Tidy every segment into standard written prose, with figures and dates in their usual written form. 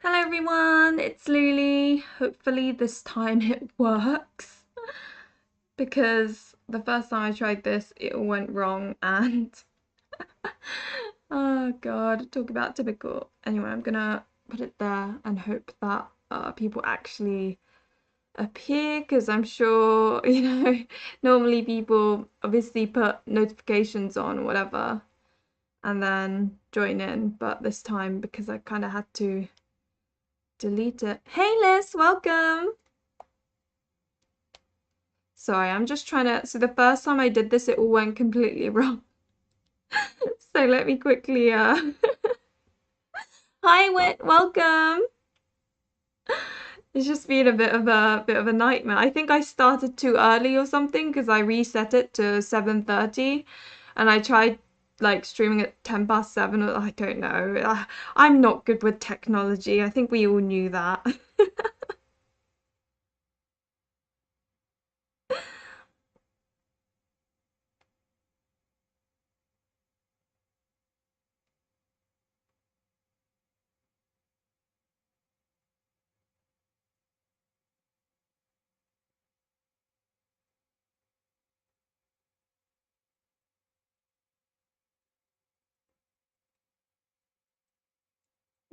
Hello everyone, it's Luli. Hopefully this time it works because the first time I tried this it all went wrong and oh god, talk about typical. Anyway, I'm gonna put it there and hope that people actually appear because I'm sure, normally people obviously put notifications on or whatever and then join in, but this time because I kind of had to delete it. Hey Liz, welcome. Sorry, I'm just trying to. So the first time I did this, it all went completely wrong. So let me quickly. Hi, Wit. Welcome. It's just been a bit of a nightmare. I think I started too early or something because I reset it to 7:30, and I tried like streaming at 7:10. Or I don't know. I'm not good with technology. I think we all knew that.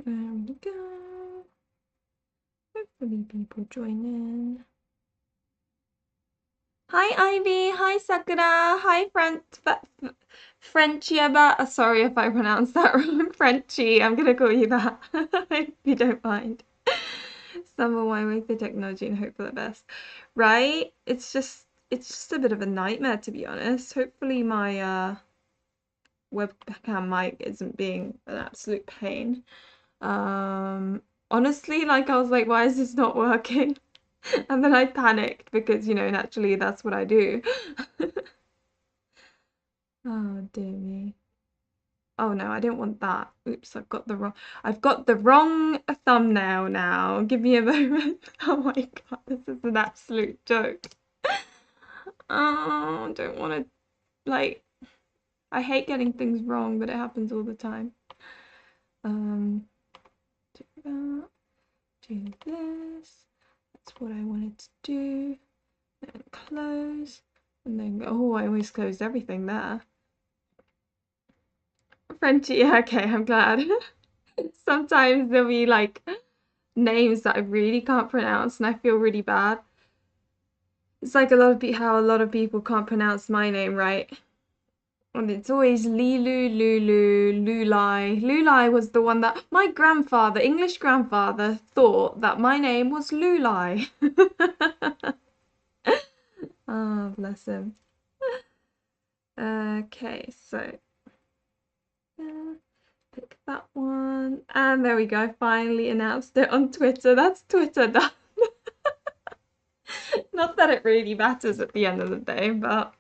There we go. Hopefully people join in. Hi Ivy, hi Sakura, hi Frenchieba. Sorry if I pronounced that wrong. Frenchie, I'm gonna call you that if you don't mind. Some of my way for technology and hope for the best. Right? It's just a bit of a nightmare to be honest. Hopefully my webcam mic isn't being an absolute pain. Honestly, like I was like, why is this not working? And then I panicked because, naturally that's what I do. Oh dear me. Oh no, I don't want that. Oops, I've got the wrong thumbnail now. Give me a moment. Oh my god, this is an absolute joke. Oh, I don't want to like I hate getting things wrong, but it happens all the time. Do that, do this. That's what I wanted to do. Then close. And then go, oh, I always closed everything there. Frenchie, yeah, okay, I'm glad. Sometimes there'll be like names that I really can't pronounce and I feel really bad. It's like how a lot of people can't pronounce my name right. And it's always Lilu, Lulu, Lulai. Lulai was the one that my grandfather, English grandfather, thought that my name was Lulai. Ah, bless him. Okay, so pick that one. And there we go. Finally announced it on Twitter. That's Twitter done. Not that it really matters at the end of the day, but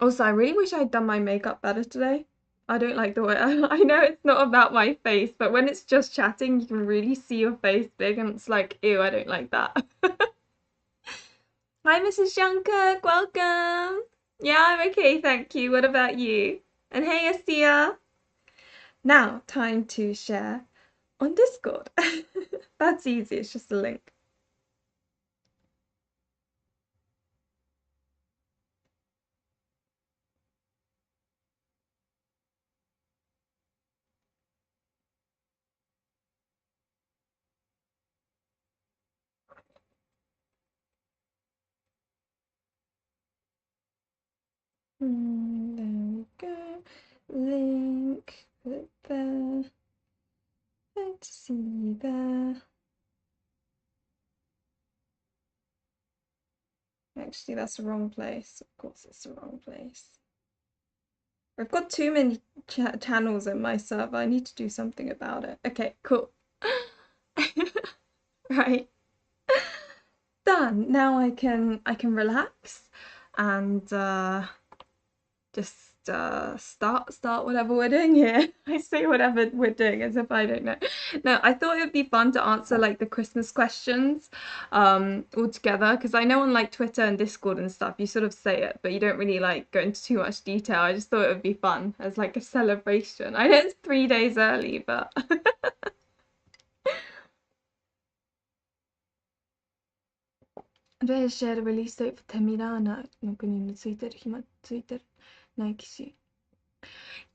also I really wish I'd done my makeup better today. I don't like the way I know it's not about my face, but when it's just chatting, you can really see your face big and it's like, ew, I don't like that. Hi, Mrs. Jungkook, welcome. Yeah, I'm okay, thank you. What about you? And hey, Astia. Now, time to share on Discord. That's easy, it's just a link. There we go. Link, put it there. Let's see there. Actually, that's the wrong place. Of course, it's the wrong place. I've got too many channels in my server. I need to do something about it. Okay, cool. Right. Done. Now I can relax and just start whatever we're doing here. I say whatever we're doing as if I don't know. No, I thought it would be fun to answer like the Christmas questions all together, because I know on like Twitter and Discord and stuff you sort of say it, but you don't really like go into too much detail. I just thought it would be fun as like a celebration. I know it's 3 days early, butで、シェアリリーステープテミラーナの国についてる暇ついてるない騎士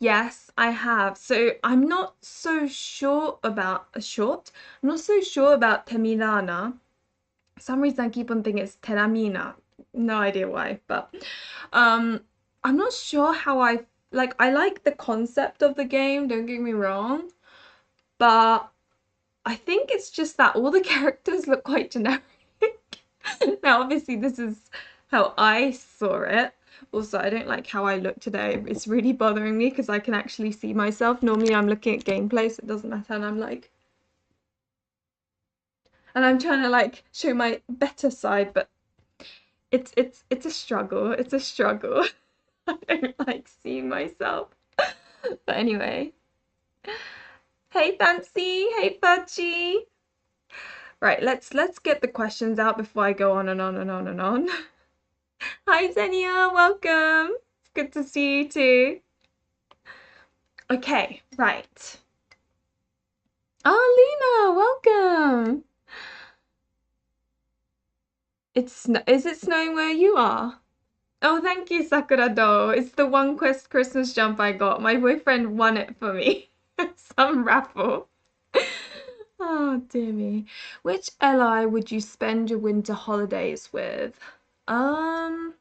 Yes, I have. So I'm not so sure about a short. I'm not so sure about Temilana. For some reason I keep on thinking it's Teramina. No idea why, but um I'm not sure how I like the concept of the game, don't get me wrong, but I think it's just that all the characters look quite generic. Now, obviously, this is how I saw it. Also, I don't like how I look today. It's really bothering me because I can actually see myself. Normally, I'm looking at gameplay, so it doesn't matter. And I'm trying to like show my better side, but it's a struggle. It's a struggle. I don't like seeing myself. But anyway, hey Fancy, hey Fudgy. Right, let's get the questions out before I go on and on and on and on. Hi Zenia, welcome. It's good to see you too. Okay, right. Oh, Lena, welcome. Is it snowing where you are? Oh, thank you, Sakura Do. It's the one Christmas jump I got. My boyfriend won it for me. Some raffle. Oh, dear me. Which ally would you spend your winter holidays with? Um,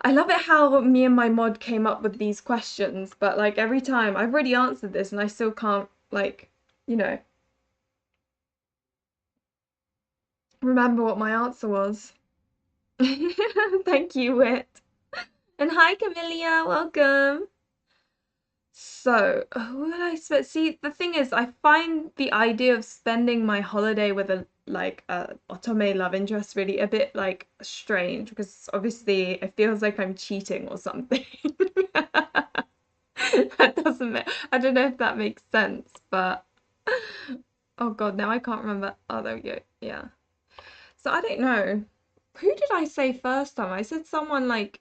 I love it how me and my mod came up with these questions, but like every time I've already answered this and I still can't like, you know, remember what my answer was. Thank you, Wit. And hi, Camellia, welcome. So, who would I spend? See, the thing is, I find the idea of spending my holiday with a otome love interest really a bit like strange because obviously it feels like I'm cheating or something. That doesn't make, I don't know if that makes sense, but oh God, now I can't remember. Oh, there we go. Yeah. So I don't know. Who did I say first time? I said someone like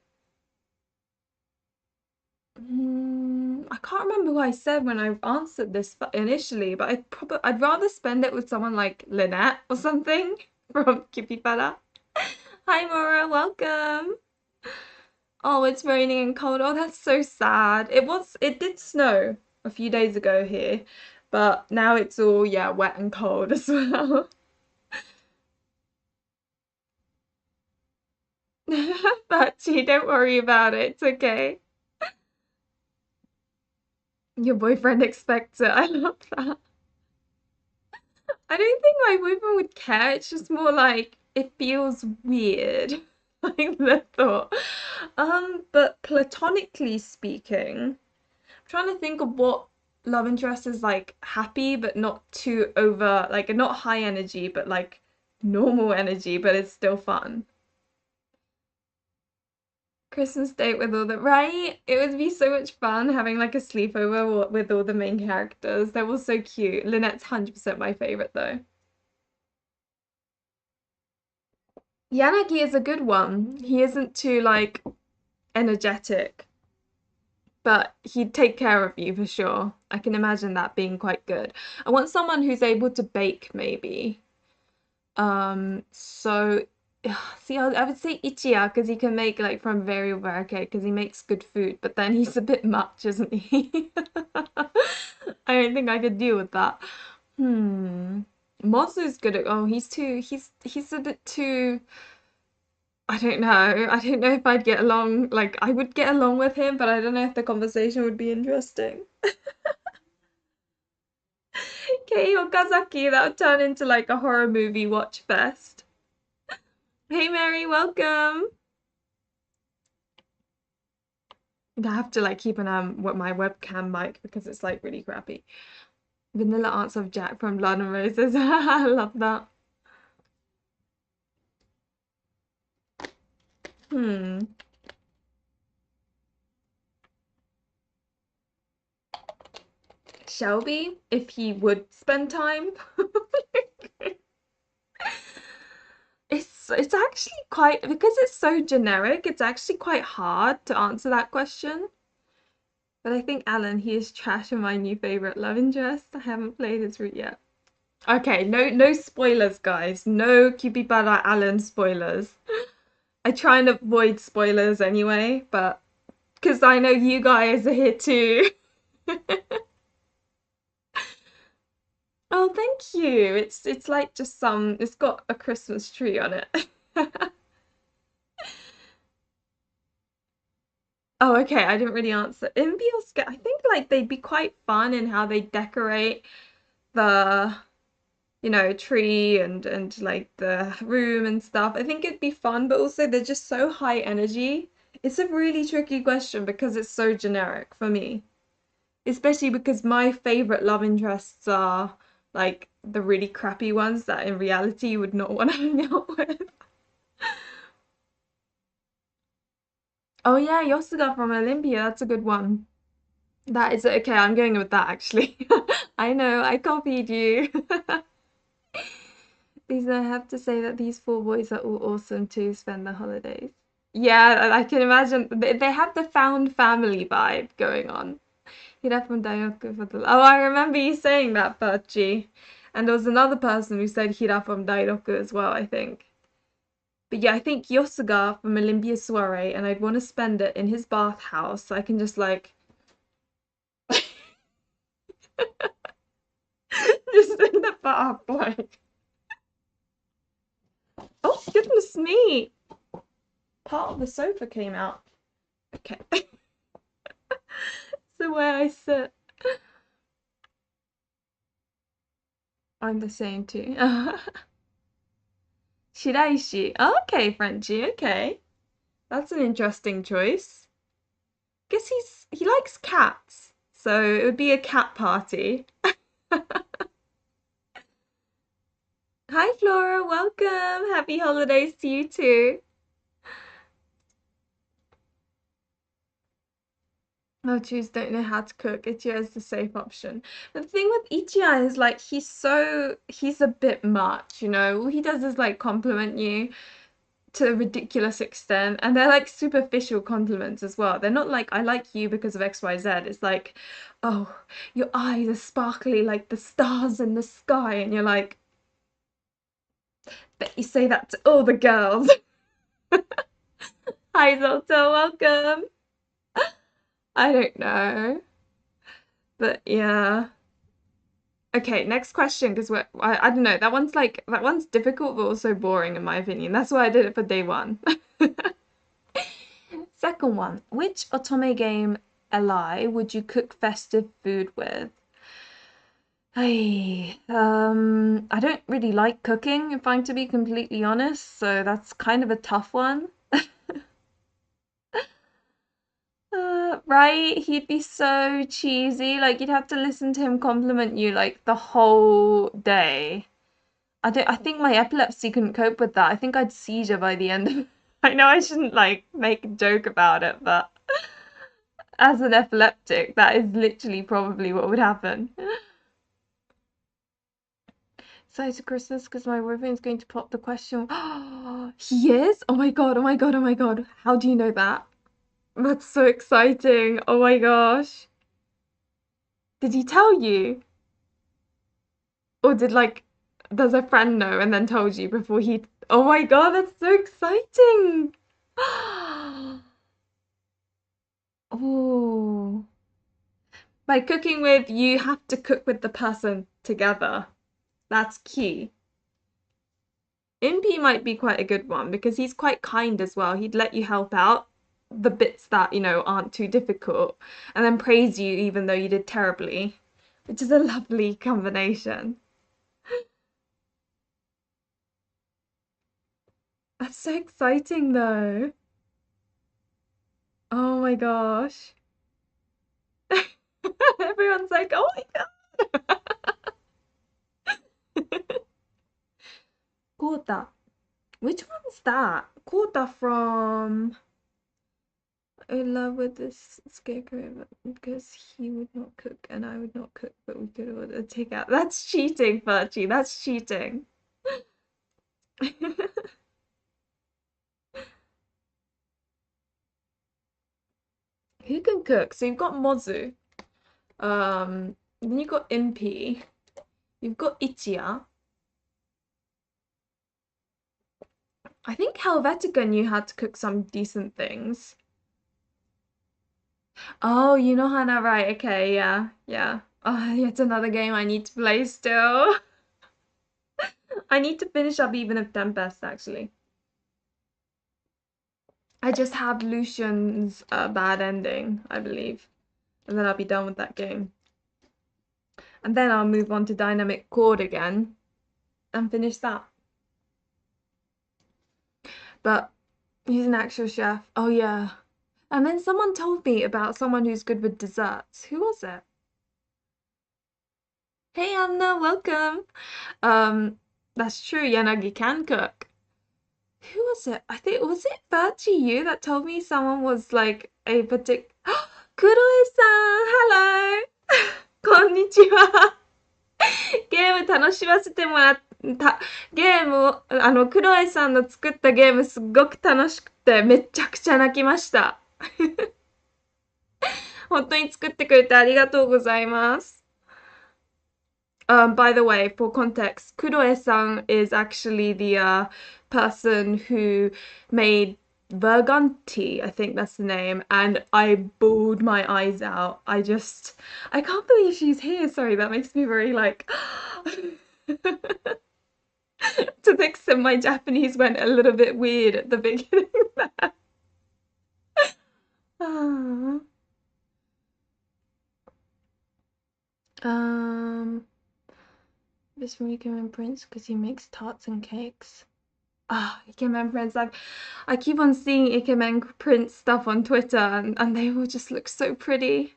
I can't remember who I said when I answered this initially, but I'd rather spend it with someone like Lynette or something from Kipipara. Hi Maura, welcome. Oh, it's raining and cold. Oh, that's so sad. It did snow a few days ago here, but now it's all, yeah, wet and cold as well. But gee, don't worry about it. It's okay. Your boyfriend expects it. I love that. I don't think my boyfriend would care. It's just more like it feels weird. Like the thought. But platonically speaking, I'm trying to think of what love interest is like happy but not too over, like not high energy, but like normal energy, but it's still fun. Christmas date with all the right? It would be so much fun having like a sleepover with all the main characters. They're all so cute. Lynette's 100% my favorite though. Yanagi is a good one. He isn't too like energetic, but he'd take care of you for sure. I can imagine that being quite good. I want someone who's able to bake maybe. So see, I would say Ichiya because he can make like from variable arcade because he makes good food, but then he's a bit much, isn't he? I don't think I could deal with that. Hmm. Mozu's good at, oh, he's a bit too I don't know. I don't know if I'd get along, like, I would get along with him, but I don't know if the conversation would be interesting. Okay, Okazaki, that would turn into like a horror movie watch fest. Hey Mary, welcome. I have to like keep an what my webcam mic because it's like really crappy. Vanilla Arts of Jack from Blood and Roses. I love that. Hmm. Shelby, if he would spend time. It's actually quite, because it's so generic, it's actually quite hard to answer that question. But I think Alan, he is trash and my new favorite love interest. I haven't played his route yet. Okay, no spoilers, guys. No Cupid Alan spoilers. I try and avoid spoilers anyway, but because I know you guys are here too. Oh, thank you. It's like just some. It's got a Christmas tree on it. Oh, okay. I didn't really answer. Imby or Sca- I think like they'd be quite fun in how they decorate the tree and like the room and stuff. I think it'd be fun, but also they're just so high energy. It's a really tricky question because it's so generic for me, especially because my favorite love interests are like the really crappy ones that in reality you would not want to hang out with. Oh yeah, Yosuga from Olympia, that's a good one. That is okay, I'm going with that actually. I know, I copied you. These I have to say that these four boys are all awesome to spend the holidays. Yeah, I can imagine they have the found family vibe going on. Hira from Daioku for the Oh, I remember you saying that, Perchi. And there was another person who said Hira from Dairoku as well, I think. But yeah, I think Yosuga from Olympia Soiree, and I'd want to spend it in his bathhouse so I can just like just in the bath, like oh goodness me. Part of the sofa came out. Okay. So where I sit. I'm the same too. Shiraishi. Okay, Frenchie, okay. That's an interesting choice. Guess he likes cats, so it would be a cat party. Hi Flora, welcome. Happy holidays to you too. Oh, Chews don't know how to cook. Ichia is the safe option. But the thing with Ichia is like he's a bit much, you know. All he does is like compliment you to a ridiculous extent, and they're like superficial compliments as well. They're not like I like you because of XYZ. It's like, oh, your eyes are sparkly like the stars in the sky, and you're like, bet you say that to all the girls. Hi Zolta, welcome. I don't know, but yeah. Okay, next question because I don't know, that one's difficult but also boring in my opinion. That's why I did it for day one. Second one, which otome game ally would you cook festive food with? I don't really like cooking, if I'm to be completely honest, so that's kind of a tough one. Right? He'd be so cheesy. Like you'd have to listen to him compliment you like the whole day. I think my epilepsy couldn't cope with that. I think I'd seizure by the end of it. I know I shouldn't like make a joke about it, but as an epileptic, that is literally probably what would happen. Excited to Christmas because my boyfriend's going to pop the question. He is? Oh my god, oh my god, oh my god. How do you know that? That's so exciting. Oh my gosh. Did he tell you? Or did like does a friend know and then told you before he Oh my god, that's so exciting. Oh. By cooking with, you have to cook with the person together. That's key. Impy might be quite a good one because he's quite kind as well. He'd let you help out the bits that, aren't too difficult and then praise you even though you did terribly, which is a lovely combination. That's so exciting though. Oh my gosh. Everyone's like, oh my god. Kota. Which one's that? Kota from in love with this scarecrow because he would not cook and I would not cook, but we could order takeout. That's cheating, Virgie. That's cheating. Who can cook? So you've got Mozu. Then you've got Impy. You've got Ichiya. I think Helvetica knew how to cook some decent things. Oh, you know Hannah, right? Okay, yeah, yeah. Oh, yet another game I need to play still. I need to finish up Even of Tempest, actually. I just have Lucian's bad ending, I believe. And then I'll be done with that game. And then I'll move on to Dynamic Chord again and finish that. But he's an actual chef. Oh, yeah. And then someone told me about someone who's good with desserts. Who was it? Hey, Anna, welcome. Um, that's true. Yanagi can cook. Who was it? I think was it Virtue you that told me someone was like a particular. Kuroe-san, hello. こんにちは。ゲーム楽しませてもらった。ゲームをクロエさんの作ったゲームすっごく楽しくてめちゃくちゃ泣きました。本当に作ってくれてありがとうございます。By the way, for context, Kuroe-san is actually the person who made Verganti, I think that's the name, and I bawled my eyes out. I can't believe she's here. Sorry, that makes me very like. To the extent my Japanese went a little bit weird at the beginning there. This from Ikemen Prince because he makes tarts and cakes. Ikemen Prince. I keep on seeing Ikemen Prince stuff on Twitter and they all just look so pretty.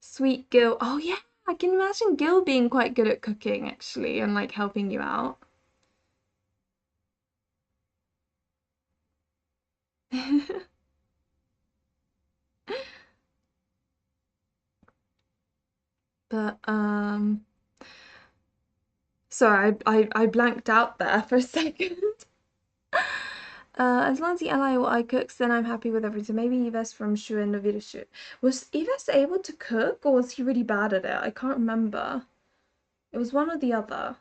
Sweet Gil. Oh yeah, I can imagine Gil being quite good at cooking actually and like helping you out. But sorry, I blanked out there for a second. As long as Eli or I cooks, then I'm happy with everything. Maybe Yves from Shuen no Virushu. Was Yves able to cook or was he really bad at it? I can't remember. It was one or the other.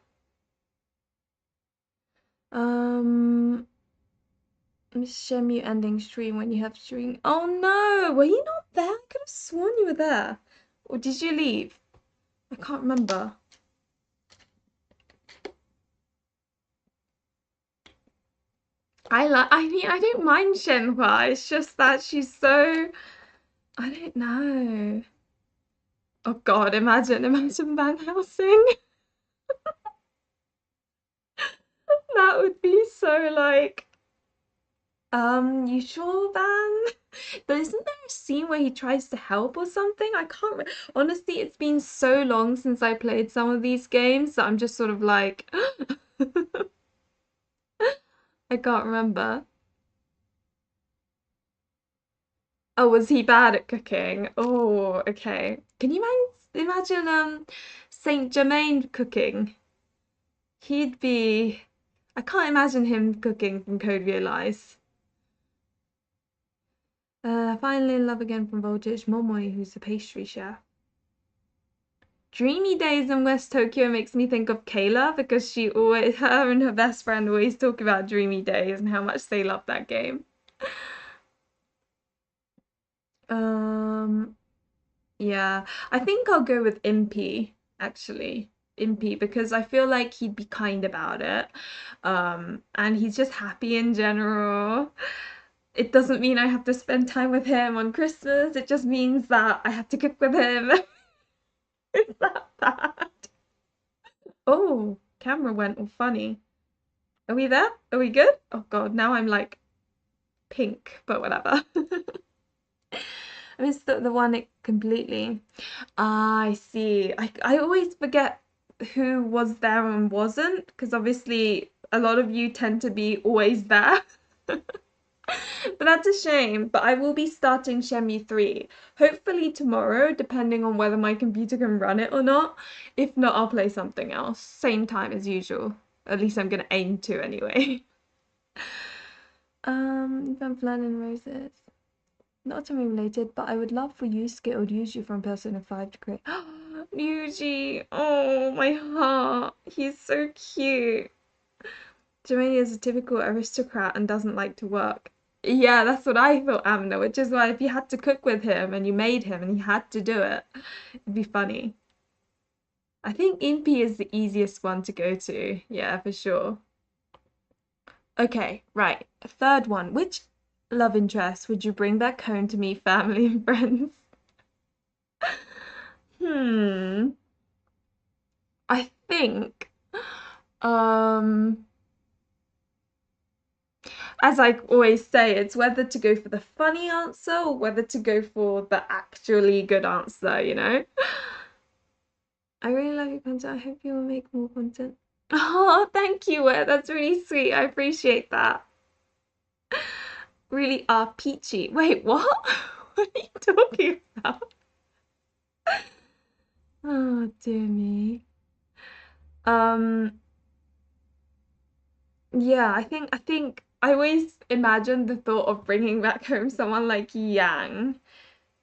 Miss Shemu ending stream when you have stream. Oh no, were you not there? I could have sworn you were there. Or did you leave? I can't remember. I mean, I don't mind Shenhua. It's just that she's so, I don't know. Oh God, imagine Van Helsing. That would be so like, you sure, Van? But isn't there a scene where he tries to help or something? I can't honestly, it's been so long since I played some of these games that I'm just sort of like I can't remember. Oh, was he bad at cooking? Oh, okay. Can you imagine Saint Germain cooking? He'd be I can't imagine him cooking from Code Realize. Finally in love again from Voltage, Momoi, who's a pastry chef. Dreamy Days in West Tokyo makes me think of Kayla because her and her best friend always talk about Dreamy Days and how much they love that game. Yeah, I think I'll go with Impy, actually. Impy, because I feel like he'd be kind about it. And he's just happy in general. It doesn't mean I have to spend time with him on Christmas. It just means that I have to cook with him. Is that bad? Oh, camera went all funny. Are we there? Are we good? Oh God, now I'm like pink, but whatever. I missed the one it completely. Ah, I see. I always forget who was there and wasn't, because obviously a lot of you tend to be always there. But that's a shame. But I will be starting Shenmue 3. Hopefully tomorrow, depending on whether my computer can run it or not. If not, I'll play something else. Same time as usual. At least I'm gonna aim to anyway. Van Flan and Roses. Not to me related, but I would love for Yusuke or Yuji from Persona 5 to create. Yuji! Oh, my heart. He's so cute. Jermaine is a typical aristocrat and doesn't like to work. Yeah, that's what I thought, Amna, which is why if you had to cook with him and you made him and he had to do it, it'd be funny. I think Impy is the easiest one to go to. Yeah, for sure. Okay, right. A third one. Which love interest would you bring back home to meet family and friends? Hmm. I think, um, as I always say, it's whether to go for the funny answer or whether to go for the actually good answer, you know? I really love your content. I hope you will make more content. Oh, thank you, Wet. That's really sweet. I appreciate that. Really are peachy. Wait, what? What are you talking about? Oh, dear me. Um, yeah, I think I always imagine the thought of bringing back home someone like Yang,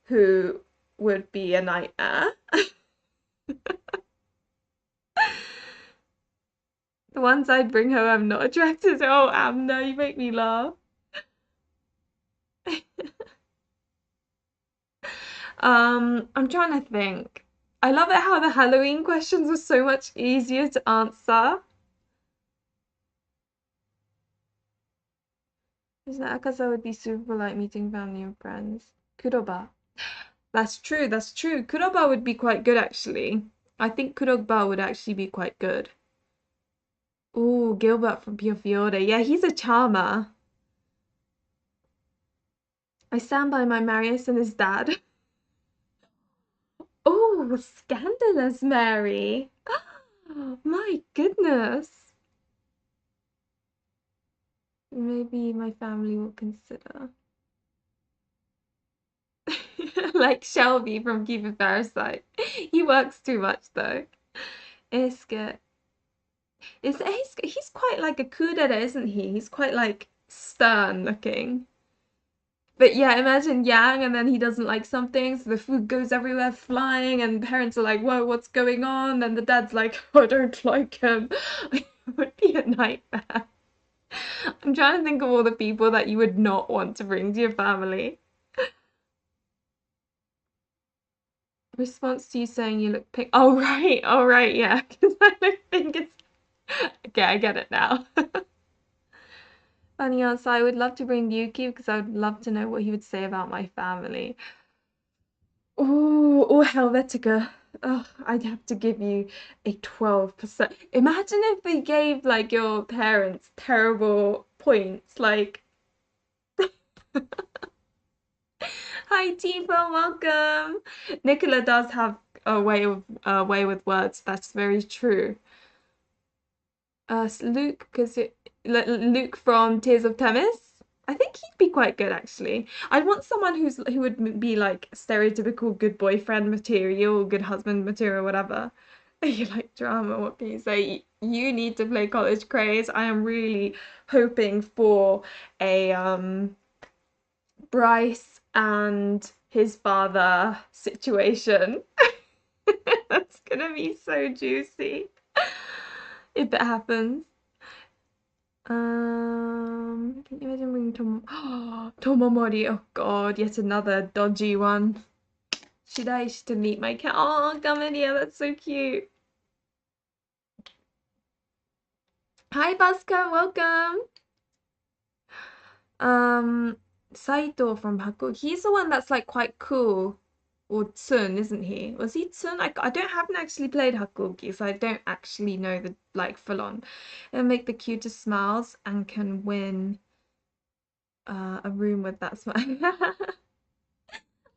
who would be a nightmare. The ones I'd bring home I'm not attracted to. Oh, Amna, you make me laugh. I'm trying to think. I love it how the Halloween questions were so much easier to answer. Is that because I would be super like meeting family and friends? Kuroba. That's true, that's true. Kuroba would be quite good actually. I think Kuroba would actually be quite good. Ooh, Gilbert from Pure Fiore. Yeah, he's a charmer. I stand by my Marius and his dad. Oh, scandalous, Mary. My goodness. Maybe my family will consider. Like Shelby from Keep Parasite. He works too much though. Iske. He's quite like a kudere, isn't he? He's quite like stern looking. But yeah, imagine Yang and then he doesn't like something, so the food goes everywhere flying, and parents are like, whoa, what's going on? And the dad's like, I don't like him. It would be a nightmare. I'm trying to think of all the people that you would not want to bring to your family. Response to you saying you look pink. Oh right, yeah, because I don't think it's okay. I get it now. Funny answer. I would love to bring Yuki because I would love to know what he would say about my family. Oh, or Helvetica. Oh, I'd have to give you a 12%. Imagine if they gave like your parents terrible points. Like, hi Tifa, welcome. Nicola does have a way with words. That's very true. Luke, because Luke from Tears of Themis. I think he'd be quite good actually. I'd want someone who would be like stereotypical good boyfriend material, good husband material, whatever. You like drama, what can you say? You need to play College Craze. I am really hoping for a Bryce and his father situation. That's gonna be so juicy if it happens. Can you imagine bringing Tomomori? Oh God, yet another dodgy one. Shiraishi to meet my cat. Oh, Gamelia, that's so cute. Hi, Baska, welcome. Saito from Haku. He's the one that's like quite cool. Or Tsun, isn't he? Was he Tsun? I don't haven't actually played Hakugi, so I don't actually know the like full on. It'll make the cutest smiles and can win a room with that smile.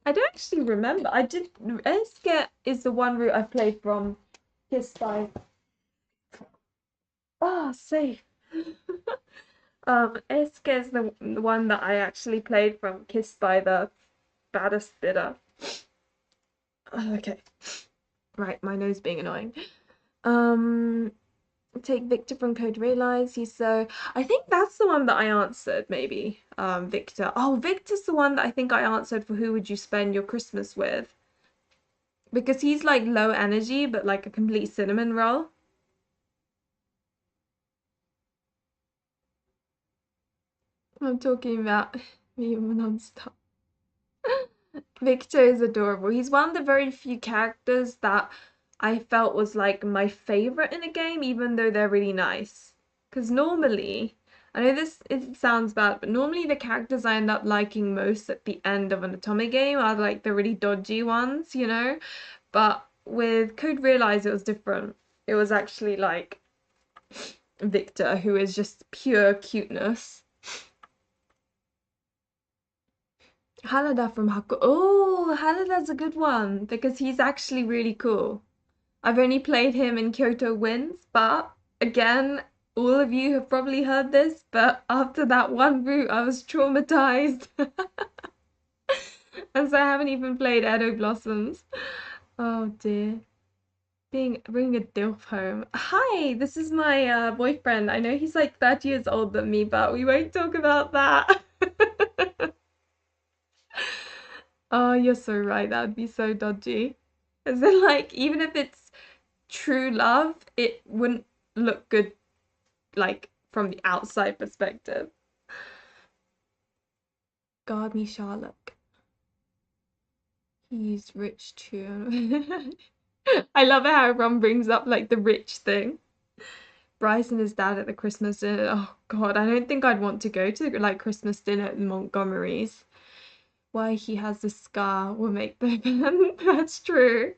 I don't actually remember. I did. Eske is the one route I played from his side. Ah, safe. Isk is the one that I actually played from Kissed by the Baddest Bidder. Oh, okay, right, my nose being annoying. Um, take Victor from Code Realize. He's so. I think that's the one that I answered. Maybe. Victor. Oh, Victor's the one that I think I answered for who would you spend your Christmas with? Because he's like low energy, but like a complete cinnamon roll. I'm talking about me non-stop. Victor is adorable. He's one of the very few characters that I felt was like my favorite in a game, even though they're really nice. Because normally, I know this it sounds bad, but normally the characters I end up liking most at the end of an otome game are like the really dodgy ones, you know? But with Code Realize, it was different. It was actually like Victor, who is just pure cuteness. Halada from Haku. Oh, Halada's a good one because he's actually really cool. I've only played him in Kyoto Winds, but again, all of you have probably heard this, but after that one route, I was traumatized. And so I haven't even played Edo Blossoms. Oh dear. Bringing a DILF home. Hi, this is my boyfriend. I know he's like 30 years older than me, but we won't talk about that. Oh, you're so right. That would be so dodgy. Is it like, even if it's true love, it wouldn't look good, like from the outside perspective. God, me Charlotte. He's rich too. I love it how everyone brings up like the rich thing. Bryce and his dad at the Christmas dinner. Oh God, I don't think I'd want to go to like Christmas dinner at Montgomery's. Why he has the scar will make the That's true.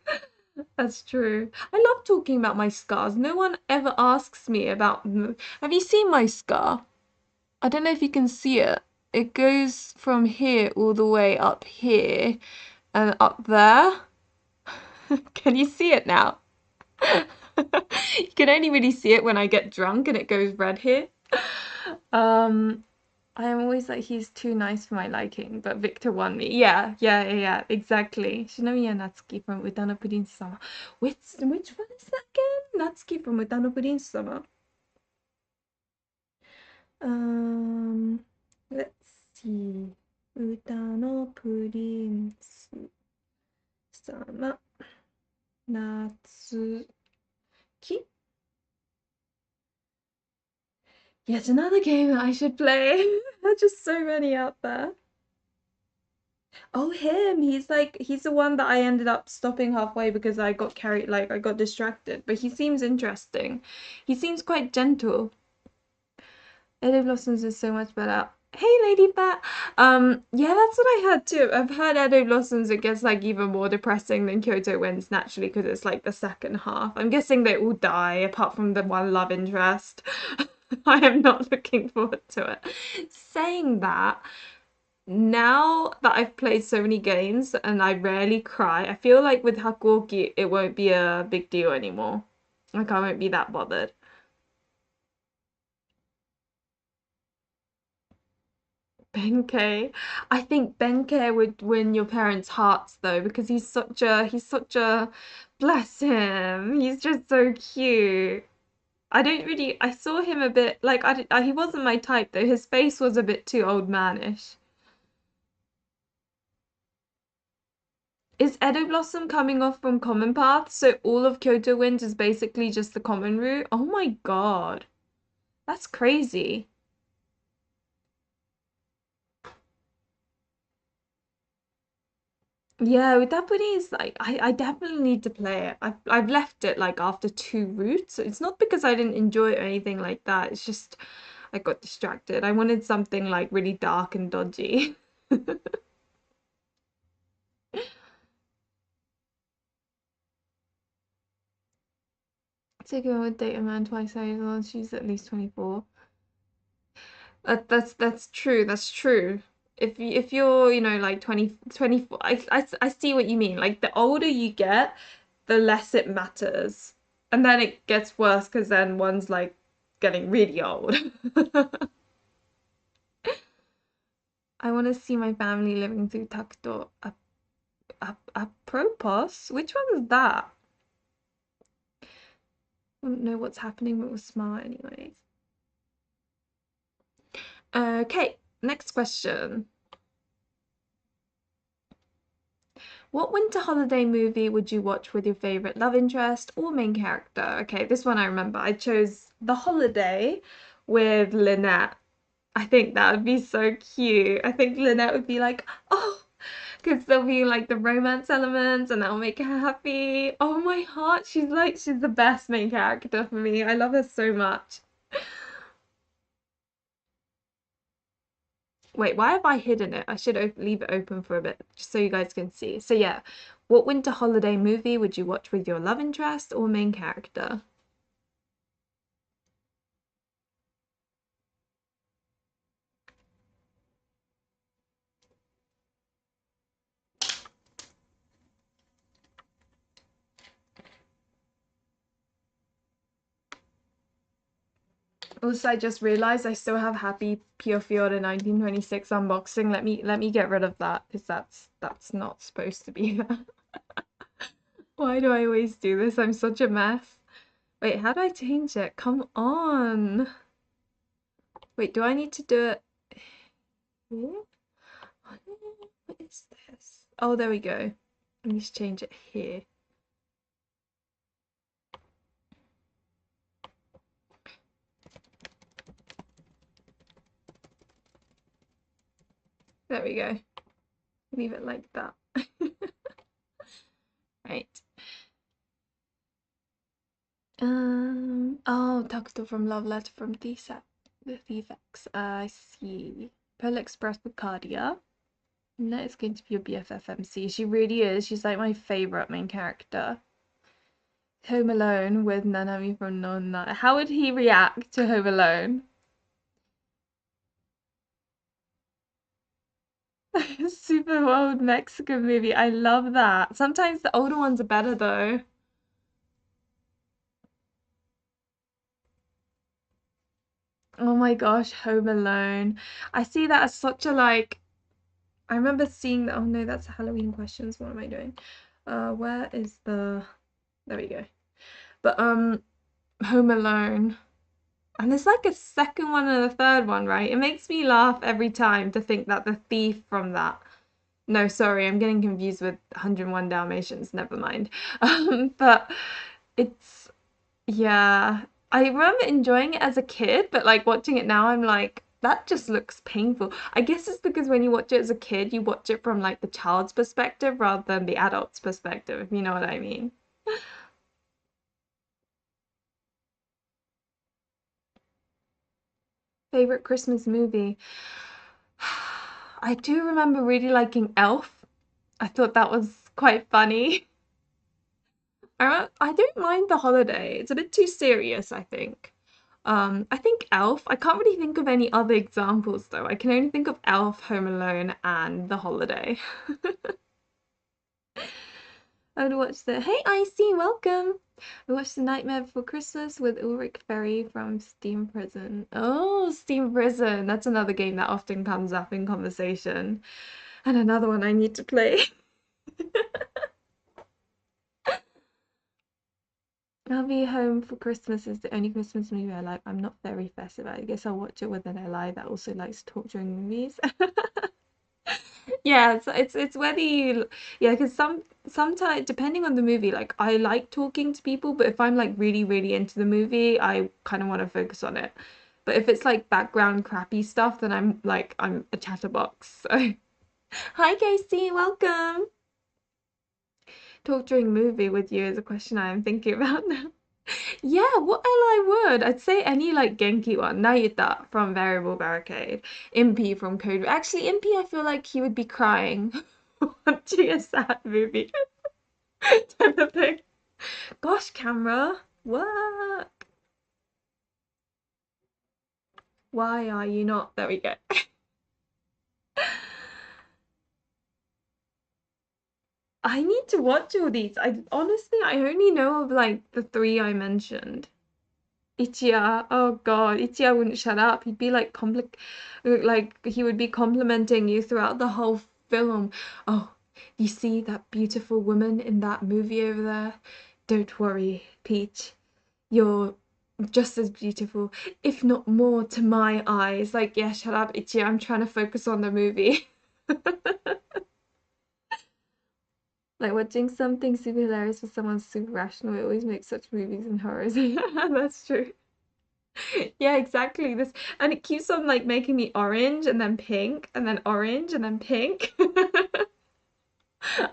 That's true. I love talking about my scars. No one ever asks me about them. Have you seen my scar? I don't know if you can see it. It goes from here all the way up here and up there. Can you see it now? You can only really see it when I get drunk and it goes red here. Um, I'm always like, he's too nice for my liking, but Victor won me. Yeah, exactly. Shinomiya Natsuki from Uta no Prince-sama. Which one is that again? Natsuki from Uta no Prince-sama. Um, let's see. Uta no Prince-sama. Natsuki? Yet another game that I should play. There are just so many out there. Oh, him. He's the one that I ended up stopping halfway because I got carried, like I got distracted. But he seems interesting. He seems quite gentle. Edo Blossoms is so much better. Hey, Lady Bat. Yeah, that's what I heard too. I've heard Edo Blossoms it gets like even more depressing than Kyoto Winds naturally because it's like the second half. I'm guessing they all die apart from the one love interest. I am not looking forward to it. Saying that, now that I've played so many games and I rarely cry, I feel like with Hakuoki it won't be a big deal anymore. Like I won't be that bothered. Benkei. I think Benkei would win your parents' hearts though, because he's such a bless him. He's just so cute. I saw him a bit like he wasn't my type though. His face was a bit too old manish. Is Edo Blossom coming off from Common Path? So all of Kyoto Wind is basically just the common route? Oh my God. That's crazy. Yeah, with that buddy is like I definitely need to play it. I've left it like after two routes. It's not because I didn't enjoy it or anything like that. It's just I got distracted. I wanted something like really dark and dodgy. Take would date a man twice over, she's at least 24. That's true. That's true. If you're, like 20 24, I see what you mean. Like the older you get, the less it matters. And then it gets worse because then one's like getting really old. I want to see my family living through Takuto. Apropos? Which one was that? I don't know what's happening, but was smart anyways. Okay, next question. What winter holiday movie would you watch with your favorite love interest or main character? Okay, this one I remember. I chose The Holiday with Lynette. I think that would be so cute. I think Lynette would be like, oh, because there'll be like the romance elements and that'll make her happy. Oh my heart, she's the best main character for me. I love her so much. Wait, why have I hidden it? I should leave it open for a bit just so you guys can see. So yeah, what winter holiday movie would you watch with your love interest or main character? Also, I just realized I still have Happy Pure Fiora 1926 unboxing. Let me get rid of that because that's not supposed to be there. Why do I always do this? I'm such a mess. Wait, how do I change it? Come on. Wait, do I need to do it here? What is this? Oh, there we go. I need to change it here. There we go. Leave it like that. Right. Oh, Takuto from Love Letter from the Thievex. I see. Pearl Express with Cardia. And that is going to be your BFF MC. She really is. She's like my favorite main character. Home Alone with Nanami from Nonna. How would he react to Home Alone? Super old Mexican movie. I love that. Sometimes the older ones are better though. Oh my gosh, Home Alone. I see that as such a like I remember seeing that. Oh no, that's Halloween questions. What am I doing? Where is the there we go. But Home Alone. And there's like a second one and a third one, right? It makes me laugh every time to think that the thief from that. No, sorry, I'm getting confused with 101 Dalmatians. Never mind. But it's yeah. I remember enjoying it as a kid, but like watching it now, I'm like, that just looks painful. I guess it's because when you watch it as a kid, you watch it from like the child's perspective rather than the adult's perspective, if you know what I mean. Favorite Christmas movie? I do remember really liking Elf. I thought that was quite funny. I don't mind The Holiday. It's a bit too serious, I think. I think Elf. I can't really think of any other examples though. I can only think of Elf, Home Alone, and The Holiday. I would watch the Hey Icy, welcome. I watched The Nightmare Before Christmas with Ulrich Ferry from Steam Prison. Oh, Steam Prison. That's another game that often comes up in conversation. And another one I need to play. I'll Be Home for Christmas is the only Christmas movie I like. I'm not very festive. I guess I'll watch it with an ally that also likes to talk during movies. Yeah, it's whether you yeah, because sometimes depending on the movie, like I like talking to people, but if I'm like really into the movie, I kind of want to focus on it. But if it's like background crappy stuff, then I'm a chatterbox. So hi Casey, welcome. Talk during movie with you is a question I am thinking about now. Yeah, what ally would? I'd say any like Genki one. Nayuta from Variable Barricade. Impy from Code. Actually, Impy, I feel like he would be crying watching a sad movie type of thing. Gosh, camera, work. Why are you not? There we go. I need to watch all these. I honestly, I only know of like the three I mentioned. Ichiya, oh God, Ichiya wouldn't shut up. He'd be like he would be complimenting you throughout the whole film. Oh, you see that beautiful woman in that movie over there? Don't worry, Peach. You're just as beautiful, if not more, to my eyes. Like, yeah, shut up, Ichiya. I'm trying to focus on the movie. Like watching something super hilarious with someone super rational, it always makes such movies and horrors. That's true. Yeah, exactly. This and it keeps on like making me orange and then pink and then orange and then pink.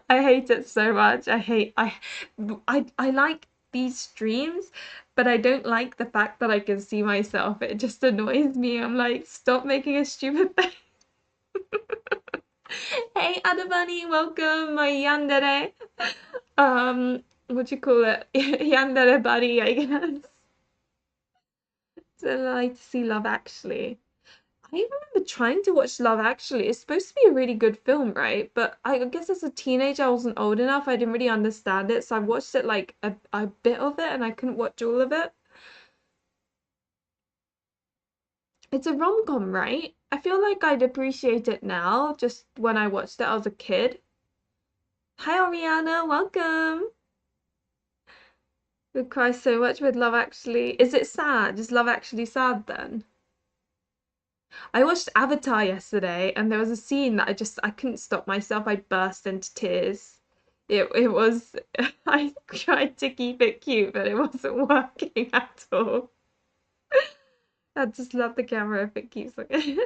I hate it so much. I like these streams, but I don't like the fact that I can see myself. It just annoys me. I'm like, stop making a stupid thing. Hey, Adabani, welcome, my yandere. What do you call it? Yandere buddy, I guess. So I like to see Love Actually. I remember trying to watch Love Actually. It's supposed to be a really good film, right? But I guess as a teenager, I wasn't old enough. I didn't really understand it. So I watched it like a bit of it and I couldn't watch all of it. It's a rom-com, right? I feel like I'd appreciate it now, just when I watched it, I was a kid. Hi, Oriana, welcome. We cry so much with Love Actually. Is it sad? Is Love Actually sad then? I watched Avatar yesterday and there was a scene that I couldn't stop myself. I burst into tears. It was I tried to keep it cute, but it wasn't working at all. I just love the camera if it keeps looking.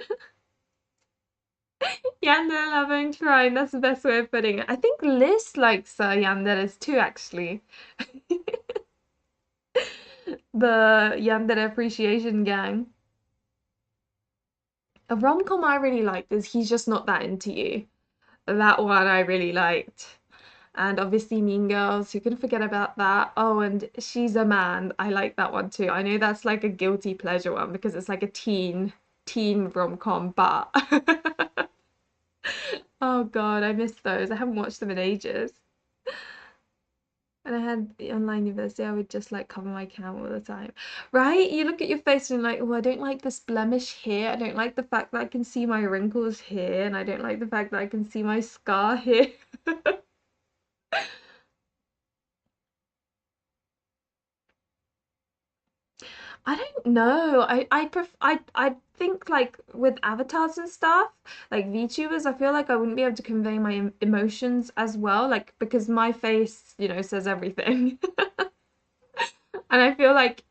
Yandere loving trying. That's the best way of putting it. I think Liz likes Yandere's too, actually. The Yandere Appreciation Gang. A rom-com I really liked is He's Just Not That Into You. That one I really liked. And obviously Mean Girls, who can forget about that? Oh, and She's a Man. I like that one too. I know that's like a guilty pleasure one because it's like a teen rom-com, but oh God, I miss those. I haven't watched them in ages. And I had the online university, I would just like cover my cam all the time. Right? You look at your face and you're like, oh, I don't like this blemish here. I don't like the fact that I can see my wrinkles here. And I don't like the fact that I can see my scar here. I don't know. I think like with avatars and stuff, like VTubers, I feel like I wouldn't be able to convey my emotions as well, like because my face, says everything. And I feel like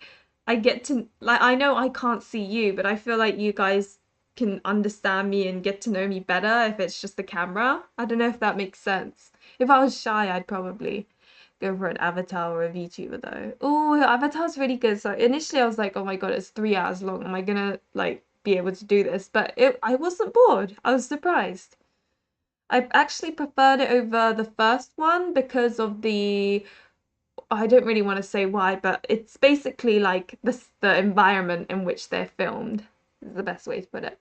I get to like I know I can't see you, but I feel like you guys can understand me and get to know me better if it's just the camera. I don't know if that makes sense. If I was shy, I'd probably go for an avatar or a VTuber though. Oh, avatar's really good. So initially I was like, oh my God, it's 3 hours long. Am I gonna like be able to do this? But I wasn't bored. I was surprised. I actually preferred it over the first one because of I don't really want to say why, but it's basically like the environment in which they're filmed is the best way to put it.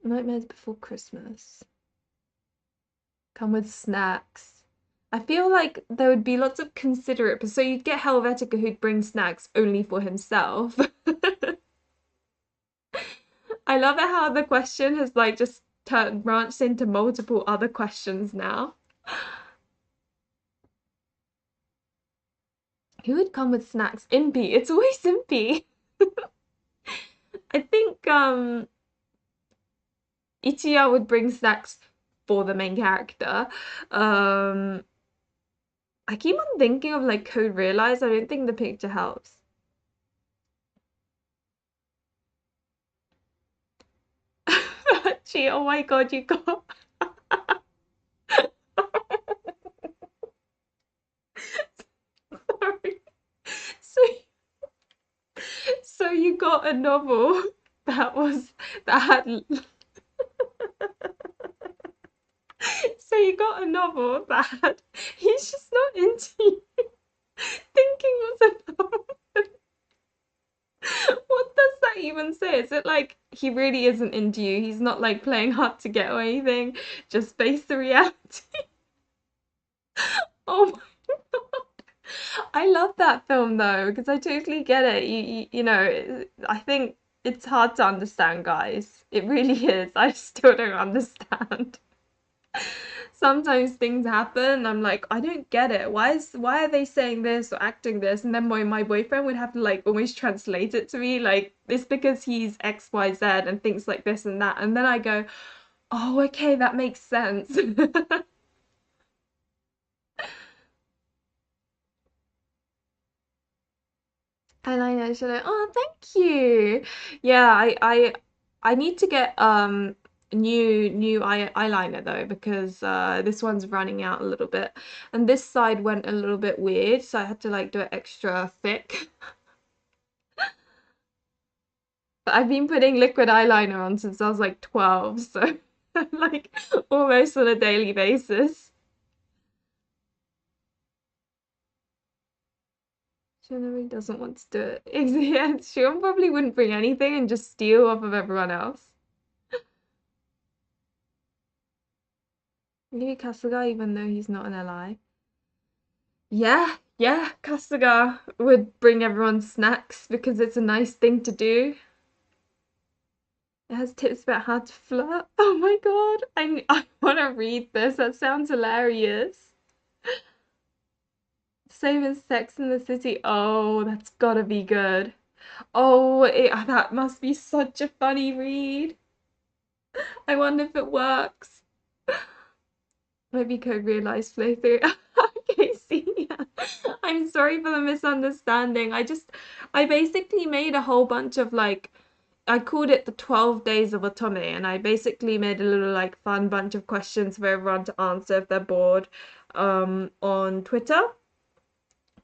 Nightmares Before Christmas. Come with snacks. I feel like there would be lots of considerate, so you'd get Helvetica who'd bring snacks only for himself. I love it how the question has like just turned branched into multiple other questions now. Who would come with snacks? Impy. It's always Impy. I think Ichiya would bring snacks for the main character. Um, I keep on thinking of like Code Realize. I don't think the picture helps. Gee, oh my God, you got. Sorry. So, so you got a novel that had. So you got a novel that he's just not into you. Thinking was a novel. What does that even say? Is it like he really isn't into you? He's not like playing hard to get or anything, just face the reality. Oh my God. I love that film though because I totally get it. I think it's hard to understand, guys. It really is. I still don't understand. Sometimes things happen and I'm like, I don't get it. Why are they saying this or acting this? And then my boyfriend would have to like almost translate it to me, like it's because he's XYZ and thinks like this and that. And then I go, oh, okay, that makes sense. Eyeliner shadow. Oh, thank you. Yeah, I need to get new eyeliner though because this one's running out a little bit. And this side went a little bit weird, so I had to like do it extra thick. But I've been putting liquid eyeliner on since I was like 12, so like almost on a daily basis. Generally doesn't want to do it. Yeah, she probably wouldn't bring anything and just steal off of everyone else. Maybe Kasuga, even though he's not an ally. Yeah, yeah, Kasuga would bring everyone snacks because it's a nice thing to do. It has tips about how to flirt. Oh my God, I want to read this. That sounds hilarious. Same as Sex in the City. Oh, that's gotta be good. Oh, that must be such a funny read. I wonder if it works. Maybe code realized playthrough. Okay, see, yeah. I'm sorry for the misunderstanding. I basically made a whole bunch of like, I called it the 12 days of otome, and I basically made a little like fun bunch of questions for everyone to answer if they're bored, on Twitter.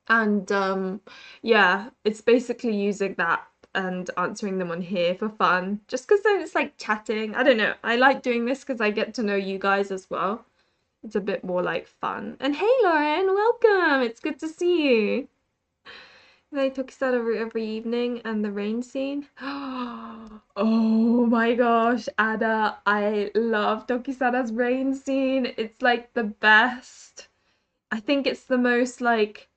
And yeah, it's basically using that and answering them on here for fun, just because then it's like chatting. I don't know. I like doing this because I get to know you guys as well. It's a bit more like fun. And hey, Lauren, welcome. It's good to see you. They took us out every evening and the rain scene. Oh my gosh, Ada, I love Tokisada's rain scene. It's like the best. I think it's the most like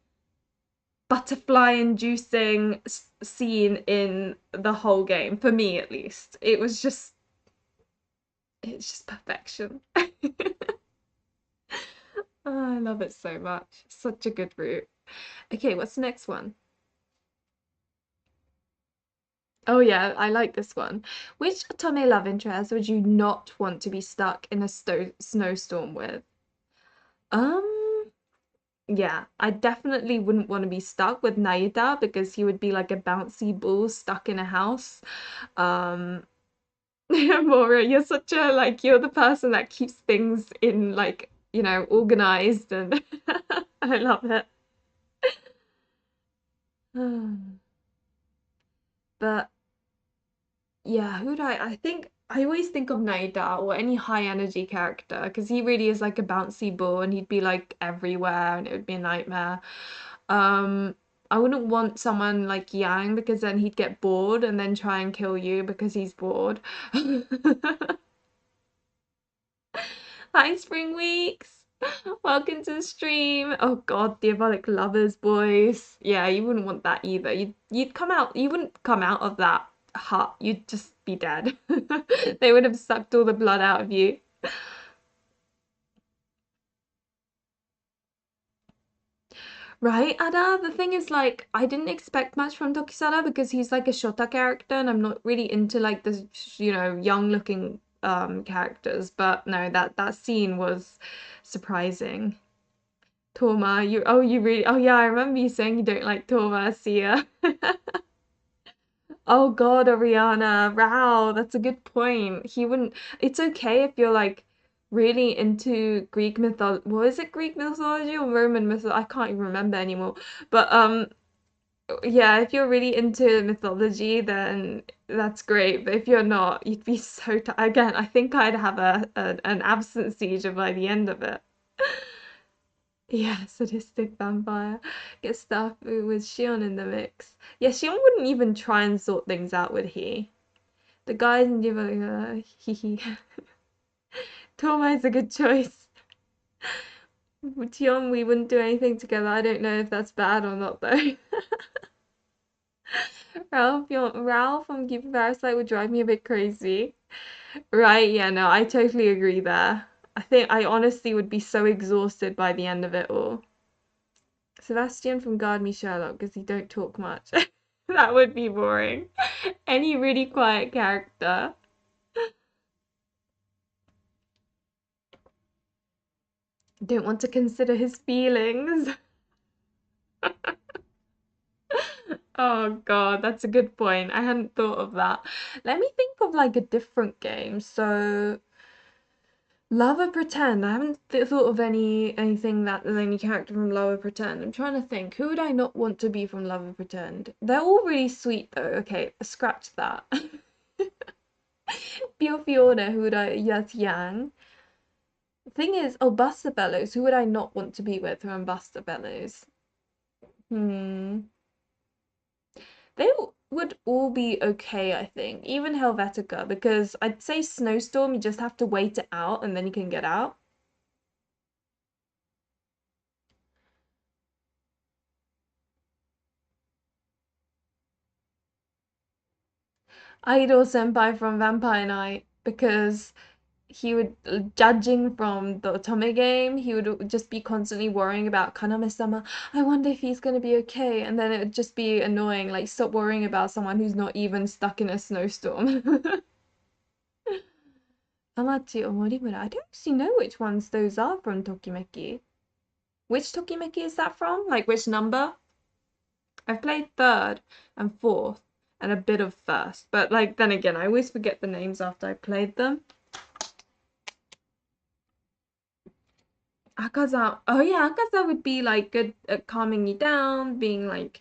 butterfly inducing scene in the whole game, for me at least. It's just perfection. Oh, I love it so much. Such a good route. Okay, what's the next one? Oh yeah, I like this one. Which otome love interest would you not want to be stuck in a snowstorm with? Um, yeah, I definitely wouldn't want to be stuck with Naida because he would be like a bouncy ball stuck in a house. Um, Mora, you're such a like you're the person that keeps things in like, organized and I love it. But yeah, I think I always think of Naida or any high energy character because he really is like a bouncy ball and he'd be like everywhere and it would be a nightmare. Um, I wouldn't want someone like Yang because then he'd get bored and then try and kill you because he's bored. Hi, Spring Weeks. Welcome to the stream. Oh God, Diabolic Lovers, boys. Yeah, you wouldn't want that either. You wouldn't come out of that hut. You'd just be dead. They would have sucked all the blood out of you. Right, Ada? The thing is, like, I didn't expect much from Tokisada because he's like a Shota character, and I'm not really into like the, young-looking characters. But no, that scene was surprising. Toma, oh yeah, I remember you saying you don't like Toma, Sia. Oh God, Ariana, wow, that's a good point. He wouldn't, it's okay if you're like really into Greek mythology. Was it Greek mythology or Roman mythology? I can't even remember anymore. But yeah, if you're really into mythology, then that's great. But if you're not, you'd be so again, I think I'd have an absence seizure by the end of it. Yeah, sadistic vampire. Get stuff with Shion in the mix. Yeah, Shion wouldn't even try and sort things out with he. The guys in Diva, hee hee. Toma is a good choice. With Tion, we wouldn't do anything together. I don't know if that's bad or not though. Ralph from Keep Parasite would drive me a bit crazy. Right, yeah, no, I totally agree there. I think I honestly would be so exhausted by the end of it all. Sebastian from Guard Me Sherlock, because he don't talk much. That would be boring. Any really quiet character. Don't want to consider his feelings. Oh God, that's a good point. I hadn't thought of that. Let me think of like a different game. So, Love or Pretend. I haven't thought of anything that any character from Love or Pretend. I'm trying to think. Who would I not want to be from Love or Pretend? They're all really sweet though. Okay, scratch that. Fiona, who would I? Yes, Yang. The thing is, oh, Buster Bellows. Who would I not want to be with from Buster Bellows? Hmm. They would all be okay, I think. Even Helvetica, because I'd say Snowstorm, you just have to wait it out and then you can get out. Idol Senpai from Vampire Night, because he would, judging from the otome game, he would just be constantly worrying about Kaname-sama. I wonder if he's gonna be okay, and then it would just be annoying. Like, stop worrying about someone who's not even stuck in a snowstorm. Amachi or Morimura. I don't actually know which ones those are from Tokimeki. Which Tokimeki is that from? Like, which number? I've played third and fourth and a bit of first, but like, then again, I always forget the names after I played them. Akaza. Oh yeah, Akaza would be like good at calming you down, being like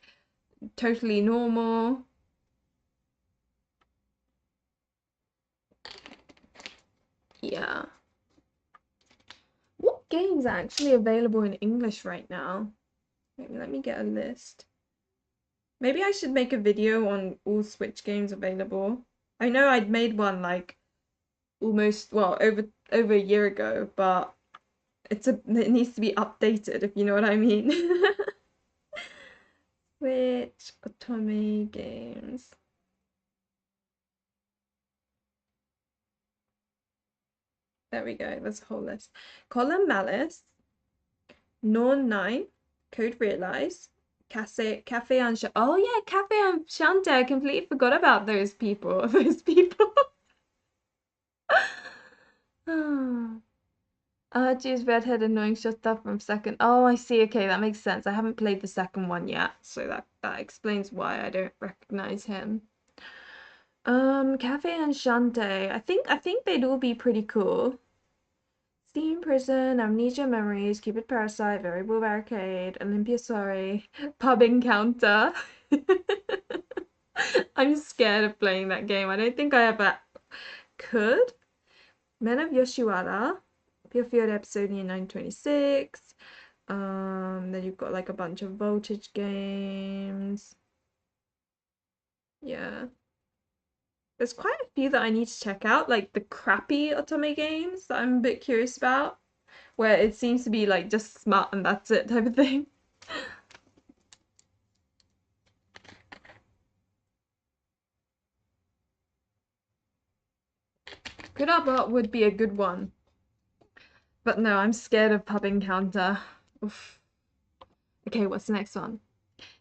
totally normal. Yeah. What games are actually available in English right now? Maybe let me get a list. Maybe I should make a video on all Switch games available. I know I'd made one like almost, well, over a year ago, but it needs to be updated, if you know what I mean. Switch otome games. There we go. There's a whole list. Column Malice, Norn 9, Code Realize, Cafe Ansha. Oh yeah, Cafe Anshante. I completely forgot about those people. Those people. Choose redhead annoying shut up from second. Oh, I see. Okay, that makes sense. I haven't played the second one yet, so that explains why I don't recognize him. Cafe Enchante. I think they'd all be pretty cool. Steam Prison, Amnesia Memories, Cupid Parasite, Variable Barricade, Olympia Sorry, Pub Encounter. I'm scared of playing that game. I don't think I ever could. Men of Yoshiwara, Pure Field episode in 926. Then you've got like a bunch of Voltage games. Yeah. There's quite a few that I need to check out, like the crappy otome games that I'm a bit curious about, where it seems to be like just smart and that's it type of thing. Good Art Bot would be a good one. But no, I'm scared of Pub Encounter. Oof. Okay, what's the next one?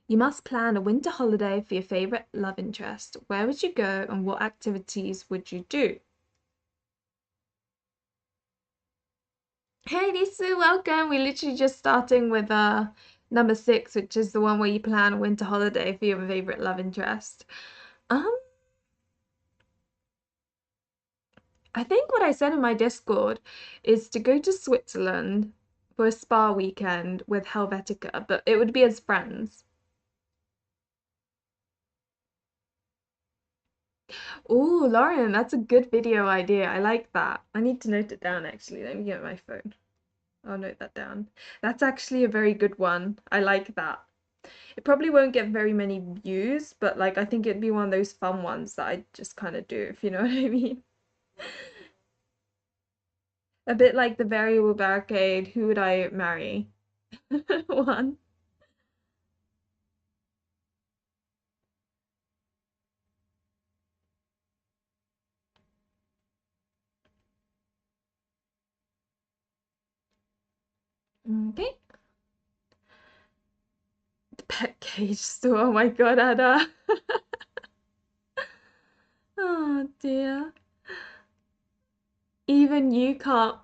You must plan a winter holiday for your favorite love interest. Where would you go and what activities would you do? Hey Lisa, welcome. We're literally just starting with number 6, which is the one where you plan a winter holiday for your favorite love interest. Um, I think what I said in my Discord is to go to Switzerland for a spa weekend with Helvetica, but it would be as friends. Oh, Lauren, that's a good video idea. I like that. I need to note it down actually. Let me get my phone. I'll note that down. That's actually a very good one. I like that. It probably won't get very many views, but like I think it'd be one of those fun ones that I just kind of do, if you know what I mean. A bit like the variable barricade, who would I marry? One. Okay. The pet cage store. Oh my god, Ada. Oh dear. Even you can't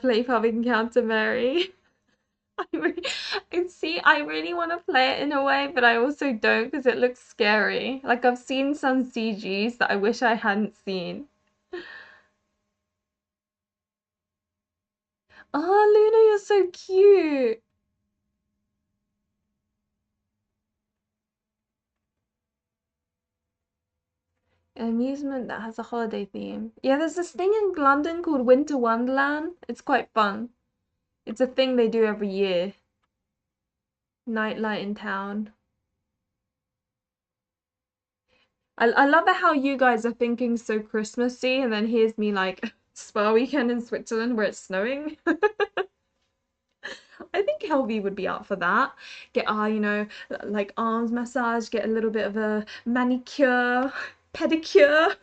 play Public Encounter Mary. I really, and see, I really want to play it in a way, but I also don't because it looks scary. Like I've seen some CGs that I wish I hadn't seen. Oh, Luna, you're so cute. An amusement that has a holiday theme. Yeah, there's this thing in London called Winter Wonderland. It's quite fun. It's a thing they do every year. Nightlight in town. I love it how you guys are thinking so Christmassy, and then here's me like spa weekend in Switzerland where it's snowing. I think Helvy would be up for that. Get like arms massage, get a little bit of a manicure, pedicure,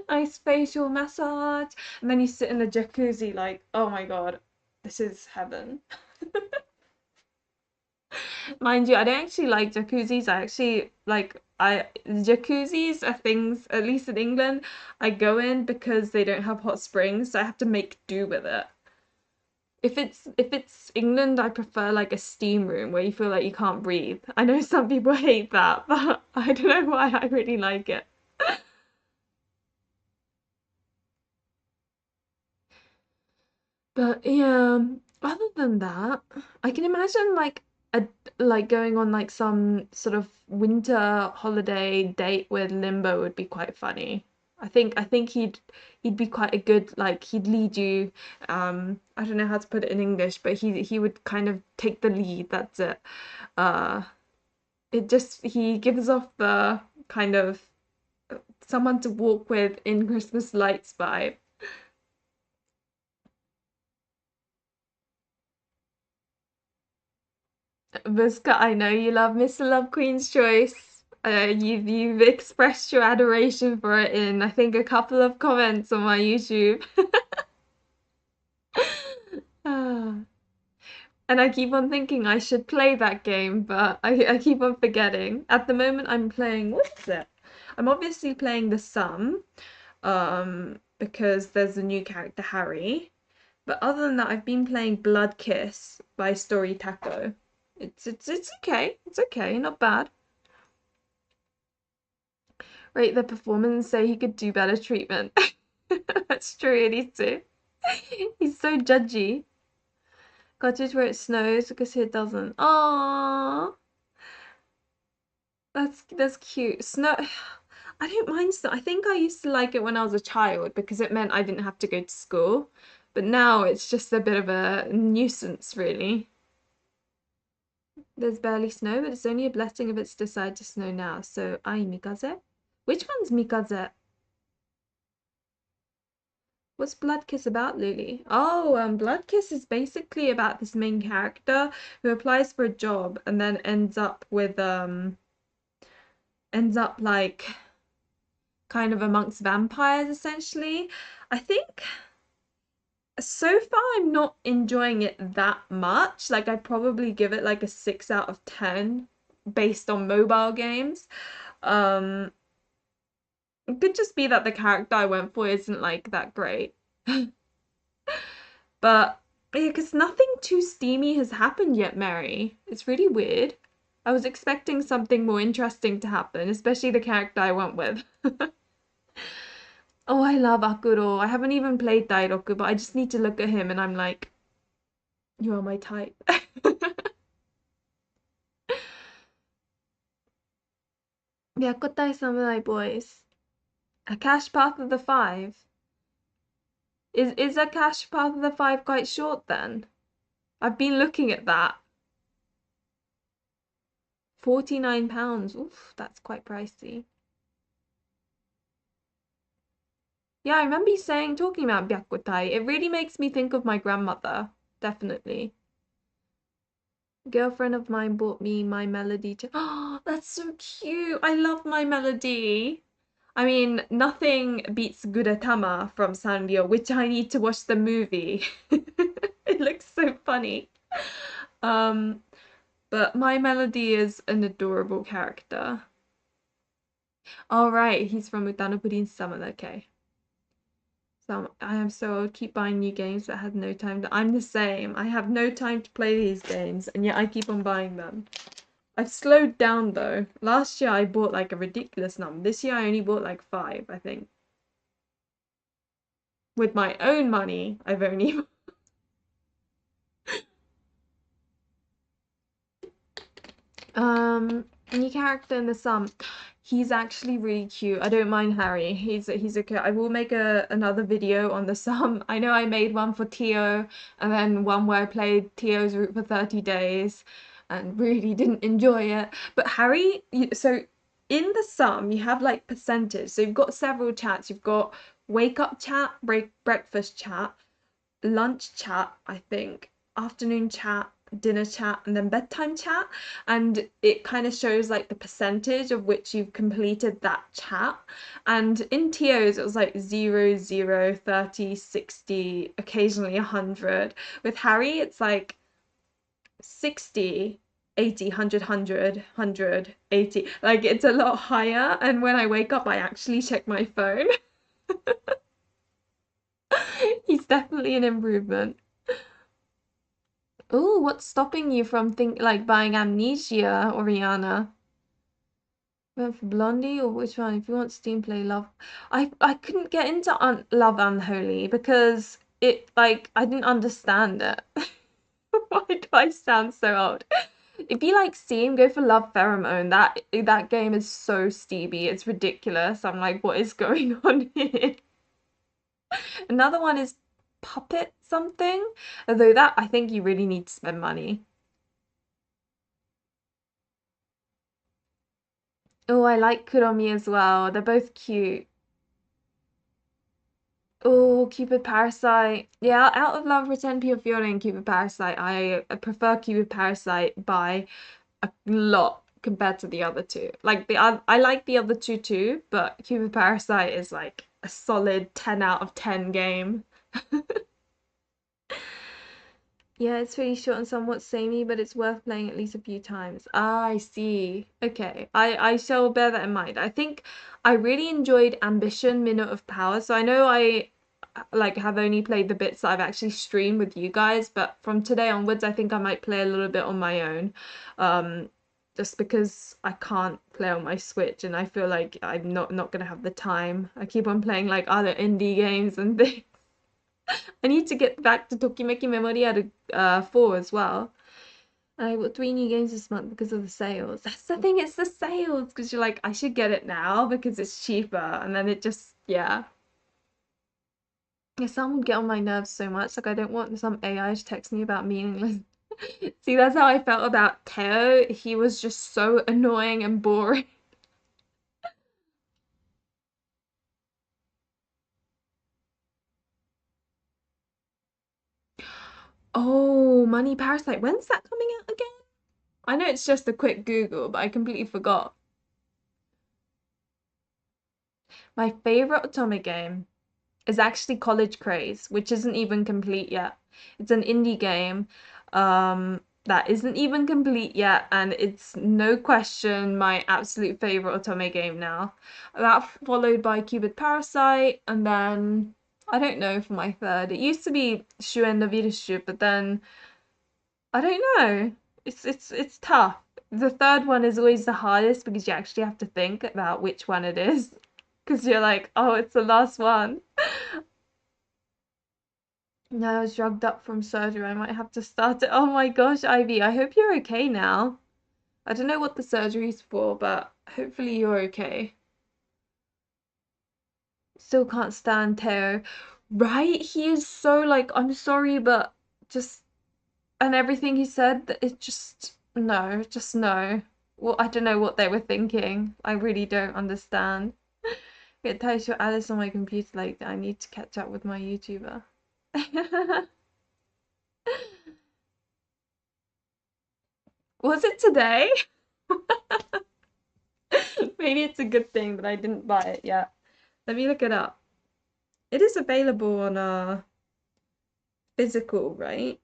nice facial massage, and then you sit in the jacuzzi like, oh my God, this is heaven. Mind you, I don't actually like jacuzzis. I actually like I jacuzzis are things, at least in England, I go in because they don't have hot springs, so I have to make do with it. If it's England, I prefer like a steam room where you feel like you can't breathe. I know some people hate that, but I don't know why I really like it. But yeah, other than that, I can imagine a like going on like some sort of winter holiday date with Limbo would be quite funny. I think he'd be quite a good like he'd lead you. I don't know how to put it in English, but he would kind of take the lead. That's it. Uh, it just he gives off the kind of someone to walk with in Christmas lights vibe. Muska, I know you love Mr. Love Queen's Choice. You've expressed your adoration for it in I think a couple of comments on my YouTube. Ah. And I keep on thinking I should play that game, but I keep on forgetting. At the moment, I'm playing, what is it? I'm obviously playing The Sum, because there's a new character, Harry. But other than that, I've been playing Blood Kiss by Story Taco. It's okay. It's okay, not bad. Rate the performance, say he could do better treatment. That's true, it is too. He's so judgy. Cottage where it snows because here it doesn't. Aww, that's cute. Snow. I don't mind snow. I think I used to like it when I was a child because it meant I didn't have to go to school. But now it's just a bit of a nuisance, really. There's barely snow, but it's only a blessing if it's decided to snow now. So, ai mikaze? Which one's mikaze? What's Blood Kiss about, Lily? Oh, Blood Kiss is basically about this main character who applies for a job and then ends up like kind of amongst vampires essentially. I think so far I'm not enjoying it that much. Like I'd probably give it like a 6 out of 10 based on mobile games. Um, it could just be that the character I went for isn't like that great. But yeah, because nothing too steamy has happened yet, Mary. It's really weird. I was expecting something more interesting to happen, especially the character I went with. Oh, I love Akuro. I haven't even played Dairoku, but I just need to look at him and I'm like, you are my type. Byakutai Samurai Boys. A Cash Path of the Five. Is a Cash Path of the Five quite short then? I've been looking at that. £49. Oof, that's quite pricey. Yeah, I remember you saying talking about Byakutai. It really makes me think of my grandmother. Definitely. Girlfriend of mine bought me My Melody to Oh, that's so cute. I love My Melody. I mean, nothing beats Gudetama from Sanrio, which I need to watch the movie. It looks so funny. Um, but My Melody is an adorable character. All right, he's from Utano Pudding Summer. Okay. So I am so old, keep buying new games but had no time to. I'm the same. I have no time to play these games, and yet I keep on buying them. I've slowed down though. Last year I bought like a ridiculous number. This year I only bought like five, I think. With my own money, I've only new character in the sum. He's actually really cute. I don't mind Harry. He's okay. I will make another video on the sum. I know I made one for Tio and then one where I played Tio's route for 30 days and really didn't enjoy it. But Harry, so in the sum you have like percentage. So you've got several chats. You've got wake up chat, breakfast chat, lunch chat, I think, afternoon chat, dinner chat, and then bedtime chat. And it kind of shows like the percentage of which you've completed that chat. And in TOs, it was like 0, 0, 30, 60, occasionally 100. With Harry, it's like 60, 80, 100, 100, 100, 80. Like it's a lot higher. And when I wake up, I actually check my phone. He's definitely an improvement. Oh, what's stopping you from buying Amnesia, Oriana? Went for Blondie or which one? If you want Steam Play Love, I couldn't get into Love Unholy because it I didn't understand it. Why do I sound so old? If you like Steam, go for Love Pheromone. That game is so steamy, it's ridiculous. I'm like, what is going on here? Another one is Puppet something, although that I think you really need to spend money. Oh, I like Kuromi as well. They're both cute. Oh, Cupid Parasite. Yeah, out of love, Pretend Pure Fiore and Cupid Parasite, I prefer Cupid Parasite by a lot compared to the other two. I like the other two too, but Cupid Parasite is like a solid 10 out of 10 game. Yeah, it's really short and somewhat samey, but it's worth playing at least a few times. Ah, I see. Okay, I shall bear that in mind. I think I really enjoyed Ambition, Minute of Power. So I know I have only played the bits that I've actually streamed with you guys, but from today onwards, I think I might play a little bit on my own. Um, just because I can't play on my Switch and I feel like I'm not gonna have the time. I keep on playing like other indie games and things. I need to get back to Tokimeki Memoria 4 as well. I bought 3 new games this month because of the sales. That's the thing, it's the sales because you're like, I should get it now because it's cheaper, and then it just, yeah. Yeah, some would get on my nerves so much. Like, I don't want some AI to text me about meaningless. See, that's how I felt about Teo. He was just so annoying and boring. Oh, Money Parasite. When's that coming out again? I know it's just a quick Google, but I completely forgot. My favorite otome game is actually College Craze, which isn't even complete yet. It's an indie game that isn't even complete yet, and it's no question my absolute favorite otome game now. That followed by Cupid Parasite, and then I don't know for my third. It used to be Shuen no Widerstube, but then I don't know. It's tough. The third one is always the hardest because you actually have to think about which one it is. Because you're like, oh, it's the last one. No, I was drugged up from surgery. I might have to start it. Oh my gosh, Ivy, I hope you're okay now. I don't know what the surgery's for, but hopefully you're okay. Still can't stand Teo. Right? He is so like, I'm sorry, but just, and everything he said, it just, no, just no. Well, I don't know what they were thinking. I really don't understand. Get Taisho Alice on my computer like that. I need to catch up with my YouTuber. Was it today? Maybe it's a good thing that I didn't buy it yet. Let me look it up. It is available on physical, right?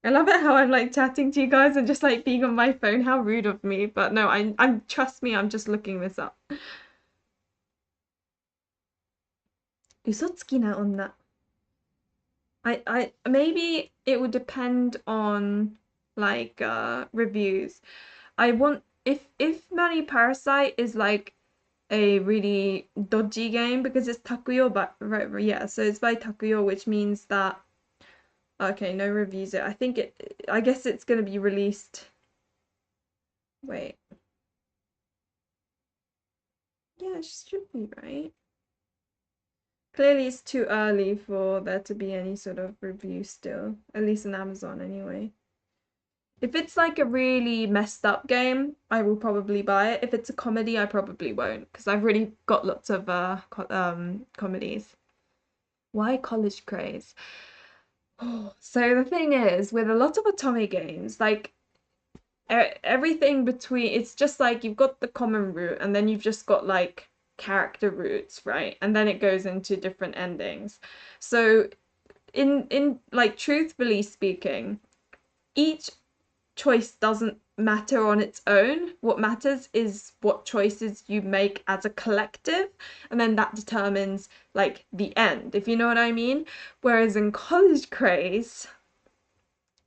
I love it how I'm like chatting to you guys and just like being on my phone. How rude of me. But no, I'm trust me, I'm just looking this up. 嘘つきな女. I maybe it would depend on like reviews. I want if Money Parasite is like a really dodgy game because it's Takuyo, but right, yeah, so it's by Takuyo, which means that okay, no reviews it. I guess it's gonna be released. Wait. Yeah, it should be right. Clearly it's too early for there to be any sort of review still, at least on Amazon anyway. If it's like a really messed up game, I will probably buy it. If it's a comedy, I probably won't because I've really got lots of comedies. Why college craze? So the thing is, with a lot of otome games, like everything between, it's just like you've got the common route and then you've just got like character routes, right? And then it goes into different endings. So in like truthfully speaking, each choice doesn't matter on its own. What matters is what choices you make as a collective, and then that determines like the end, if you know what I mean. Whereas in College Craze,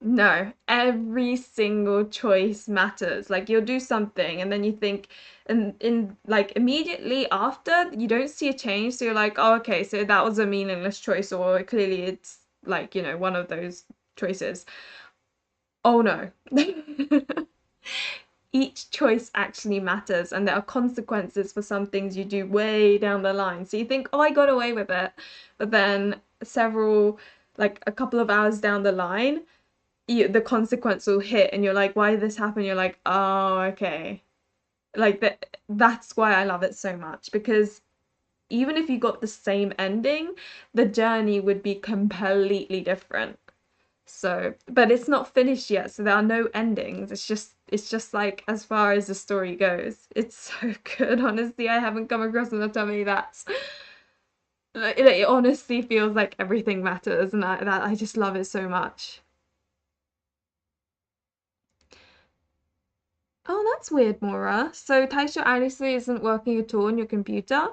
no, every single choice matters. Like you'll do something and then you think, and in like immediately after you don't see a change, so you're like, oh, okay, so that was a meaningless choice, or clearly it's like, one of those choices. Oh no. Each choice actually matters, and there are consequences for some things you do way down the line. So you think, oh, I got away with it. But then like a couple of hours down the line, the consequence will hit, and you're like, why did this happen? You're like, oh, okay. Like that's why I love it so much, because even if you got the same ending, the journey would be completely different. So, but it's not finished yet, so there are no endings. It's just like as far as the story goes. It's so good, honestly. I haven't come across an otome that's like, it honestly feels like everything matters, and I just love it so much. Oh, that's weird, Mora. So Taisho honestly isn't working at all on your computer?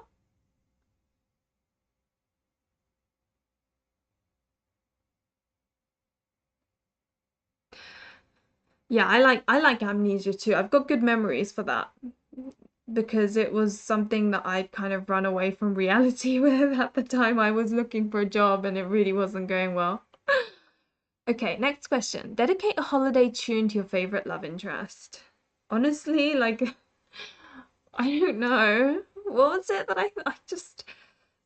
Yeah, I like Amnesia too. I've got good memories for that because it was something that I'd kind of run away from reality with at the time I was looking for a job and it really wasn't going well. Okay, next question. Dedicate a holiday tune to your favorite love interest. Honestly, like I don't know. What was it that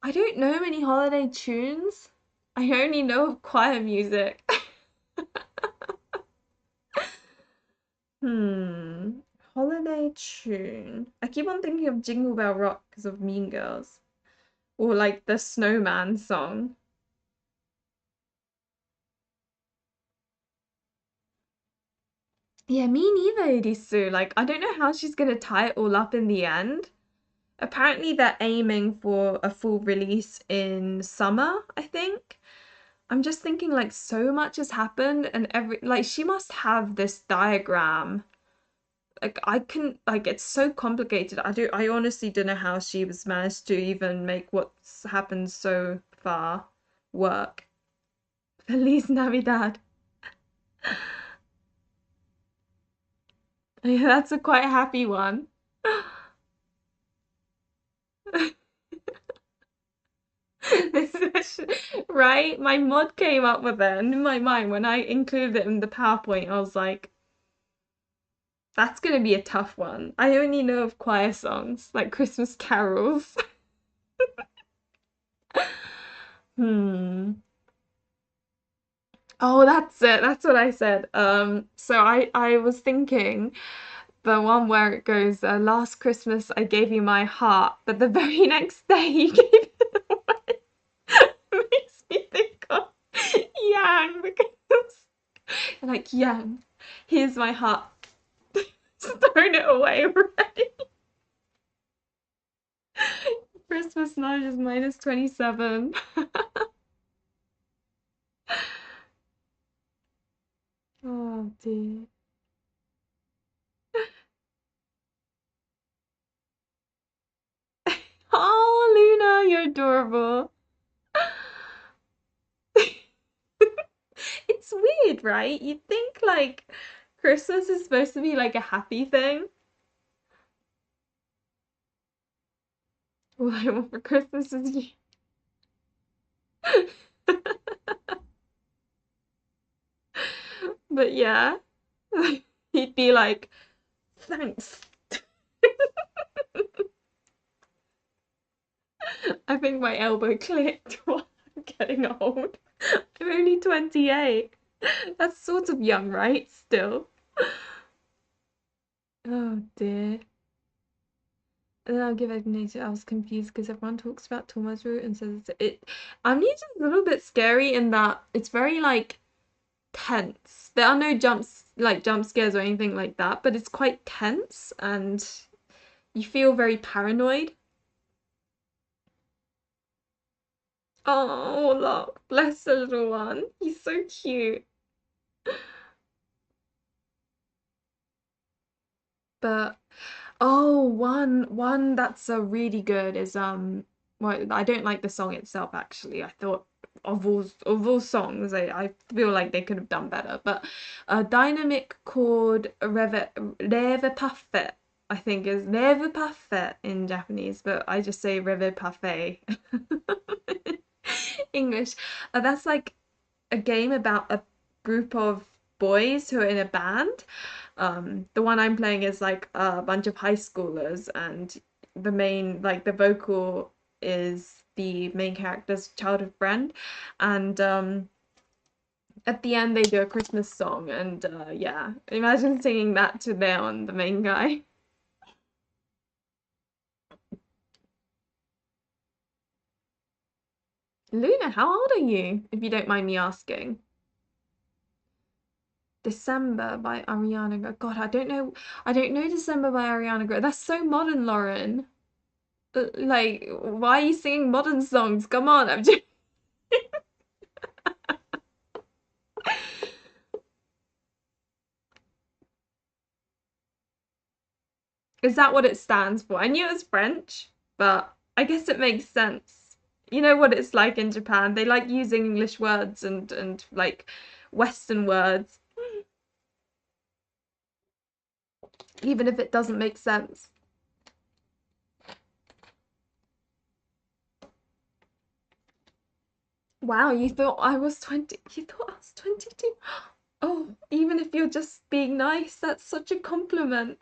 I don't know many holiday tunes. I only know of choir music. Hmm. Holiday tune. I keep on thinking of Jingle Bell Rock because of Mean Girls. Or like the Snowman song. Yeah, me neither, Irisu. Like, I don't know how she's gonna tie it all up in the end. Apparently, they're aiming for a full release in summer, I think. I'm just thinking, like, so much has happened, and like, she must have this diagram. Like, I can, like, it's so complicated. I honestly don't know how she was managed to even make what's happened so far work. Feliz Navidad. Yeah, that's a quite happy one. Right? My mod came up with it, and in my mind, when I included it in the PowerPoint, I was like, that's gonna be a tough one. I only know of choir songs, like Christmas carols. Hmm. Oh, that's it. That's what I said. So I was thinking the one where it goes, last Christmas I gave you my heart, but the very next day you gave it away. Makes me think of Yang because like Yang, here's my heart. Just thrown it away already. Christmas night is -27. Oh dear. Oh, Luna, you're adorable. It's weird, right? You'd think like Christmas is supposed to be like a happy thing. All I want for Christmas is you. But yeah, he'd be like, thanks. I think my elbow clicked while I'm getting old. I'm only 28. That's sort of young, right? Still. Oh dear. And then I'll give Ignacio. I was confused because everyone talks about Torma's route and says it. Amnesia's a little bit scary in that it's very like tense. There are no jump scares or anything like that, but it's quite tense and you feel very paranoid. Oh, look, bless the little one. He's so cute. But oh, one that's really good is well, I don't like the song itself actually. I thought of all songs, I feel like they could have done better. But a dynamic chord Rêve Parfait, I think is Rêve Parfait in Japanese, but I just say Rêve Parfait. English. That's like a game about a group of boys who are in a band. The one I'm playing is like a bunch of high schoolers, and the vocal is the main character's childhood friend, and at the end they do a Christmas song, and yeah, imagine singing that to Leon, the main guy. Luna, how old are you, if you don't mind me asking? December by Ariana Grande. God, I don't know December by Ariana Grande. That's so modern, Lauren. Like, why are you singing modern songs? Come on, I'm just... Is that what it stands for? I knew it was French, but I guess it makes sense. You know what it's like in Japan. They like using English words and like Western words, even if it doesn't make sense. Wow, you thought I was 20. You thought I was 22? Oh, even if you're just being nice, that's such a compliment.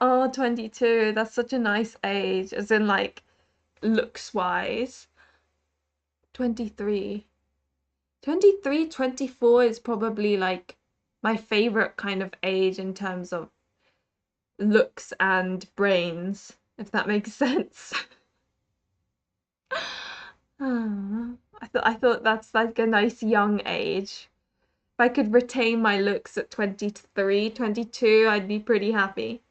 Oh, 22. That's such a nice age, as in like looks wise. 23. 23, 24 is probably like my favorite kind of age in terms of looks and brains, if that makes sense. I thought that's like a nice young age. If I could retain my looks at 23, 22, I'd be pretty happy.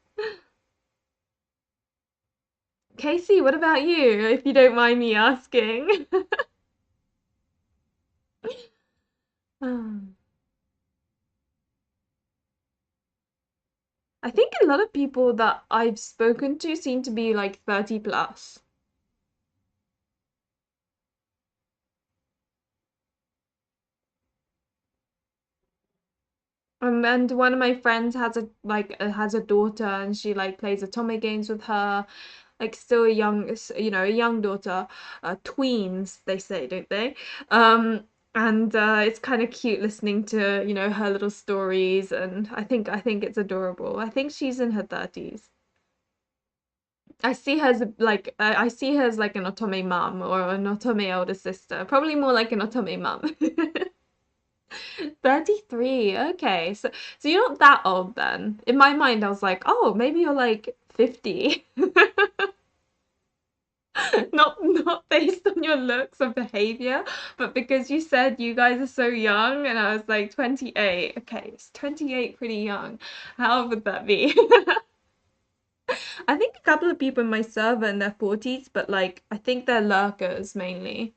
Casey, what about you, if you don't mind me asking? I think a lot of people that I've spoken to seem to be like 30 plus. And one of my friends has a daughter and she like plays otome games with her, like still a young daughter, tweens they say, don't they? And it's kind of cute listening to her little stories, and I think it's adorable. I think she's in her 30s. I see her as like an otome mum or an otome older sister, probably more like an otome mum. 33. Okay. So you're not that old then. In my mind, I was like, oh, maybe you're like 50. Not based on your looks or behavior, but because you said you guys are so young, and I was like 28. Okay, it's 28 pretty young. How would that be? I think a couple of people in my server in their 40s, but like I think they're lurkers mainly.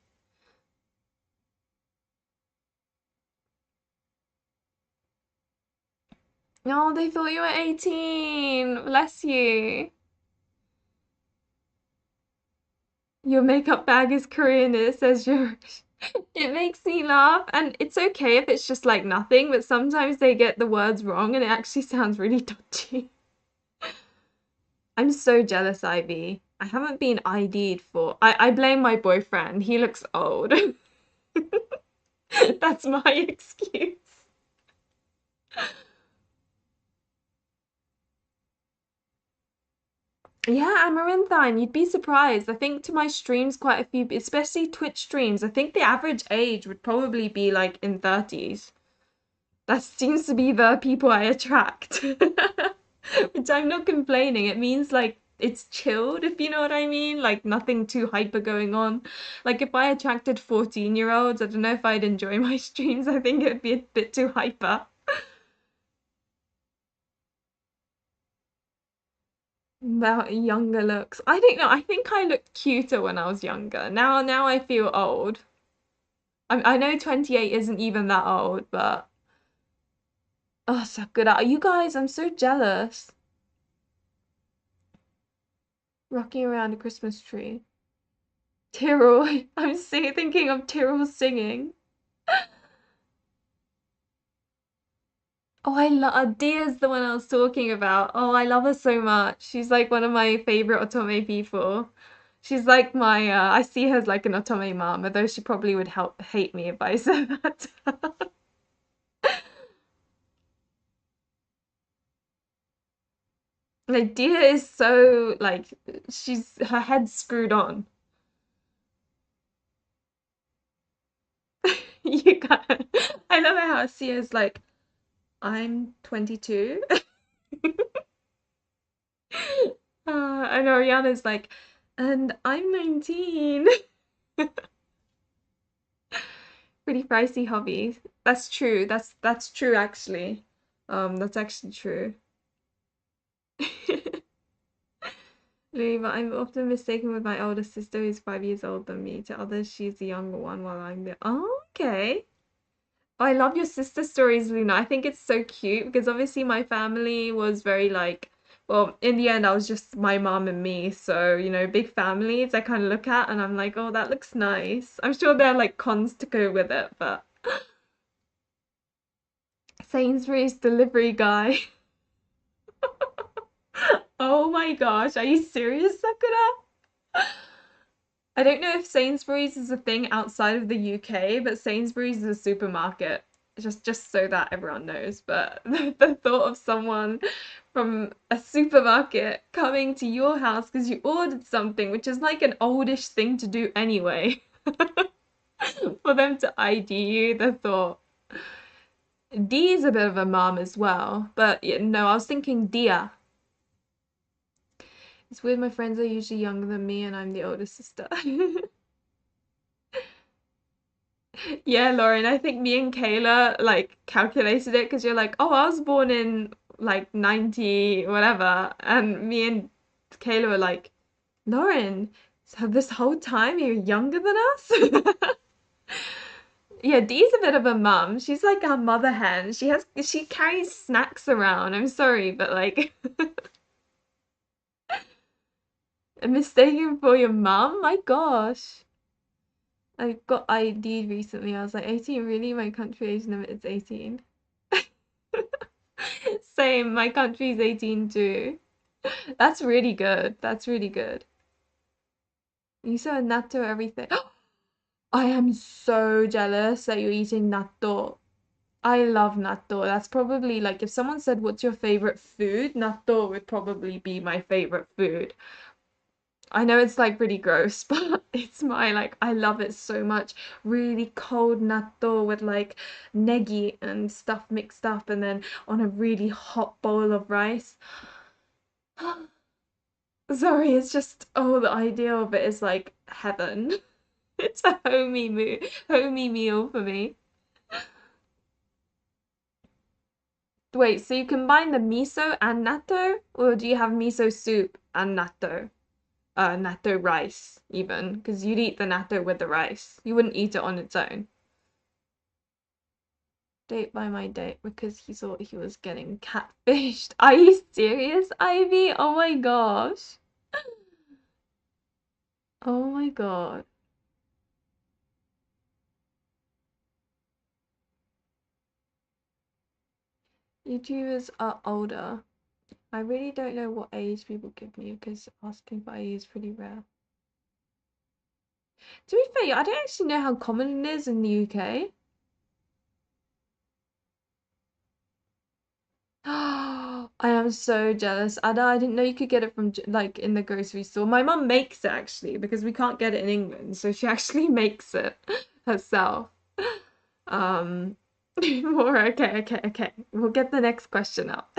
Oh, they thought you were 18. Bless you. Your makeup bag is Korean, it says yours. It makes me laugh, and it's okay if it's just like nothing, but sometimes they get the words wrong and it actually sounds really dodgy. I'm so jealous, Ivy. I haven't been ID'd for. I blame my boyfriend. He looks old. That's my excuse. Yeah, Amaranthine, you'd be surprised. I think to my streams, quite a few, especially Twitch streams, I think the average age would probably be like in 30s. That seems to be the people I attract. Which I'm not complaining. It means like it's chilled, if you know what I mean. Like nothing too hyper going on. Like if I attracted 14-year-olds, I don't know if I'd enjoy my streams. I think it'd be a bit too hyper. About younger looks. I don't know. I think I looked cuter when I was younger. Now I feel old. I know 28 isn't even that old, but oh, so good. You guys, I'm so jealous. Rocking around a Christmas tree. Tyrrell. I'm thinking of Tyrrell singing. Oh, I love Dia's the one I was talking about. Oh, I love her so much. She's like one of my favorite otome people. She's like my I see her as like an otome mom, although she probably would help hate me if I said that. Like Dia is so like she's her head's screwed on. You got I love how Sia's like, I'm 22. And Ariana's like, and I'm 19. Pretty pricey hobbies. That's true. That's true actually. That's actually true. Louis, but I'm often mistaken with my older sister who's 5 years older than me. To others, she's the younger one while I'm the Oh, okay. Oh, I love your sister stories, Luna. I think it's so cute because obviously my family was very like, well, in the end, I was just my mom and me. So, big families I kind of look at and I'm like, oh, that looks nice. I'm sure there are like cons to go with it, but Sainsbury's delivery guy. Oh my gosh, are you serious, Sakura? I don't know if Sainsbury's is a thing outside of the UK, but Sainsbury's is a supermarket. Just so that everyone knows. But the thought of someone from a supermarket coming to your house because you ordered something, which is like an oldish thing to do anyway, for them to ID you, the thought. D is a bit of a mom as well, but no, I was thinking Dia. It's weird, my friends are usually younger than me and I'm the older sister. Yeah, Lauren, I think me and Kayla like calculated it because you're like, oh, I was born in like 90, whatever. And me and Kayla were like, Lauren, so this whole time you're younger than us? Yeah, Dee's a bit of a mum. She's like our mother hen. She carries snacks around. I'm sorry, but like mistaken for your mum? My gosh. I got ID'd recently. I was like, 18, really? My country age limit is 18. Same, my country's 18 too. That's really good. That's really good. You said natto everything. I am so jealous that you're eating natto. I love natto. That's probably like if someone said, what's your favorite food? Natto would probably be my favorite food. I know it's like really gross, but it's my like I love it so much. Really cold natto with like negi and stuff mixed up and then on a really hot bowl of rice. Sorry, it's just oh the idea of it is like heaven. It's a homey meal for me. Wait, so you combine the miso and natto, or do you have miso soup and natto? Natto rice even, because you'd eat the natto with the rice. You wouldn't eat it on its own. Date by my date because he thought he was getting catfished. Are you serious, Ivy? Oh my gosh. Oh my god. YouTubers are older. I really don't know what age people give me because asking for age is pretty rare. To be fair, I don't actually know how common it is in the UK. I am so jealous. Ada, I didn't know you could get it from like in the grocery store. My mum makes it actually because we can't get it in England, so she actually makes it herself. Um, more okay. We'll get the next question up.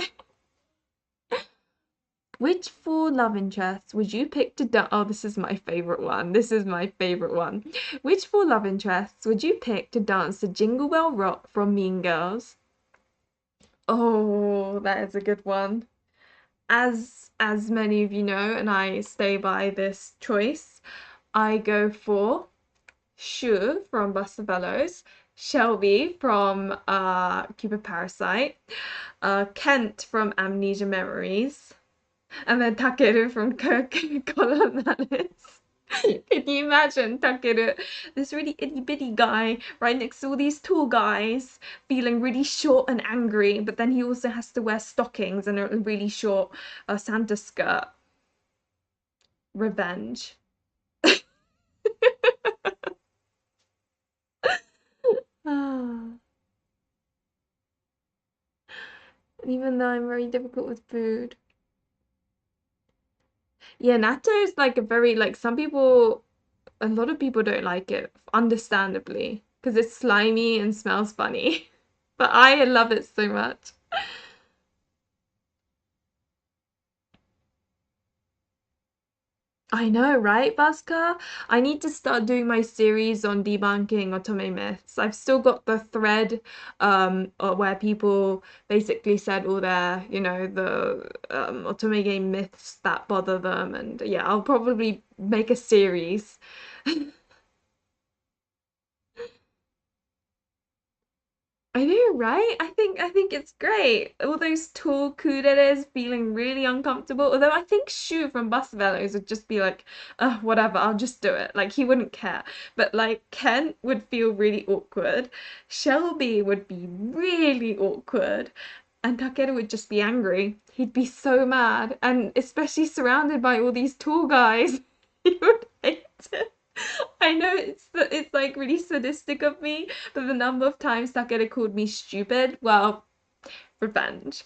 Which four love interests would you pick to dance? Oh, this is my favorite one. This is my favorite one. Which four love interests would you pick to dance to Jingle Bell Rock from Mean Girls? Oh, that is a good one. As many of you know, and I stay by this choice, I go for Shu from Buster Bellows, Shelby from Cupid Parasite, Kent from Amnesia Memories, and then Takeru from Colonnalis. Can you imagine Takeru, this really itty bitty guy, right next to all these tall guys, feeling really short and angry, but then he also has to wear stockings and a really short Santa skirt. Revenge. Ah, even though I'm very difficult with food. Yeah, natto is like a very like some people a lot of people don't like it, understandably, because it's slimy and smells funny. But I love it so much. I know, right, Busker? I need to start doing my series on debunking otome myths. I've still got the thread where people basically said all their, the otome game myths that bother them, and yeah, I'll probably make a series. I know, right? I think it's great. All those tall kuderes feeling really uncomfortable. Although I think Shu from Bellows would just be like, whatever, I'll just do it. Like he wouldn't care. But like Kent would feel really awkward. Shelby would be really awkward. And Takeru would just be angry. He'd be so mad. And especially surrounded by all these tall guys. He would hate it. I know it's like really sadistic of me, but the number of times Takeda called me stupid, well, revenge.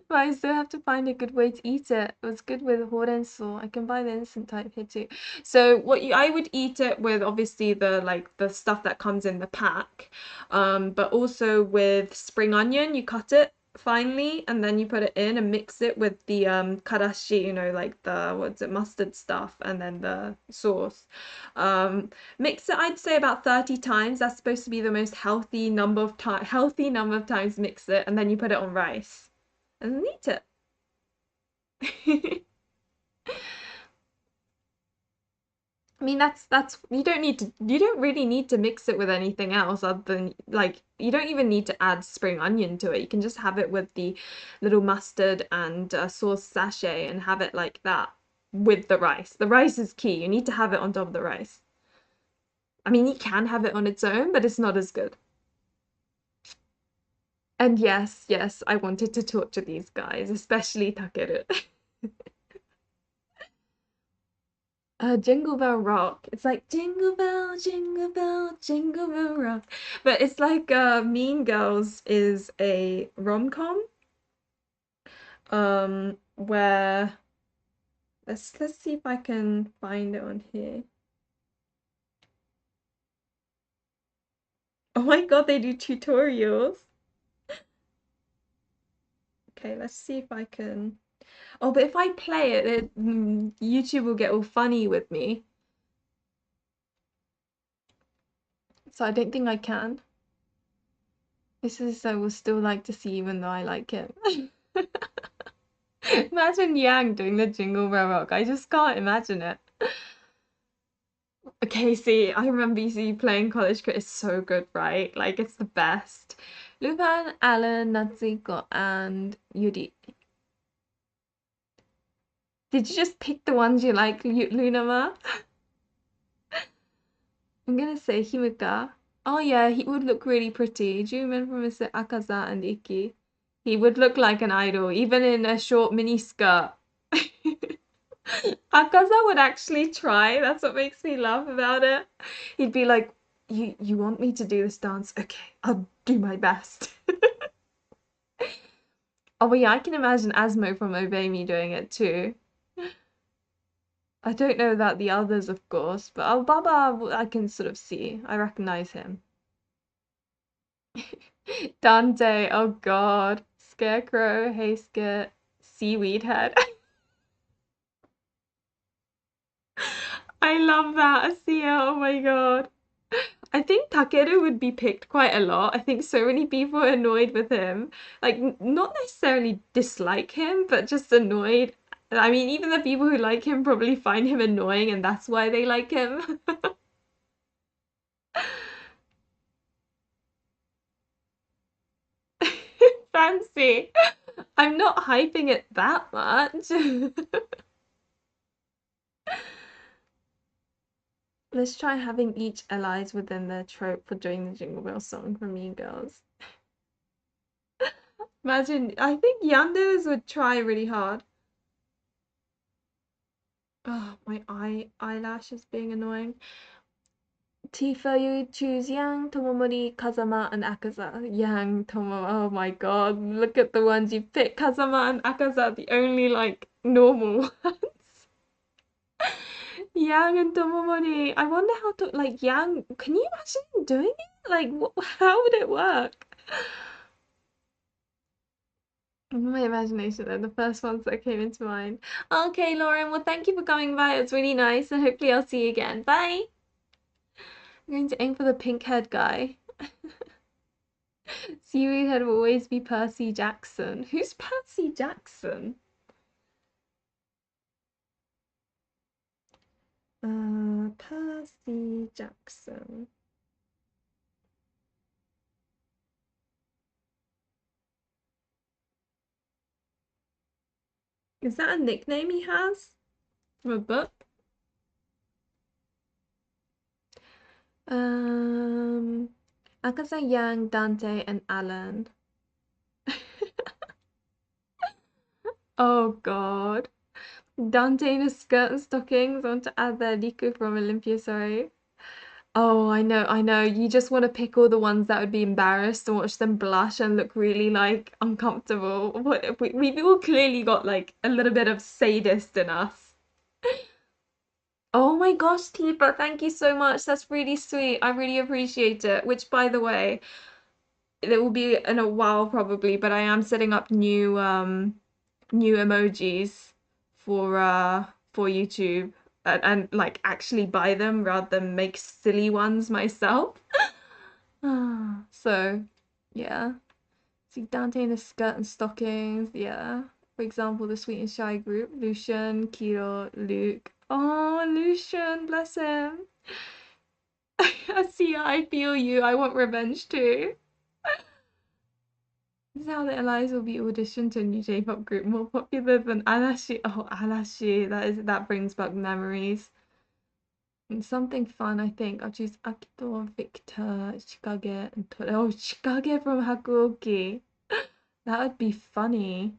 But I still have to find a good way to eat it. It was good with horenso. I can buy the instant type here too. So I would eat it with obviously the stuff that comes in the pack, but also with spring onion. You cut it finely and then you put it in and mix it with the karashi, like the what's it, mustard stuff, and then the sauce. Mix it, I'd say about 30 times. That's supposed to be the most healthy number of times mix it, and then you put it on rice and eat it. I mean, that's you don't really need to mix it with anything else other than like you don't even need to add spring onion to it. You can just have it with the little mustard and sauce sachet and have it like that with the rice. The rice is key. You need to have it on top of the rice. I mean, you can have it on its own, but it's not as good. And yes, I wanted to torture these guys, especially Takeru. Jingle Bell Rock. It's like Jingle Bell, Jingle Bell Rock. But it's like Mean Girls is a rom-com where let's see if I can find it on here. Oh my God, they do tutorials. Okay, let's see if I can. Oh, but if I play it, YouTube will get all funny with me. So I don't think I can. This is I will still like to see even though I like it. Imagine Yang doing the Jingle Bell Rock. I just can't imagine it. Okay, see, I remember you playing College Cricket. It's so good, right? Like, it's the best. Lupin, Alan, Natsuko, and Yuri. Did you just pick the ones you like, Lunama? I'm gonna say Himika. Oh yeah, he would look really pretty. Do you remember Mr. Akaza and Iki? He would look like an idol, even in a short mini skirt. Akaza would actually try. That's what makes me laugh about it. He'd be like, "You want me to do this dance? Okay, I'll do my best." Oh yeah, I can imagine Asmo from Obey Me doing it too. I don't know about the others, of course, but Baba I can sort of see. I recognize him. Dante, oh God. Scarecrow, Hayskit, Seaweed Head. I love that. Asia, oh my God. I think Takeru would be picked quite a lot. I think so many people are annoyed with him. Like, not necessarily dislike him, but just annoyed. I mean, even the people who like him probably find him annoying, and that's why they like him. Fancy. I'm not hyping it that much. Let's try having each allies within their trope for doing the Jingle Bell song for Mean Girls. Imagine, I think Yandere's would try really hard. Oh, my eyelash is being annoying. Tifa, you choose Yang, Tomomori, Kazama, and Akaza. Yang, Tomo, oh my God, look at the ones you picked. Kazama and Akaza, the only like normal ones. Yang and Tomomori. I wonder how to like Yang. Can you imagine doing it? Like, how would it work? My imagination and the first ones that came into mind. Okay, Lauren, well, thank you for coming by. It was really nice, and hopefully I'll see you again. Bye. I'm going to aim for the pink-haired guy. Seaweed Head will always be Percy Jackson. Who's Percy Jackson? Percy Jackson. Is that a nickname he has from a book? Akaza, Yang, Dante, and Alan. Oh God. Dante in a skirt and stockings. I want to add there Riku from Olympia, sorry. Oh, I know. You just want to pick all the ones that would be embarrassed and watch them blush and look really like uncomfortable. What we've all clearly got like a little bit of sadist in us. Oh my gosh, Tifa, thank you so much. That's really sweet. I really appreciate it. Which, by the way, it will be in a while probably, but I am setting up new emojis for YouTube and like actually buy them rather than make silly ones myself. So yeah. See Dante in a skirt and stockings, yeah. For example, the Sweet and Shy group, Lucian, Kiro, Luke. Oh, Lucian, bless him. I see, I feel you. I want revenge too. This is how the allies will be auditioned to a new J-pop group more popular than Arashi. Oh, Arashi, that brings back memories. And something fun, I think. I'll choose Akito, Victor, Shikage, and oh, Shikage from Hakuoki. That would be funny.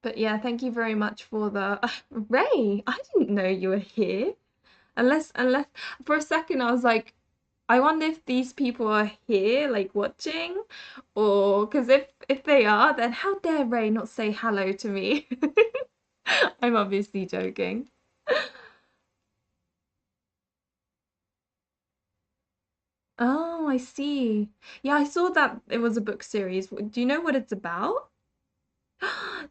But yeah, thank you very much for the Ray. I didn't know you were here. Unless for a second I was like, I wonder if these people are here, like watching, or because if they are, then how dare Ray not say hello to me? I'm obviously joking. Oh, I see. Yeah, I saw that it was a book series. Do you know what it's about?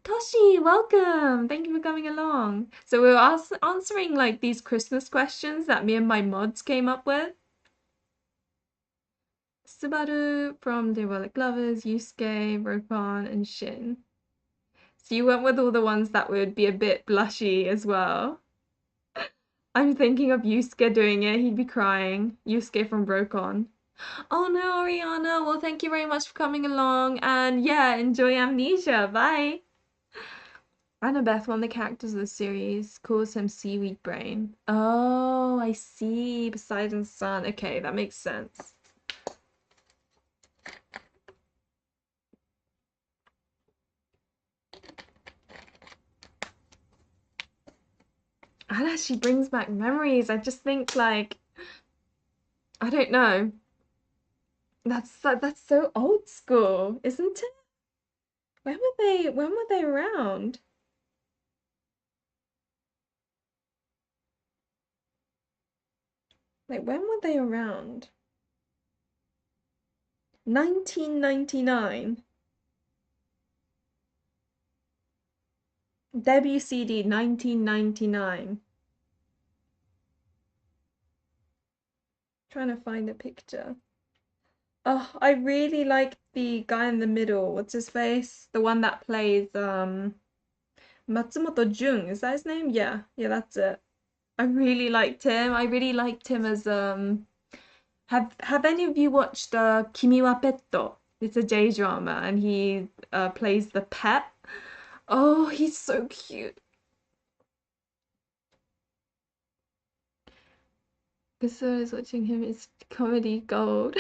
Toshi, welcome. Thank you for coming along. So we were answering like these Christmas questions that me and my mods came up with. Subaru from The Relic Lovers, Yusuke, Rokon, and Shin. So you went with all the ones that would be a bit blushy as well. I'm thinking of Yusuke doing it. He'd be crying. Yusuke from Rokon. Oh no, Ariana. Well, thank you very much for coming along. And yeah, enjoy Amnesia. Bye. Annabeth, one of the characters of the series, calls him Seaweed Brain. Oh, I see. Poseidon's son. Okay, that makes sense. And she brings back memories. I just think like I don't know. That's so old school, isn't it? When were they around? Like when were they around? 1999. WCD 1999. Trying to find a picture. Oh, I really like the guy in the middle. What's his face? The one that plays Matsumoto Jun. Is that his name? Yeah. Yeah, that's it. I really liked him. I really liked him as have any of you watched Kimi wa Petto? It's a J drama and he plays the pet. Oh, he's so cute. Besides watching him, it's comedy gold.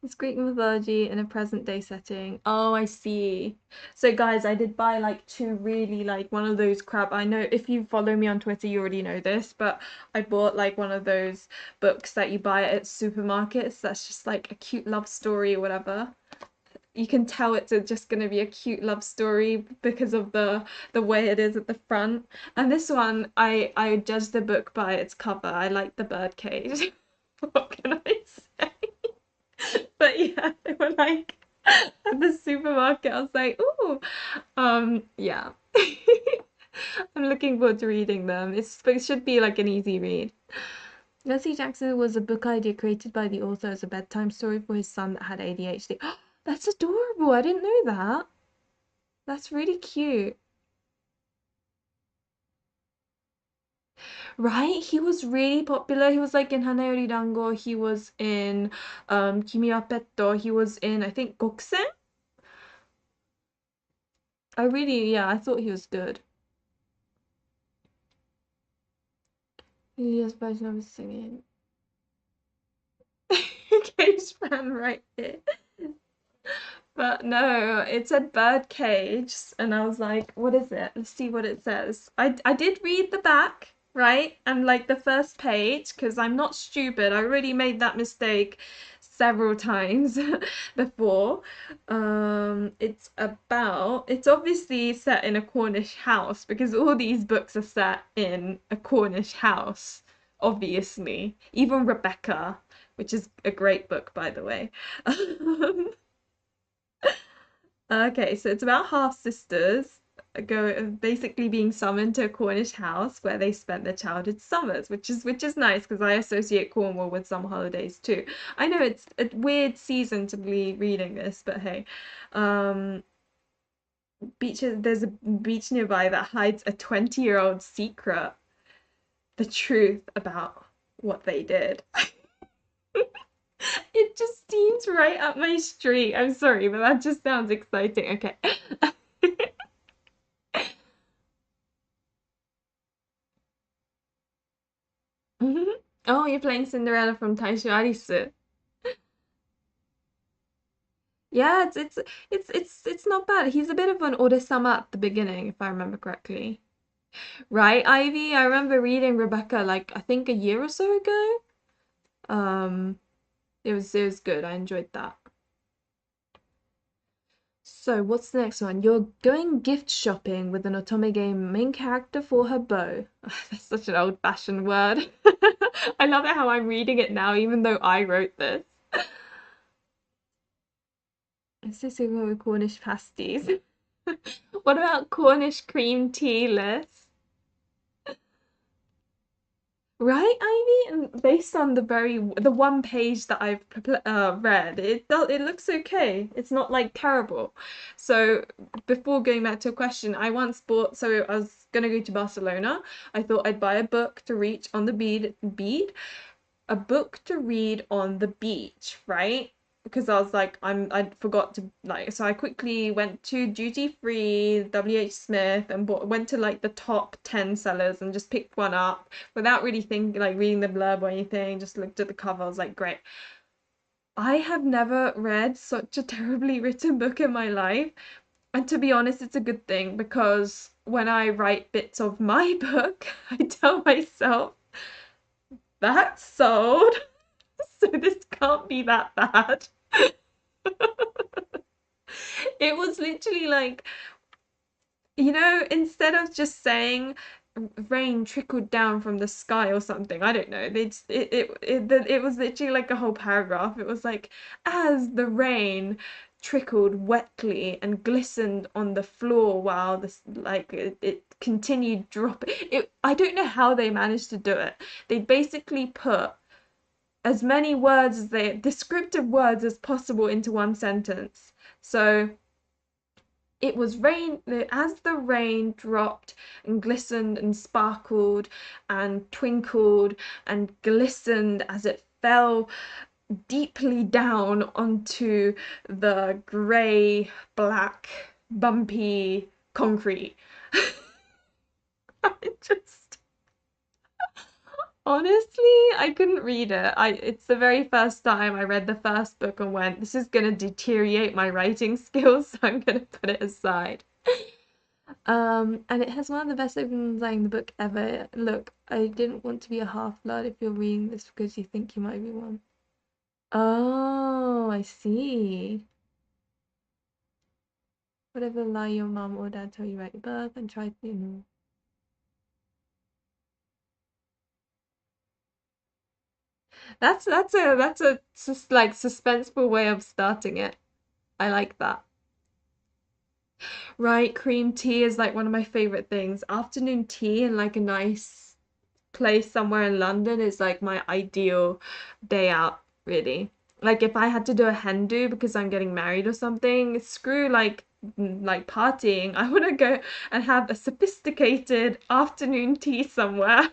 It's Greek mythology in a present day setting. Oh, I see. So guys, I did buy like two really like one of those crap. I know if you follow me on Twitter, you already know this, but I bought like one of those books that you buy at supermarkets that's just like a cute love story or whatever. You can tell it's just going to be a cute love story because of the way it is at the front. And this one, I judged the book by its cover. I like the birdcage. What can I say? But yeah, they were like at the supermarket. I was like, ooh, yeah. I'm looking forward to reading them. It should be like an easy read. Leslie Jackson was a book idea created by the author as a bedtime story for his son that had ADHD. That's adorable. I didn't know that. That's really cute. Right? He was really popular. He was like in Hanayori Dango. He was in Kimi wa Petto. He was in I think Goksen. Yeah, I thought he was good. Yes, version of singing. Cage fan right here. But no, it said bird cage, and I was like, what is it? Let's see what it says. I did read the back, right? And like the first page, because I'm not stupid. I already made that mistake several times before. It's obviously set in a Cornish house because all these books are set in a Cornish house, obviously. Even Rebecca, which is a great book, by the way. Okay, so it's about half sisters go basically being summoned to a Cornish house where they spent their childhood summers, which is nice because I associate Cornwall with summer holidays too. I know it's a weird season to be reading this, but hey, um, there's a beach nearby that hides a 20-year-old secret, the truth about what they did. It just seems right up my street. I'm sorry, but that just sounds exciting. Okay. Oh, you're playing Cinderella from Taisho Arisu. Yeah, it's not bad. He's a bit of an otome at the beginning, if I remember correctly. Right, Ivy? I remember reading Rebecca like I think a year or so ago. Um, it was good. I enjoyed that. So, what's the next one? You're going gift shopping with an otome game main character for her beau. That's such an old-fashioned word. I love it how I'm reading it now, even though I wrote this. Is this equal with Cornish pasties? What about Cornish cream tea, Liz? Right, Ivy? And based on the one page that I've read, it looks okay. It's not like terrible. So before going back to a question, I once bought. So I was gonna go to Barcelona. I thought I'd buy a book to read on the a book to read on the beach, right? Because I was like, I forgot to like, so I quickly went to duty free, WH Smith, and went to like the top 10 sellers and just picked one up without really thinking, like reading the blurb or anything. Just looked at the cover. I was like, great. I have never read such a terribly written book in my life. And to be honest, it's a good thing because when I write bits of my book, I tell myself that's sold. So this can't be that bad. It was literally like, instead of just saying rain trickled down from the sky or something, I don't know. It was literally like a whole paragraph. It was like, as the rain trickled wetly and glistened on the floor while this like it continued dropping. I don't know how they managed to do it. They basically put as many words as descriptive words as possible into one sentence. So it was rain as the rain dropped and glistened and sparkled and twinkled and glistened as it fell deeply down onto the grey, black, bumpy concrete. I just Honestly, I couldn't read it. It's the very first time I read the first book and went, this is gonna deteriorate my writing skills, so I'm gonna put it aside. And it has one of the best openings in the book ever. Look, I didn't want to be a half-blood if you're reading this because you think you might be one. Oh, I see. Whatever lie your mom or dad tell you about your birth and try to. That's a just like suspenseful way of starting it. I like that. Right, cream tea is like one of my favorite things. Afternoon tea in like a nice place somewhere in London is like my ideal day out, really. Like if I had to do a hen do because I'm getting married or something, screw like partying. I want to go and have a sophisticated afternoon tea somewhere.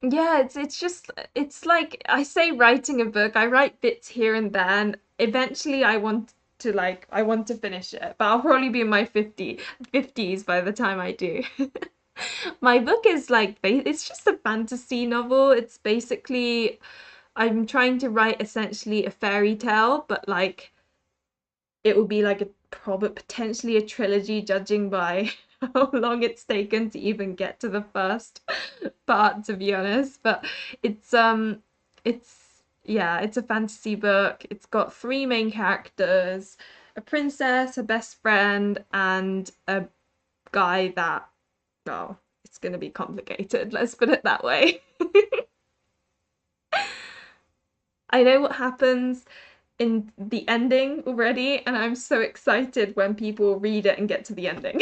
Yeah, it's just it's like I say writing a book. I write bits here and there, and eventually I want to finish it, but I'll probably be in my 50s by the time I do. My book is like it's just a fantasy novel. It's basically I'm trying to write essentially a fairy tale, but like it will be like a probably potentially a trilogy, judging by how long it's taken to even get to the first part, to be honest. But it's yeah, it's a fantasy book. It's got three main characters, a princess, a best friend, and a guy that, well, it's gonna be complicated, let's put it that way. I know what happens in the ending already, and I'm so excited when people read it and get to the ending.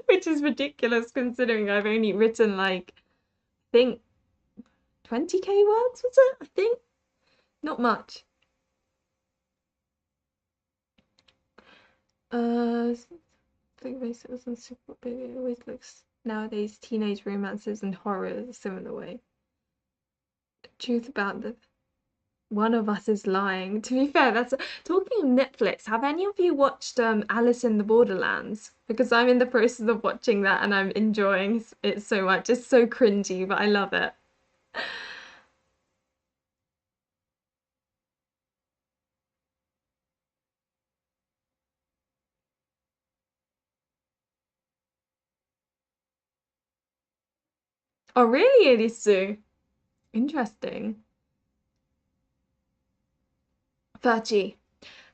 Which is ridiculous considering I've only written like I think 20k words, was it? I think not much. I think it wasn't super big. It always looks nowadays teenage romances and horror a similar way. The truth about the One of us is lying. To be fair, that's talking of Netflix. Have any of you watched Alice in the Borderlands? Because I'm in the process of watching that and I'm enjoying it so much. It's so cringy, but I love it. Oh, really, Elisu? Interesting. Virgie,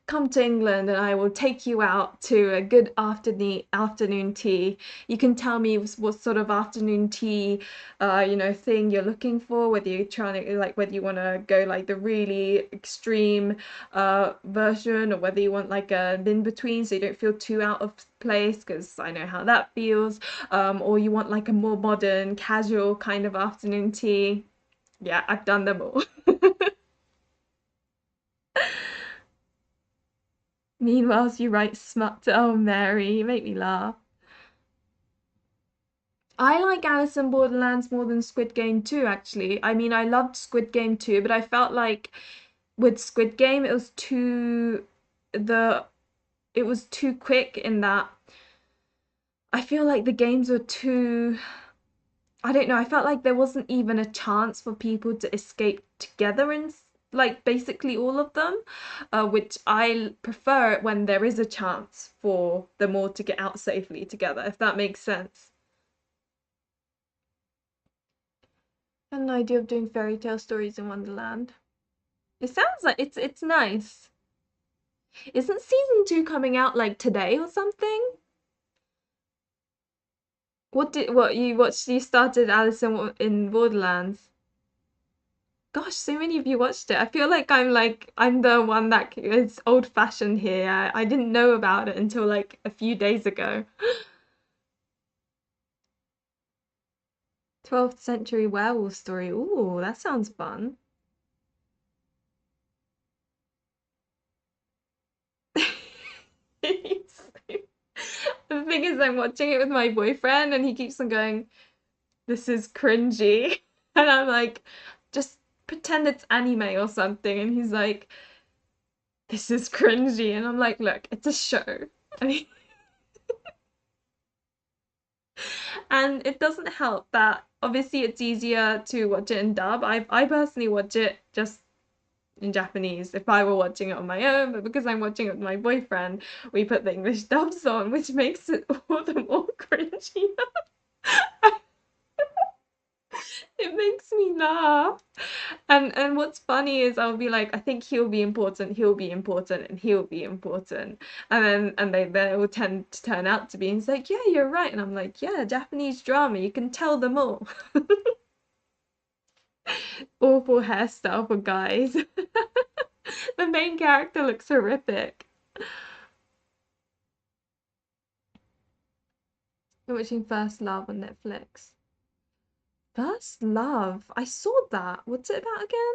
come to England and I will take you out to a good afternoon tea. You can tell me what sort of afternoon tea, thing you're looking for, whether you're trying to like whether you want to go like the really extreme version or whether you want like a in between so you don't feel too out of place because I know how that feels. Or you want like a more modern, casual kind of afternoon tea. Yeah, I've done them all. Meanwhile, you write smut to oh Mary, you make me laugh. I like Alice in Borderlands more than Squid Game 2, actually. I mean, I loved Squid Game 2, but I felt like with Squid Game the it was too quick in that I feel like the games were too I don't know, I felt like there wasn't even a chance for people to escape together in like basically all of them, which I prefer it when there is a chance for them all to get out safely together, if that makes sense. I had an idea of doing fairy tale stories in Wonderland. It sounds like it's nice. Isn't season two coming out like today or something? What you watched? You started Alice in Borderlands. Gosh, so many of you watched it. I feel like I'm the one that is old fashioned here. I didn't know about it until like a few days ago. 12th century werewolf story. Ooh, that sounds fun. The thing is, I'm watching it with my boyfriend, and he keeps on going, "This is cringy," and I'm like, "Just pretend it's anime or something." And he's like, "This is cringy," and I'm like, "Look, it's a show." And, and it doesn't help that obviously it's easier to watch it in dub. I personally watch it just in Japanese if I were watching it on my own, but because I'm watching it with my boyfriend, we put the English dubs on, which makes it all the more cringy. It makes me laugh. And what's funny is I'll be like, I think he'll be important, and he'll be important. And they all tend to turn out to be. And he's like, yeah, you're right. And I'm like, yeah, Japanese drama, you can tell them all. Awful hairstyle for guys. The main character looks horrific. You're watching First Love on Netflix. First Love. I saw that. What's it about again?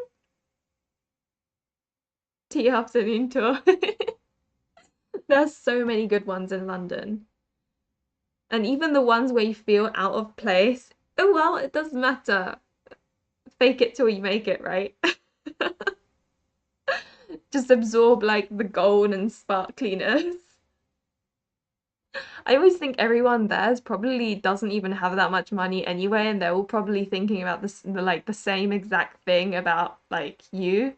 Tea afternoon tour. There's so many good ones in London. And even the ones where you feel out of place, oh well, it doesn't matter. Fake it till you make it, right? Just absorb like the gold and sparkliness. I always think everyone there's probably doesn't even have that much money anyway, and they're all probably thinking about like the same exact thing about like you.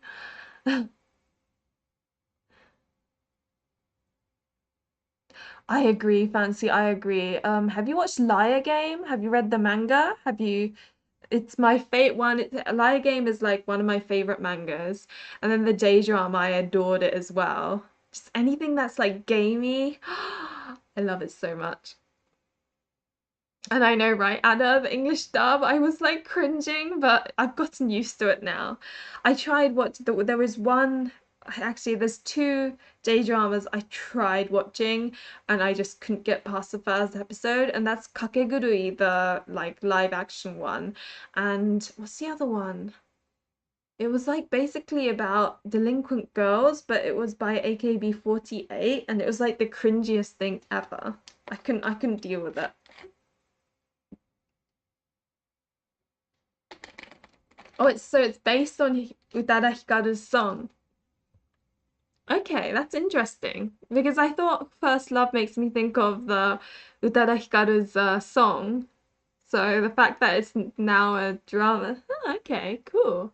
I agree, Fancy, I agree. Have you watched Liar Game? Have you read the manga? Have you It's my favorite one. Liar Game is like one of my favorite mangas. And then the J drama, I adored it as well. Just anything that's like gamey. I love it so much. And I know, right, Anna, the English dub, I was like cringing, but I've gotten used to it now. I tried there was one, actually, there's two J-dramas I tried watching, and I just couldn't get past the first episode, and that's Kakegurui, the like live action one. And what's the other one? It was like basically about delinquent girls, but it was by AKB48, and it was like the cringiest thing ever. I couldn't deal with it. Oh, it's based on Utada Hikaru's song. Okay, that's interesting because I thought First Love makes me think of the Utada Hikaru's song. So the fact that it's now a drama. Oh, okay, cool.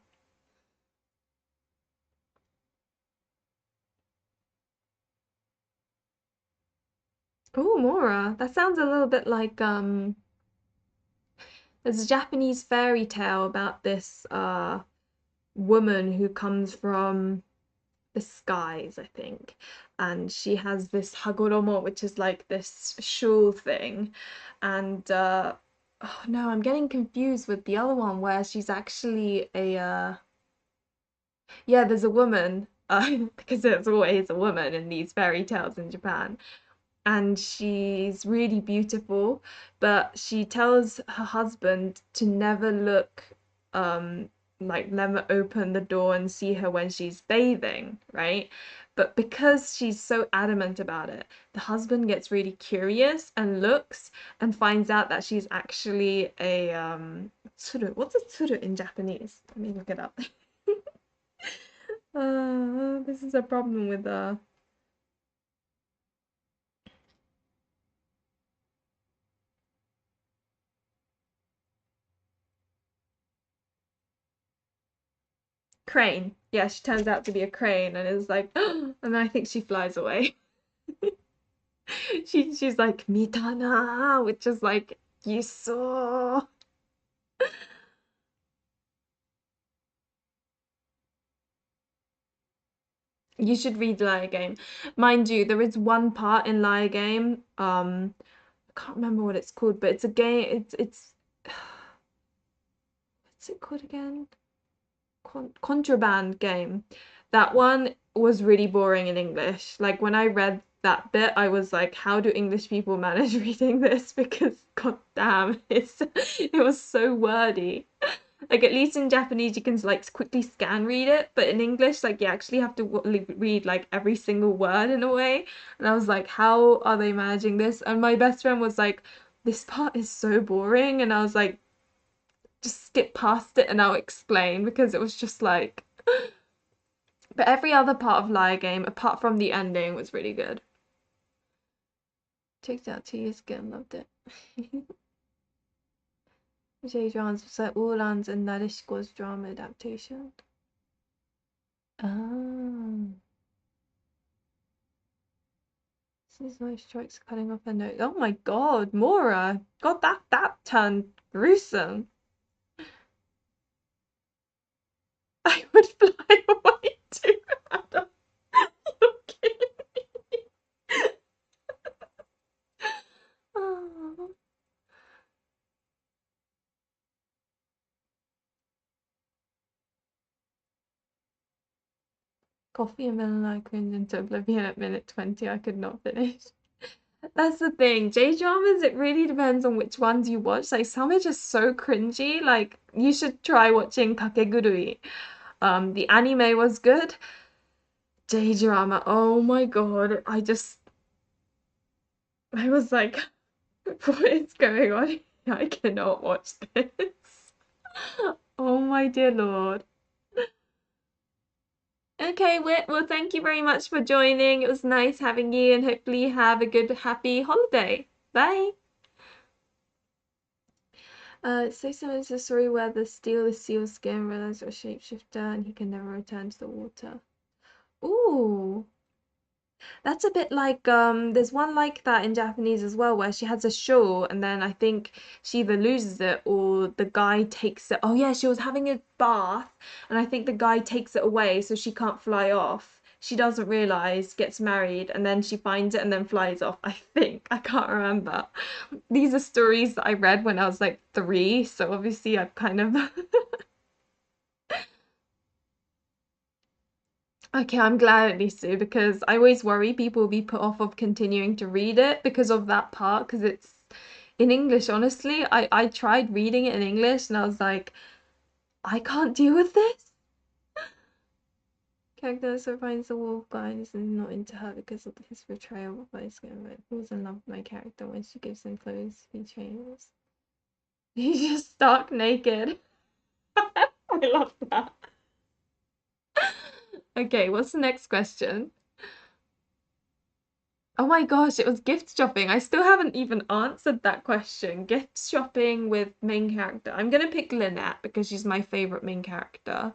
Oh, Mora. That sounds a little bit like there's a Japanese fairy tale about this woman who comes from the skies, I think. And she has this hagoromo, which is like this shawl thing. And oh no, I'm getting confused with the other one where she's actually a yeah, there's a woman, because there's always a woman in these fairy tales in Japan. And she's really beautiful, but she tells her husband to never look, um, like never open the door and see her when she's bathing, right? But because she's so adamant about it, the husband gets really curious and looks and finds out that she's actually a tsuru. What's a tsuru in Japanese? Let me look it up. This is a problem with crane. Yeah, she turns out to be a crane and is like, and then I think she flies away. She's like mitana, which is like you saw. You should read Liar Game. Mind you, there is one part in Liar Game. I can't remember what it's called, but it's a game. It's what's it called again? Contraband game. That one was really boring in English. Like when I read that bit, I was like, how do English people manage reading this? Because god damn, it was so wordy. Like at least in Japanese you can like quickly scan read it, but in English like you actually have to read like every single word in a way. And I was like, how are they managing this? And my best friend was like, this part is so boring, and I was like, just skip past it and I'll explain because it was just like but every other part of Liar Game, apart from the ending, was really good. Checked out 2 years ago and loved it. J John's was like Ulan's and Narishiko's drama adaptation. Oh. Seasonal strikes cutting off her nose. Oh my god, Mora! God, that turned gruesome. I would fly away too, Adam. You're kidding me. Oh. Coffee and vanilla cringed into oblivion at minute 20. I could not finish. That's the thing. J dramas, it really depends on which ones you watch. Like some are just so cringy. Like you should try watching Kakegurui. The anime was good. J drama, oh my god. I was like, what is going on? I cannot watch this. Oh my dear lord. Okay, Whit, well, thank you very much for joining. It was nice having you, and hopefully you have a good, happy holiday. Bye. It's so similar to the story where the steel is seal's skin realizes a shapeshifter and he can never return to the water. Ooh, that's a bit like there's one like that in Japanese as well where she has a shawl and then I think she either loses it or the guy takes it. Oh yeah, she was having a bath and I think the guy takes it away so she can't fly off. She doesn't realize, gets married, and then she finds it and then flies off. I think. I can't remember. These are stories that I read when I was like 3, so obviously I've kind of Okay, I'm glad at least so because I always worry people will be put off of continuing to read it because of that part because it's in English, honestly. I tried reading it in English and I was like, I can't deal with this. Character also finds the wolf guy and is not into her because of his betrayal by his but falls in love with my character when she gives him clothes he changes. He's just stark naked. I love that. Okay, what's the next question? Oh my gosh, it was gift shopping. I still haven't even answered that question. Gift shopping with main character. I'm gonna pick Lynette because she's my favorite main character.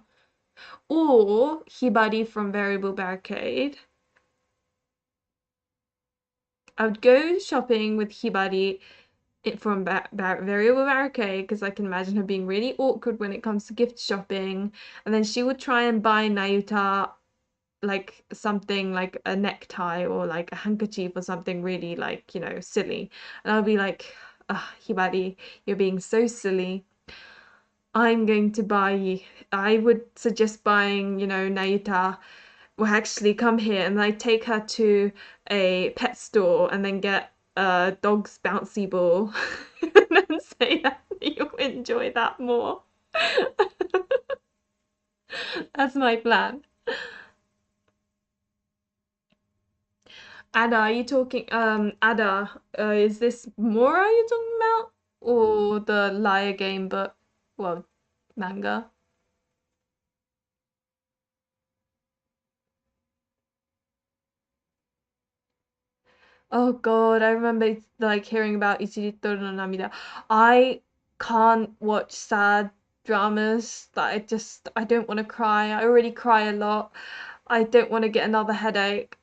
Or Hibari from Variable Barricade. I would go shopping with Hibari from Variable Barricade because I can imagine her being really awkward when it comes to gift shopping. And then she would try and buy Nayuta like something like a necktie or like a handkerchief or something really like, silly. And I'll be like, Hibari, you're being so silly. I'm going to buy, I would suggest buying, Nayuta will actually come here and I take her to a pet store and then get a dog's bouncy ball and then say that you'll enjoy that more. That's my plan. Ada, are you talking Ada, is this Mora you're talking about? Or the Liar Game book? Well, manga. Oh God, I remember like hearing about Ichirito no Namida. I can't watch sad dramas that I don't want to cry. I already cry a lot. I don't want to get another headache.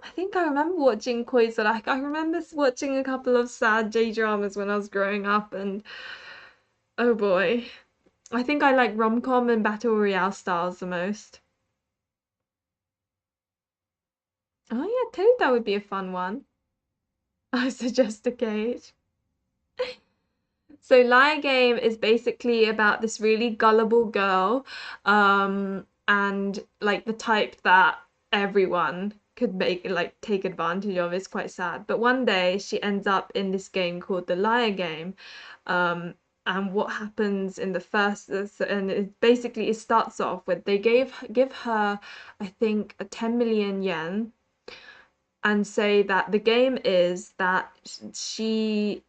I think I remember watching Koizora. I remember watching a couple of sad J dramas when I was growing up, and oh boy, I think I like rom-com and battle royale styles the most. Oh yeah, totally, that would be a fun one. I suggest a cage. So Liar Game is basically about this really gullible girl, and like the type that everyone could make like take advantage of. Is quite sad. But one day she ends up in this game called the Liar Game. And what happens in the first and it basically it starts off with they give her I think a 10 million yen and say that the game is that she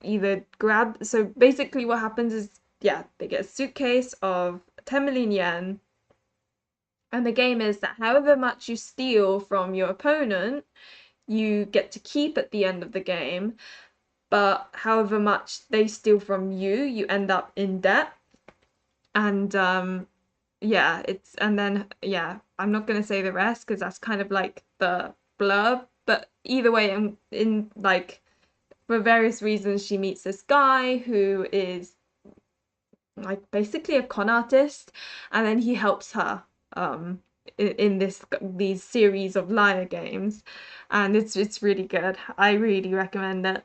either grab so basically what happens is yeah they get a suitcase of 10 million yen and the game is that however much you steal from your opponent you get to keep at the end of the game but however much they steal from you you end up in debt and yeah it's and then yeah I'm not going to say the rest because that's kind of like the blurb but either way in like for various reasons she meets this guy who is like basically a con artist and then he helps her in these series of liar games and it's really good. I really recommend it.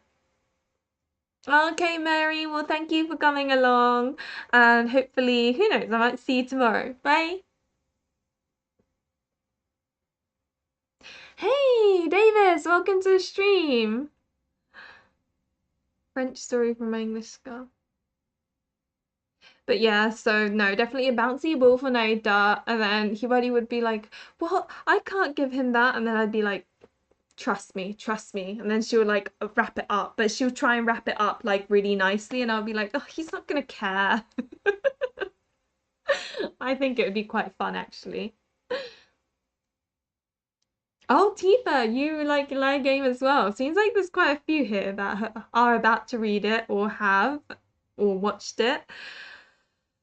Okay, Mary, well thank you for coming along and hopefully who knows I might see you tomorrow. Bye. Hey, Davis, welcome to the stream. French story from my English girl. But yeah, so no, definitely a bouncy ball for Naida. And then Hibari would be like, well, I can't give him that. And then I'd be like, trust me, trust me. And then she would like wrap it up, but she would try and wrap it up like really nicely. And I'll be like, oh, he's not gonna care. I think it would be quite fun actually. Oh, Tifa, you like Lion Game as well. Seems like there's quite a few here that are about to read it or have or watched it.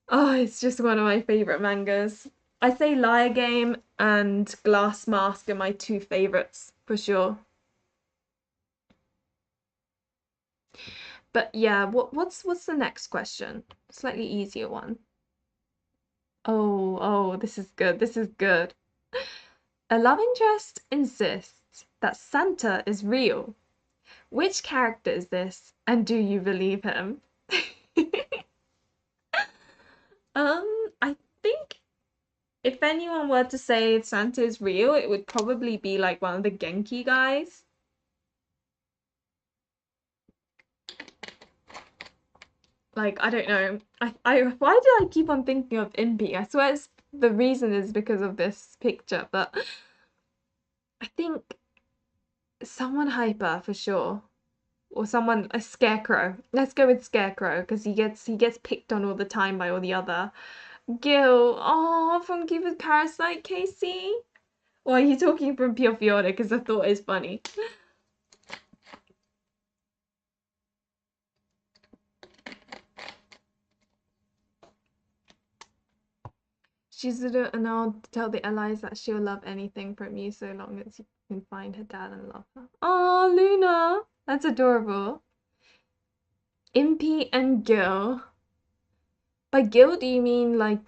Oh, it's just one of my favorite mangas. I say Liar Game and Glass Mask are my two favorites for sure. But yeah, what's the next question? Slightly easier one. Oh, this is good. This is good. A love interest insists that Santa is real. Which character is this, and do you believe him? I think if anyone were to say Santa is real, it would probably be like one of the Genki guys. Like, I don't know. Why do I keep on thinking of Impy? I swear the reason is because of this picture, but I think someone hyper for sure. Or someone, a scarecrow. Let's go with scarecrow because he gets picked on all the time by all the other. Gil, oh, from Cupid Parasite, Casey. Or are you talking from Pure Fiona? Because I thought it was funny. And I'll tell the allies that she'll love anything from you so long as you can find her dad and love her. Oh, Luna! That's adorable. Impy and Gil. By Gil, do you mean like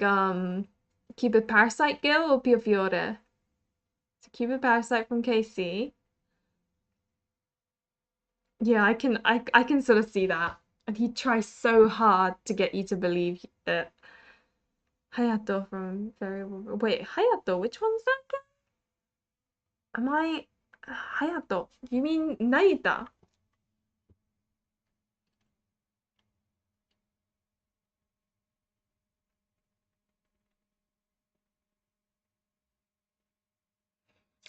Cupid Parasite Gil or Pure Fiore? So Cupid Parasite from KC. Yeah, I can sort of see that. And he tries so hard to get you to believe it. Hayato from Variable. Wait, Hayato, which one's that again? Am I Hayato? You mean Naida?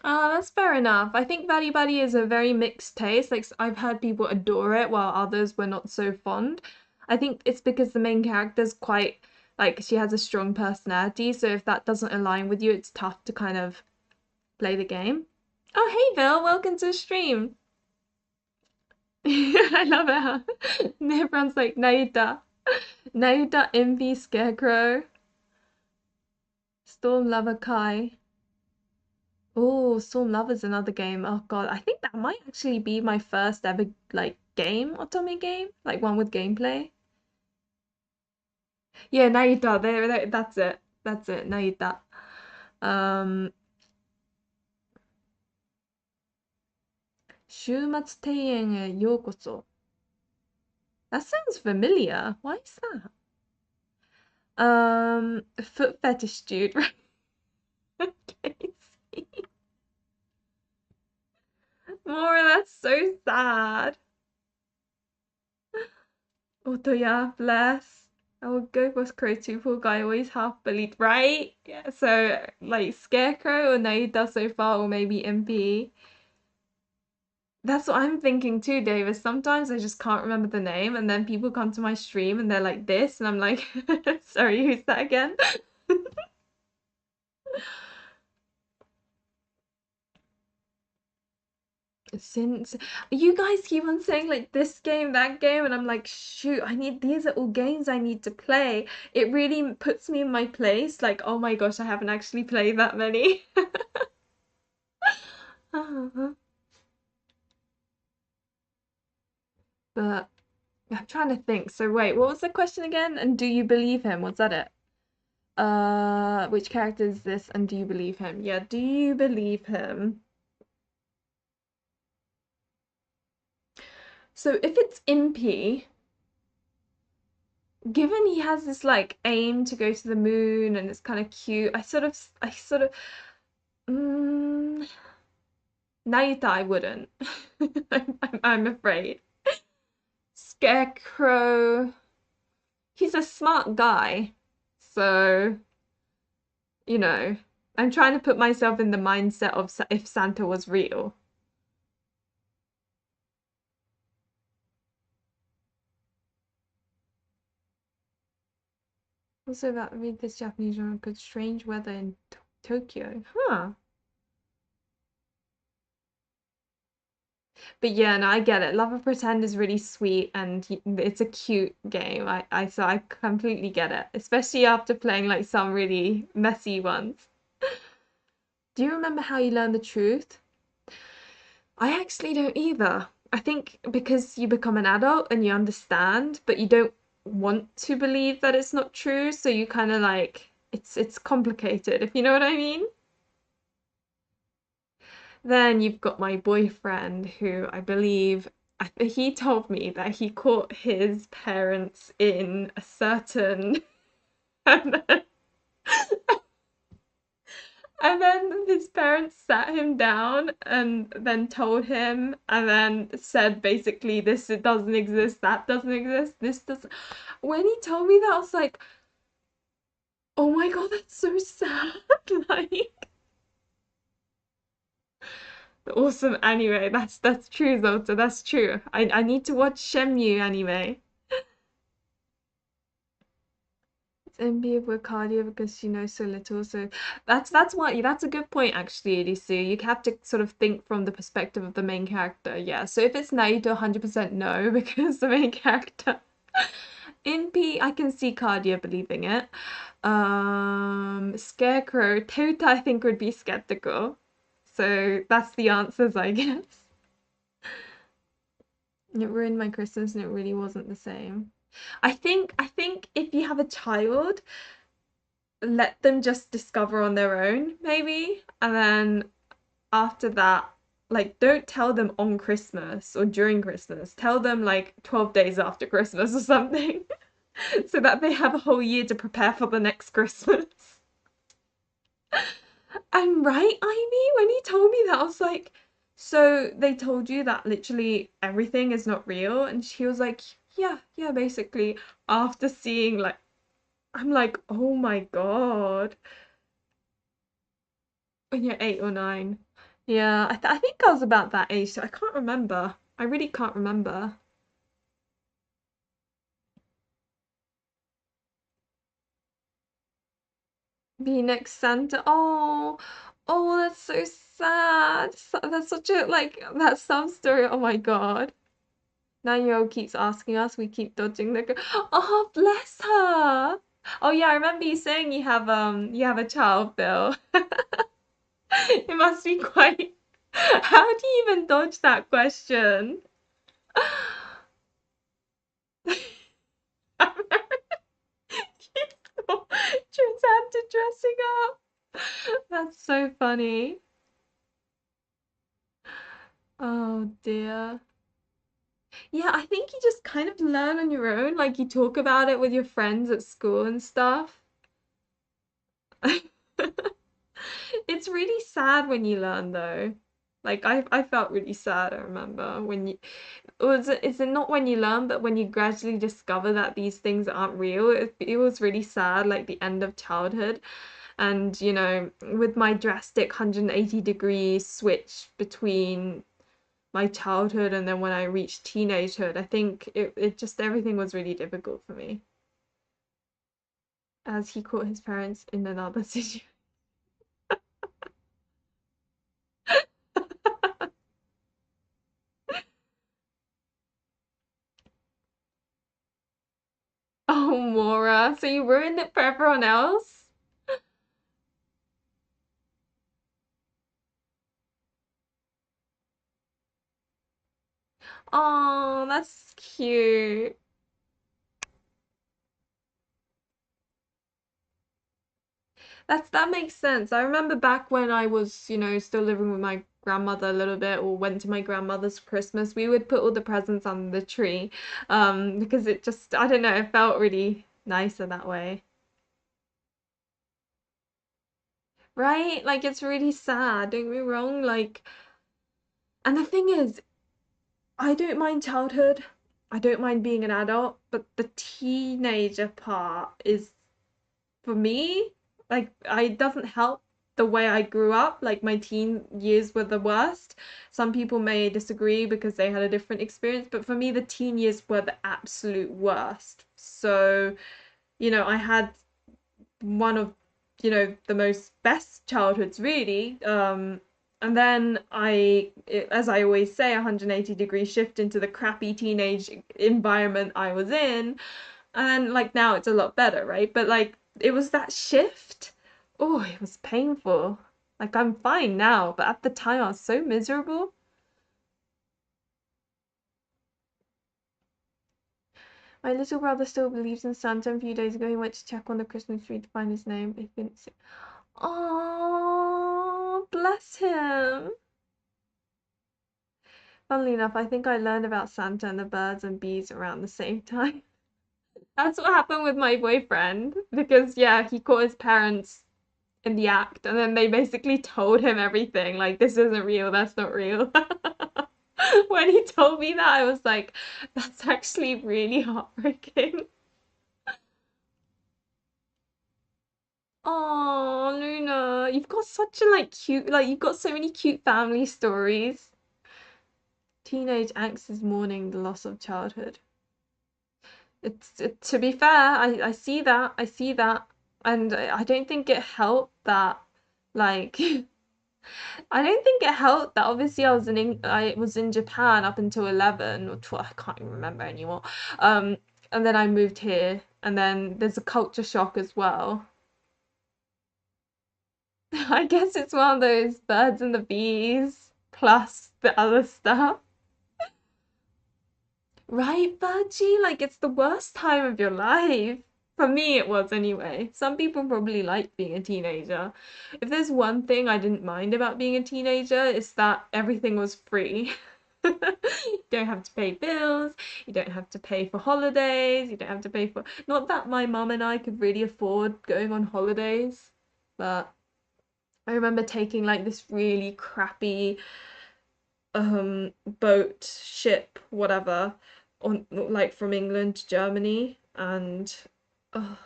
Ah, that's fair enough. I think Buddy Buddy is a very mixed taste. Like I've heard people adore it while others were not so fond. I think it's because the main character's quite like she has a strong personality, so if that doesn't align with you, it's tough to kind of play the game. Oh, hey Bill, welcome to the stream. I love it how everyone's like Naida. Naida, Envy, Scarecrow, Storm Lover Kai. Oh, Storm Lover's another game. Oh God, I think that might actually be my first ever like game, otome game, like one with gameplay. Yeah, Naida, that's it. That's it, Naida. Um, 週末庭園へようこそ. That sounds familiar. Why is that? Foot fetish dude, right? Okay. More, that's so sad. Otoya, bless. I would go for Crow too, poor guy, always half believed, right? Yeah, so like Scarecrow or Naida so far, or maybe MP. That's what I'm thinking too, Davis. Sometimes I just can't remember the name, and then people come to my stream and they're like this, and I'm like, sorry, who's that again? Since you guys keep on saying like this game, that game, and I'm like, shoot, these are all games I need to play. It really puts me in my place. Like, oh my gosh, I haven't actually played that many. But I'm trying to think. So wait, what was the question again? And do you believe him? Was that it? Which character is this? And do you believe him? Yeah, do you believe him? So if it's Impy, given he has this like aim to go to the moon and it's kind of cute, I sort of, mm, Naita, I wouldn't. I'm afraid. Scarecrow, he's a smart guy, so you know, I'm trying to put myself in the mindset of if Santa was real. Also, about read this Japanese genre called Strange Weather in Tokyo. Huh. But yeah, no, I get it. Love and Pretend is really sweet and it's a cute game. I completely get it, especially after playing like some really messy ones. Do you remember how you learned the truth? I actually don't either. I think because you become an adult and you understand, but you don't want to believe that it's not true, so you kind of like it's complicated, if you know what I mean. Then you've got my boyfriend who I believe he told me that he caught his parents in a certain and then, and then his parents sat him down and then told him and then said basically this it doesn't exist, that doesn't exist, this doesn't. When he told me that, I was like, oh my God, that's so sad. Like Awesome anime. That's true, Zolta. That's true. I need to watch Shenmue anime. It's envy of Cardia because she knows so little. So that's a good point actually, Elisu. You have to sort of think from the perspective of the main character. Yeah. So if it's Naito, 100% no, because the main character. In P, I can see Cardia believing it. Scarecrow, Tota, I think would be skeptical. So that's the answers, I guess. It ruined my Christmas and it really wasn't the same. I think if you have a child, let them just discover on their own, maybe. And then after that, like don't tell them on Christmas or during Christmas. Tell them like 12 days after Christmas or something, so that they have a whole year to prepare for the next Christmas. And right, Amy, when he told me that, I was like, so they told you that literally everything is not real? And she was like, yeah, yeah, basically. After seeing like, I'm like, oh my God, when you're 8 or 9. Yeah, I think I was about that age, so I can't remember. I really can't remember. Be next Santa. Oh, oh, that's so sad. That's such a like that sub story. Oh my God. 9-year-old keeps asking us, we keep dodging the Oh, bless her. Oh yeah, I remember you saying you have a child, Bill. It must be quite How do you even dodge that question? Santa dressing up. That's so funny. Oh dear. Yeah, I think you just kind of learn on your own. Like you talk about it with your friends at school and stuff. It's really sad when you learn though. Like I felt really sad, I remember when you was it is it not when you learn, but when you gradually discover that these things aren't real. It was really sad, like the end of childhood. And with my drastic 180-degree switch between my childhood and then when I reached teenagehood, I think it just everything was really difficult for me as he caught his parents in another situation. Oh, Maura, so you ruined it for everyone else? Oh, that's cute. That makes sense. I remember back when I was, still living with my grandmother a little bit or went to my grandmother's Christmas, we would put all the presents under the tree. Because it just, I don't know, it felt really nicer that way. Right? Like it's really sad, don't get me wrong. And the thing is, I don't mind childhood. I don't mind being an adult, but the teenager part is for me, like it doesn't help the way I grew up. Like my teen years were the worst. Some people may disagree because they had a different experience, but for me, the teen years were the absolute worst. So, I had one of, the most best childhoods really. And then as I always say, 180-degree shift into the crappy teenage environment I was in. And like now it's a lot better, right? But like it was that shift. Oh, it was painful. Like I'm fine now, but at the time I was so miserable. My little brother still believes in Santa. A few days ago, he went to check on the Christmas tree to find his name. He couldn't see. Oh, bless him. Funnily enough, I think I learned about Santa and the birds and bees around the same time. That's what happened with my boyfriend because yeah, he caught his parents in the act and then they basically told him everything like this isn't real, that's not real. When he told me that, I was like, that's actually really heartbreaking. Oh, Luna, you've got such a like cute, like you've got so many cute family stories. Teenage angst is mourning the loss of childhood. To be fair, I see that, I see that, and I don't think it helped that, like, I don't think it helped that obviously I was in Japan up until 11 or 12, I can't even remember anymore. Um, and then I moved here, and then there's a culture shock as well. I guess it's one of those birds and the bees plus the other stuff. Right, Virgie? Like it's the worst time of your life. For me, it was anyway. Some people probably like being a teenager. If there's one thing I didn't mind about being a teenager, it's that everything was free. You don't have to pay bills, you don't have to pay for holidays, you don't have to pay for. Not that my mum and I could really afford going on holidays, but I remember taking like this really crappy boat, ship, whatever, on like from England to Germany and oh,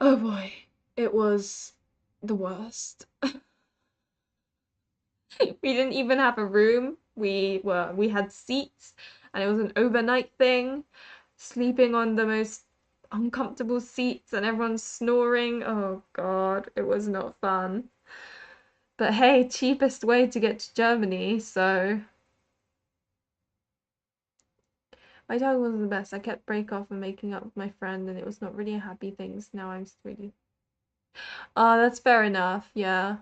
oh boy, it was the worst. We didn't even have a room. We had seats and it was an overnight thing, sleeping on the most uncomfortable seats and everyone's snoring. Oh God, it was not fun. But hey, cheapest way to get to Germany, so my dad wasn't the best. I kept break off and making up with my friend, and it was not really a happy thing. So now I'm just really. Oh, that's fair enough. Yeah.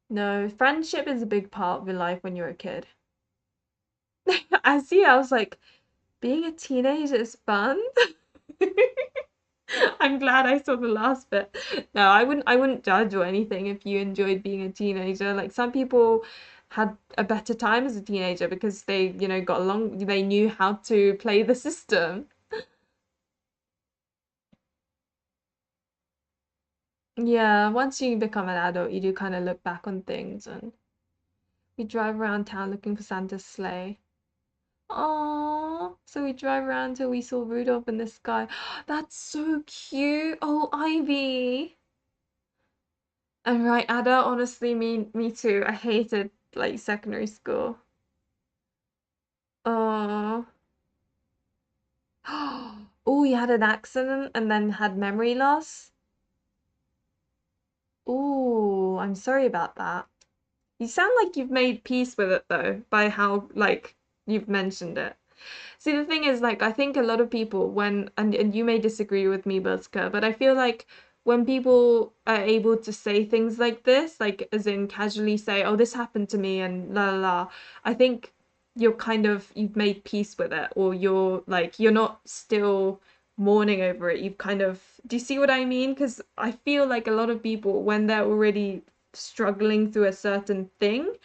No, friendship is a big part of your life when you're a kid. I see. I was like, being a teenager is fun. I'm glad I saw the last bit. No, I wouldn't judge or anything if you enjoyed being a teenager. Like some people had a better time as a teenager because they, got along, they knew how to play the system. Yeah, once you become an adult, you do kind of look back on things and we drive around town looking for Santa's sleigh. Oh, so we drive around till we saw Rudolph in the sky. That's so cute. Oh, Ivy. And right, Ada, honestly, me too. I hated like secondary school. Oh. Oh, you had an accident and then had memory loss? Oh, I'm sorry about that. You sound like you've made peace with it though, by how like you've mentioned it. See, the thing is, like, I think a lot of people, and you may disagree with me, Buska, but I feel like when people are able to say things like this, like, as in casually say, oh, this happened to me, and la la la, I think you've made peace with it, or you're not still mourning over it. You've kind of, do you see what I mean? Because I feel like a lot of people, when they're already struggling through a certain thing,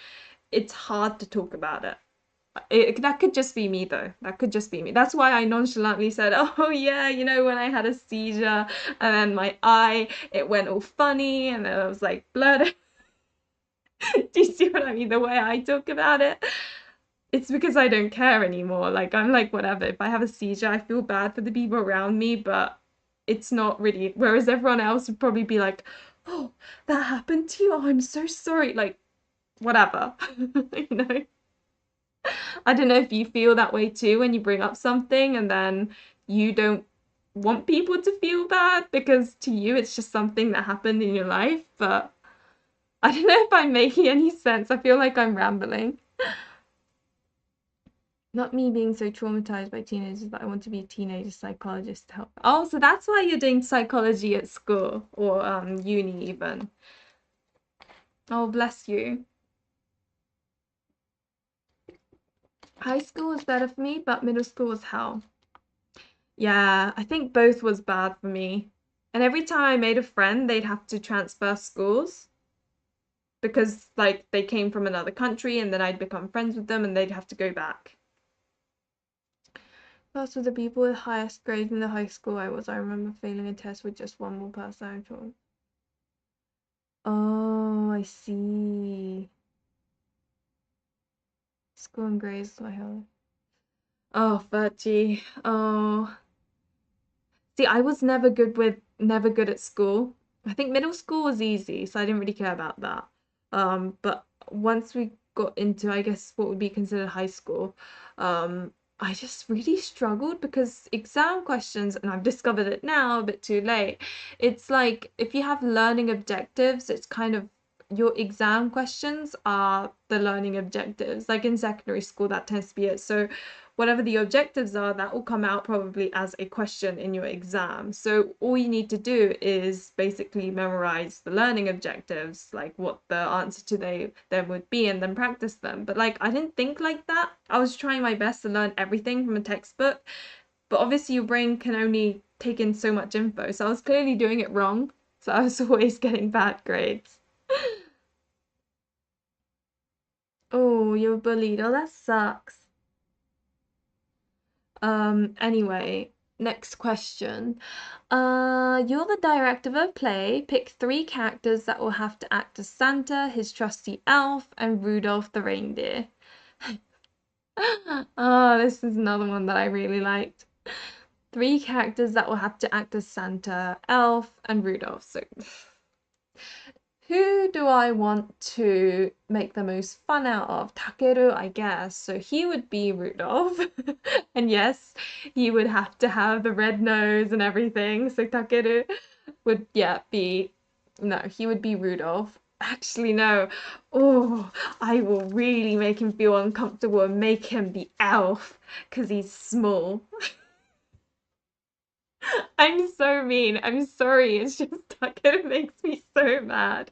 it's hard to talk about it. That could just be me though. That could just be me. That's why I nonchalantly said, "Oh yeah, when I had a seizure and then my eye, it went all funny and then I was like blood." Do you see what I mean? The way I talk about it, it's because I don't care anymore. Like I'm like whatever. If I have a seizure, I feel bad for the people around me, but it's not really. Whereas everyone else would probably be like, "Oh, that happened to you. Oh, I'm so sorry." Like whatever, you know. I don't know if you feel that way too when you bring up something and then you don't want people to feel bad because to you it's just something that happened in your life. But I don't know if I'm making any sense. I feel like I'm rambling. Not me being so traumatized by teenagers, but I want to be a teenager psychologist to help. Oh, so that's why you're doing psychology at school or uni even. Oh, bless you. High school was better for me, but middle school was hell. Yeah, I think both was bad for me. And every time I made a friend, they'd have to transfer schools because like they came from another country and then I'd become friends with them and they'd have to go back. Those were the people with highest grades in the high school I was. I remember failing a test with just one more person I told. Oh, I see. School and grades, I heard. Oh, Virgie. Oh. See, I was never good at school. I think middle school was easy, so I didn't really care about that. But once we got into, I guess, what would be considered high school, I just really struggled because exam questions, and I've discovered it now a bit too late. It's like if you have learning objectives, it's kind of your exam questions are the learning objectives. Like in secondary school, that tends to be it. So whatever the objectives are, that will come out probably as a question in your exam. So all you need to do is basically memorize the learning objectives, like what the answer to them would be, and then practice them. But like I didn't think like that. I was trying my best to learn everything from a textbook, but obviously your brain can only take in so much info. So I was clearly doing it wrong. So I was always getting bad grades. Oh, you're bullied. Oh, that sucks. Anyway, next question. You're the director of a play. Pick three characters that will have to act as Santa, his trusty elf, and Rudolph the reindeer. Oh, this is another one that I really liked. Three characters that will have to act as Santa, elf, and Rudolph. So who do I want to make the most fun out of? Takeru, I guess. So he would be Rudolph. And yes, he would have to have the red nose and everything. So Takeru would, yeah, be. No, he would be Rudolph. Actually, no. Oh, I will really make him feel uncomfortable and make him the elf because he's small. I'm so mean. I'm sorry. It's just Takeru makes me so mad.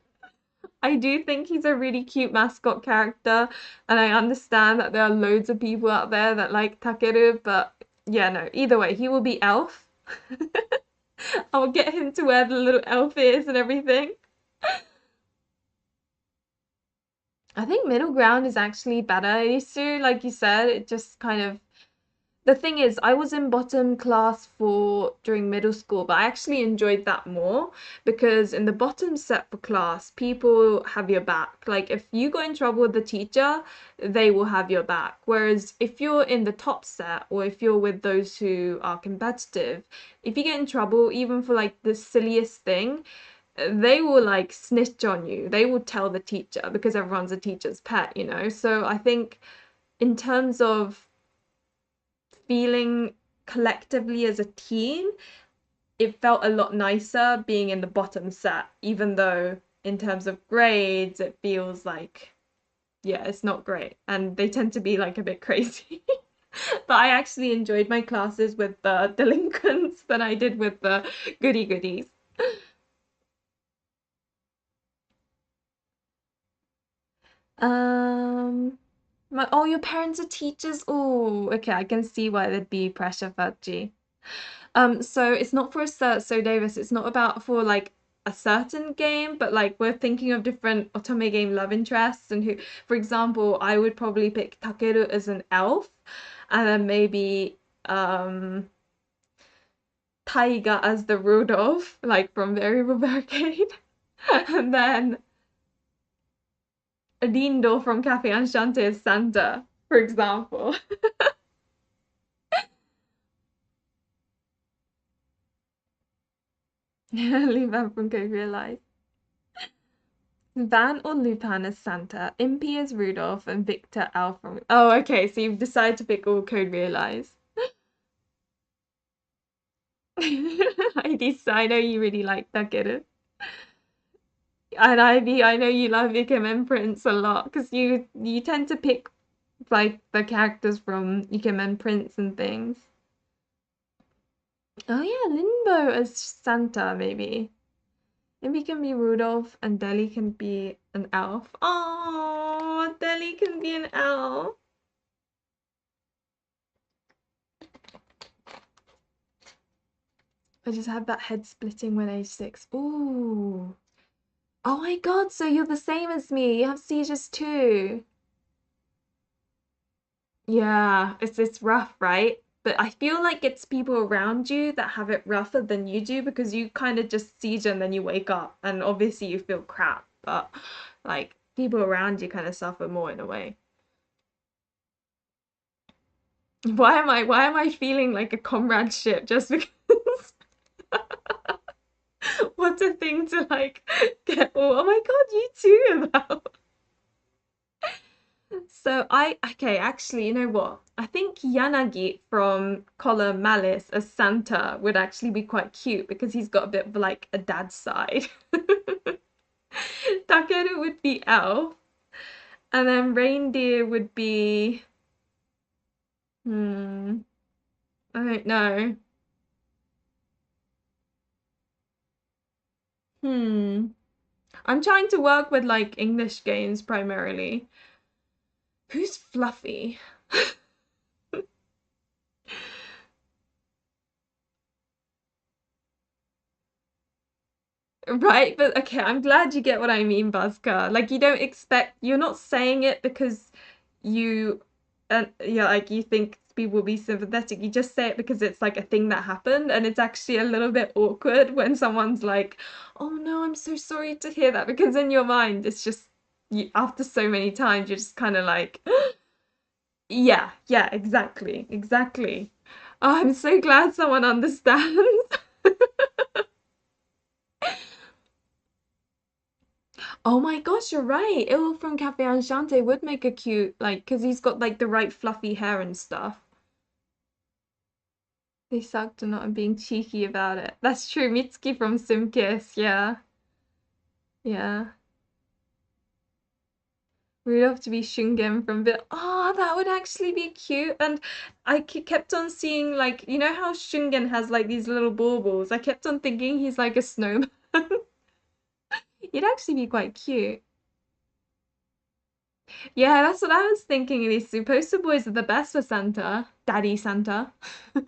I do think he's a really cute mascot character, and I understand that there are loads of people out there that like Takeru, but yeah, no, either way, he will be Elf. I'll get him to wear the little elf ears and everything. I think middle ground is actually better. I used to, like you said, it just kind of the thing is, I was in bottom class for during middle school, but I actually enjoyed that more because in the bottom set for class, people have your back. Like if you got in trouble with the teacher, they will have your back. Whereas if you're in the top set or if you're with those who are competitive, if you get in trouble, even for like the silliest thing, they will like snitch on you. They will tell the teacher because everyone's a teacher's pet, you know? So I think in terms of feeling collectively as a team, it felt a lot nicer being in the bottom set, even though in terms of grades, it feels like, yeah, it's not great. And they tend to be like a bit crazy. But I actually enjoyed my classes with the delinquents than I did with the goody goodies. Um, your parents are teachers. Oh, okay, I can see why there'd be pressure, Fudgy. So it's not for a cert, so Davis, it's not about for like a certain game, but like we're thinking of different otome game love interests and who, for example, I would probably pick Takeru as an elf, and then maybe Taiga as the Rudolph, like from Variable Barricade, and then Lindo from Cafe Enchanté as Santa, for example. Leave that from Go Realize. Van or Lupin as Santa, Impy as Rudolph, and Victor Al from. Oh, okay, so you've decided to pick all Code Realize. I know you really like Takeru. And Ivy, I know you love Ikemen Prince a lot because you tend to pick like the characters from Ikemen Prince and things. Oh yeah, Limbo as Santa maybe. Maybe can be Rudolph and Deli can be an elf. Oh, Deli can be an elf. I just had that head splitting when age 6. Ooh. Oh my God, so you're the same as me. You have seizures too. Yeah, it's rough, right? But I feel like it's people around you that have it rougher than you do because you kind of just seizure and then you wake up and obviously you feel crap, but like people around you kind of suffer more in a way. Why am I feeling like a comradeship just because What a thing to like get, oh my God, you too about. So okay, actually, you know what? I think Yanagi from Column Malice as Santa would actually be quite cute because he's got a bit of like a dad side. Takeru would be Elf, and then Reindeer would be, hmm, I don't know. Hmm. I'm trying to work with like English games primarily. Who's Fluffy? Right, but okay, I'm glad you get what I mean, Buzzka. Like you don't expect, you're not saying it because you yeah, like you think people will be sympathetic. You just say it because it's like a thing that happened and it's actually a little bit awkward when someone's like, "Oh no, I'm so sorry to hear that," because in your mind it's just you, after so many times you're just kind of like, yeah, yeah, exactly, exactly. Oh, I'm so glad someone understands. Oh my gosh, you're right. Il from Cafe Enchanté would make a cute, like, because he's got like the right fluffy hair and stuff. They sucked on not being cheeky about it. That's true. Mitsuki from Simkiss, yeah. Yeah. Rudolph to be Shungen from Bit. Oh, that would actually be cute. And I kept on seeing, like, you know how Shungen has like these little baubles? I kept on thinking he's like a snowman. He'd actually be quite cute. Yeah, that's what I was thinking. These poster boys are the best for Santa. Daddy Santa. And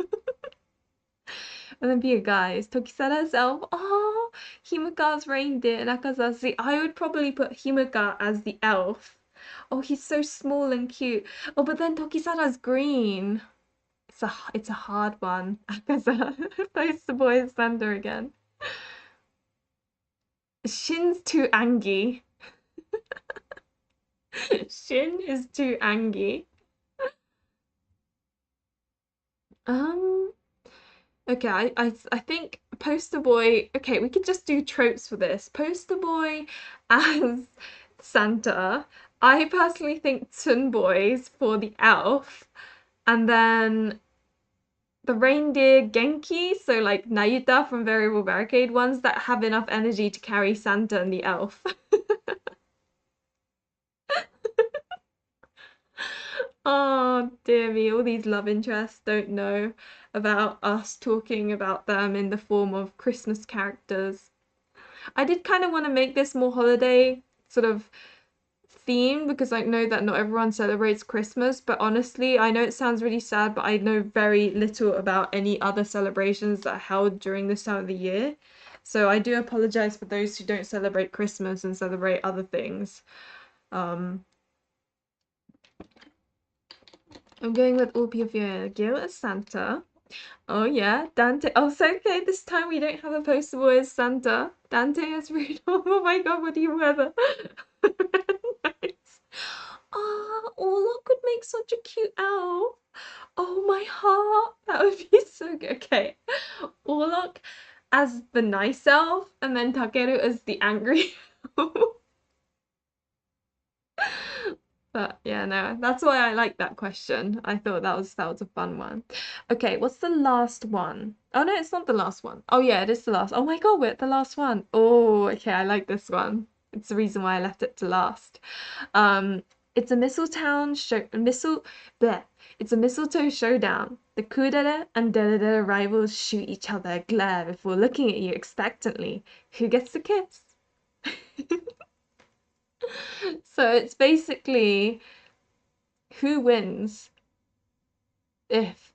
then be a guy. It's Tokisara's elf. Oh, Himuka's reindeer. Nakazazi. I would probably put Himuka as the elf. Oh, he's so small and cute. Oh, but then Tokisara's green. It's a hard one. Akaza. Poster boy is Santa again. Shin's too angy. Shin is too angy. Um, Okay, I think Poster Boy. Okay, we could just do tropes for this. Poster Boy as Santa. I personally think Toon Boys for the elf, and then the reindeer Genki. So like Nayuta from Variable Barricade, ones that have enough energy to carry Santa and the elf. Oh dear me, all these love interests don't know about us talking about them in the form of Christmas characters. I did kind of want to make this more holiday sort of themed because I know that not everyone celebrates Christmas, but honestly, I know it sounds really sad, but I know very little about any other celebrations that are held during this time of the year. So I do apologize for those who don't celebrate Christmas and celebrate other things. Um, I'm going with Ulpia Gil as Santa. Oh yeah, Dante. Oh, so okay. This time we don't have a poster boy as Santa. Dante as Rudolph. Oh my God, what do you weather? Nice. Ah, Orlok could make such a cute elf. Oh my heart, that would be so good. Okay, Orlok as the nice elf, and then Takeru as the angry elf. But yeah, no, that's why I like that question. I thought that was a fun one. Okay, what's the last one? Oh no, it's not the last one. Oh yeah, it is the last. Oh my God, we're at the last one. Oh, okay, I like this one. It's the reason why I left it to last. Um, it's a Mistletoe show. Bleh. It's a Mistletoe showdown. The Kudere and Dedede rivals shoot each other, glare before looking at you expectantly. Who gets the kiss? So it's basically who wins if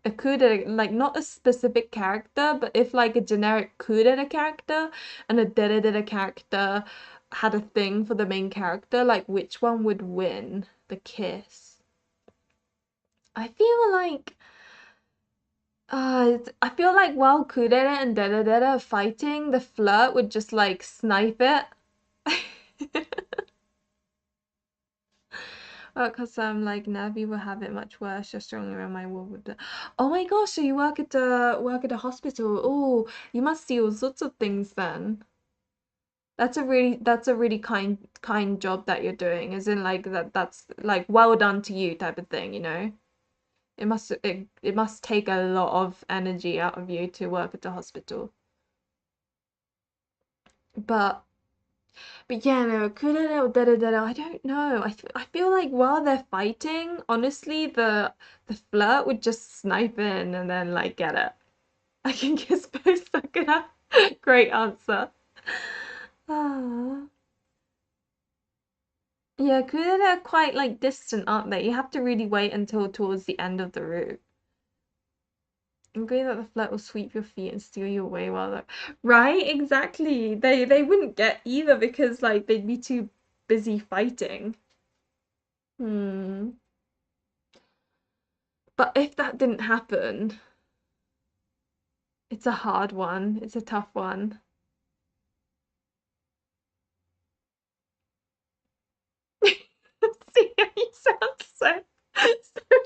a kudere, like not a specific character, but if like a generic kudere character and a deredere character had a thing for the main character, like which one would win the kiss? I feel like I feel like while kudere and deredere are fighting, the flirt would just like snipe it. Because like Navi will have it much worse. You're strong around my wall with the. Oh my gosh! So you work at a hospital. Oh, you must see all sorts of things then. That's a really kind job that you're doing. As in like that's like well done to you type of thing. It must take a lot of energy out of you to work at the hospital. But But yeah, no, kurere or dere I don't know. I feel like while they're fighting, honestly, the flirt would just snipe in and then like get it. I can kiss both Sakura. Great answer. Ah. Yeah, kurere are quite like distant, aren't they? You have to really wait until towards the end of the route. I'm agree that the flirt will sweep your feet and steal you away while they're right, exactly. They wouldn't get either because like they'd be too busy fighting. Hmm. But if that didn't happen, it's a hard one. It's a tough one. See, you sound so excited.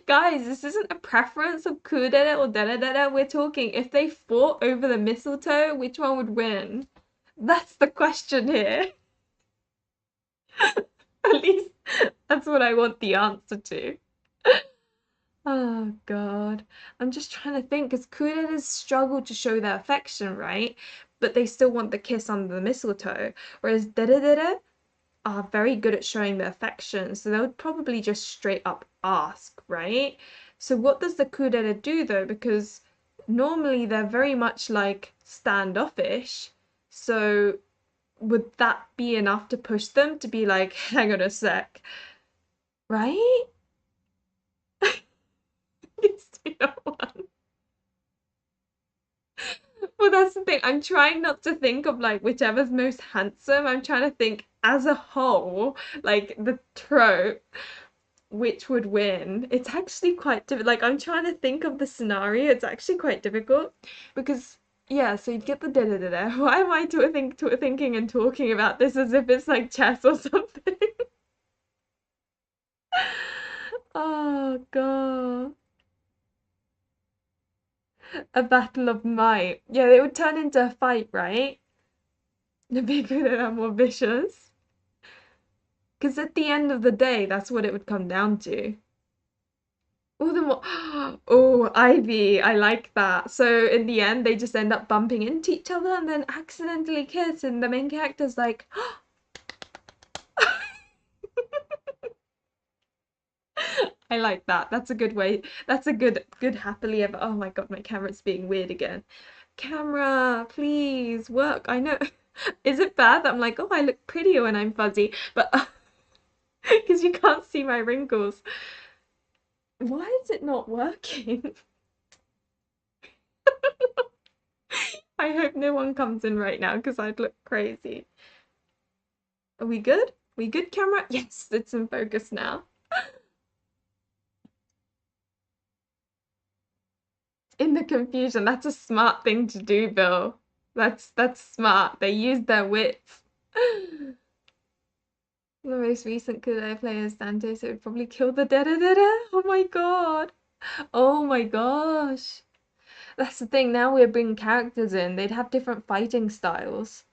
Guys, this isn't a preference of kudere or dere. We're talking if they fought over the mistletoe, which one would win? That's the question here. At least that's what I want the answer to. Oh God. I'm just trying to think because kureres struggle to show their affection, right? But they still want the kiss under the mistletoe. Whereas dere are very good at showing their affection, so they would probably just straight up ask, right? So what does the kudere do though? Because normally they're very much like standoffish. So would that be enough to push them to be like, hang on a sec, right? It's 201. Well, that's the thing. I'm trying not to think of like whichever's most handsome. I'm trying to think as a whole, like the trope, which would win. It's actually quite difficult. Like I'm trying to think of the scenario. It's actually quite difficult because yeah. So you'd get the da da da da. Why am I thinking and talking about this as if it's like chess or something? Oh God. A battle of might. Yeah, it would turn into a fight, right? The bigger they are, more vicious. Because at the end of the day, that's what it would come down to. Oh, the more. Oh, Ivy, I like that. So in the end, they just end up bumping into each other and then accidentally kiss, and the main character's like, I like that. That's a good way. That's a good happily ever. Oh my God, my camera's being weird again. Camera, please work. I know. Is it bad that I'm like, oh, I look prettier when I'm fuzzy, but because you can't see my wrinkles. Why is it not working? I hope no one comes in right now because I'd look crazy. Are we good? We good, camera? Yes, it's in focus now. In the confusion, that's a smart thing to do, Bill. That's smart. They used their wits. The most recent good I play as Santos, it would probably kill the da-da-da-da. Oh my God. Oh my gosh. That's the thing. Now we're bringing characters in. They'd have different fighting styles.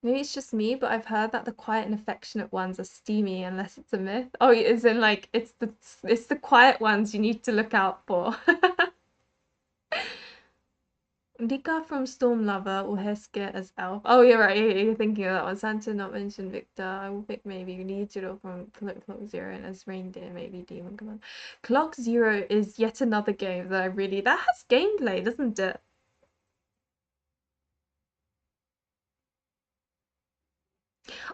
Maybe it's just me, but I've heard that the quiet and affectionate ones are steamy unless it's a myth. Oh, as in like it's the quiet ones you need to look out for. Rika from Storm Lover or Heske as Elf. Oh, you're right. You're thinking of that one. Santa not mentioned Victor. I will pick maybe Lijiro from Clock Zero and as Reindeer, maybe Demon Command. Clock Zero is yet another game that I really that has gameplay, doesn't it?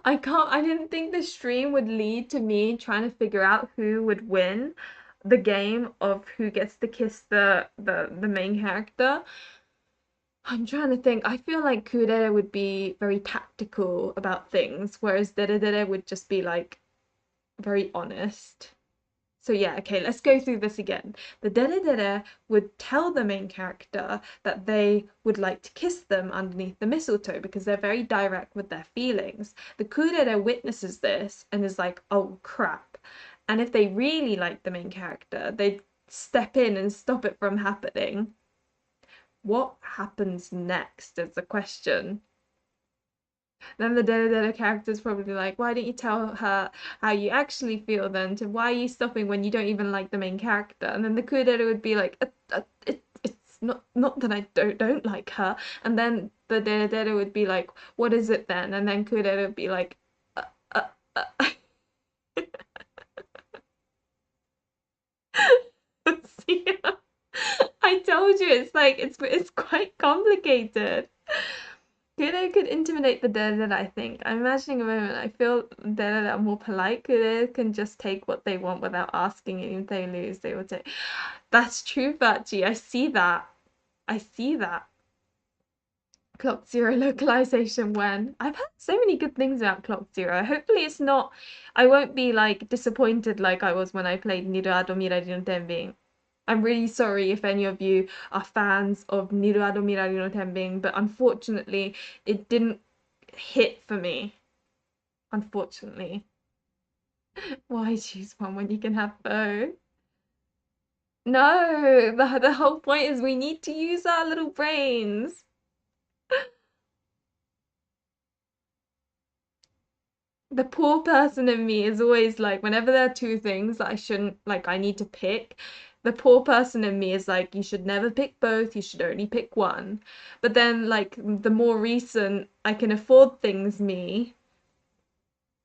I didn't think the stream would lead to me trying to figure out who would win the game of who gets to kiss the main character. I'm trying to think. I feel like Kudere would be very tactical about things, whereas Deredere would just be like very honest. So yeah, okay, let's go through this again. The dere would tell the main character that they would like to kiss them underneath the mistletoe because they're very direct with their feelings. The kurere witnesses this and is like, oh crap. And if they really like the main character, they'd step in and stop it from happening. What happens next is the question. Then the Dada character's probably like, why don't you tell her how you actually feel then? Why are you stopping when you don't even like the main character? And then the Kudera would be like, it's not that I don't like her. And then the Dada would be like, what is it then? And then Kudera would be like, uh, uh, uh. See, I told you it's like it's quite complicated. Kure could intimidate the Dere, I think. I'm imagining a moment. I feel Dere are more polite. Kure can just take what they want without asking, and if they lose, they will take. That's true, Bachi. I see that. I see that. Clock Zero localization when. I've heard so many good things about Clock Zero. Hopefully it's not. I won't be like disappointed like I was when I played Niruado Mirari no Tenbin. I'm really sorry if any of you are fans of Niruado Mirari no Tenbin, but unfortunately it didn't hit for me. Unfortunately. Why choose one when you can have both? No, the whole point is we need to use our little brains. The poor person in me is always like, whenever there are two things that I shouldn't, like, I need to pick, the poor person in me is like, you should never pick both, you should only pick one. But then, like, the more recent I can afford things me,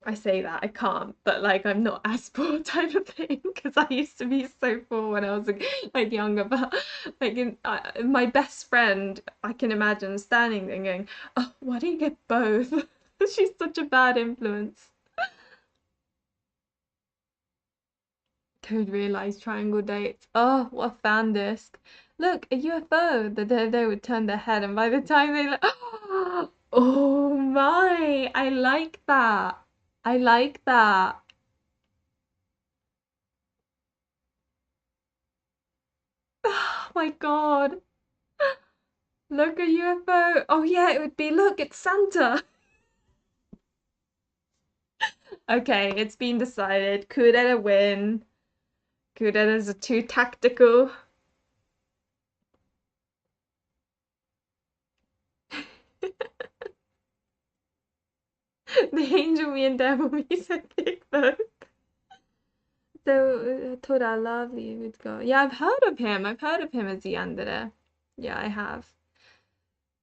I say that I can't, but like I'm not as poor type of thing because I used to be so poor when I was like younger. But like my best friend, I can imagine standing there and going, "Oh, why don't you get both?" She's such a bad influence. Code realize triangle dates. Oh, what a fan disc. Look, a UFO. They would turn their head, and by the time they like, oh my, I like that. I like that. Oh my God. Look, a UFO. Oh yeah, it would be, look, it's Santa. Okay, it's been decided. Kudeta win. Kudetas are too tactical. The angel me and devil me said Bigfoot. So, Tora Lovely would go. Yeah, I've heard of him. I've heard of him as Yandere. Yeah, I have.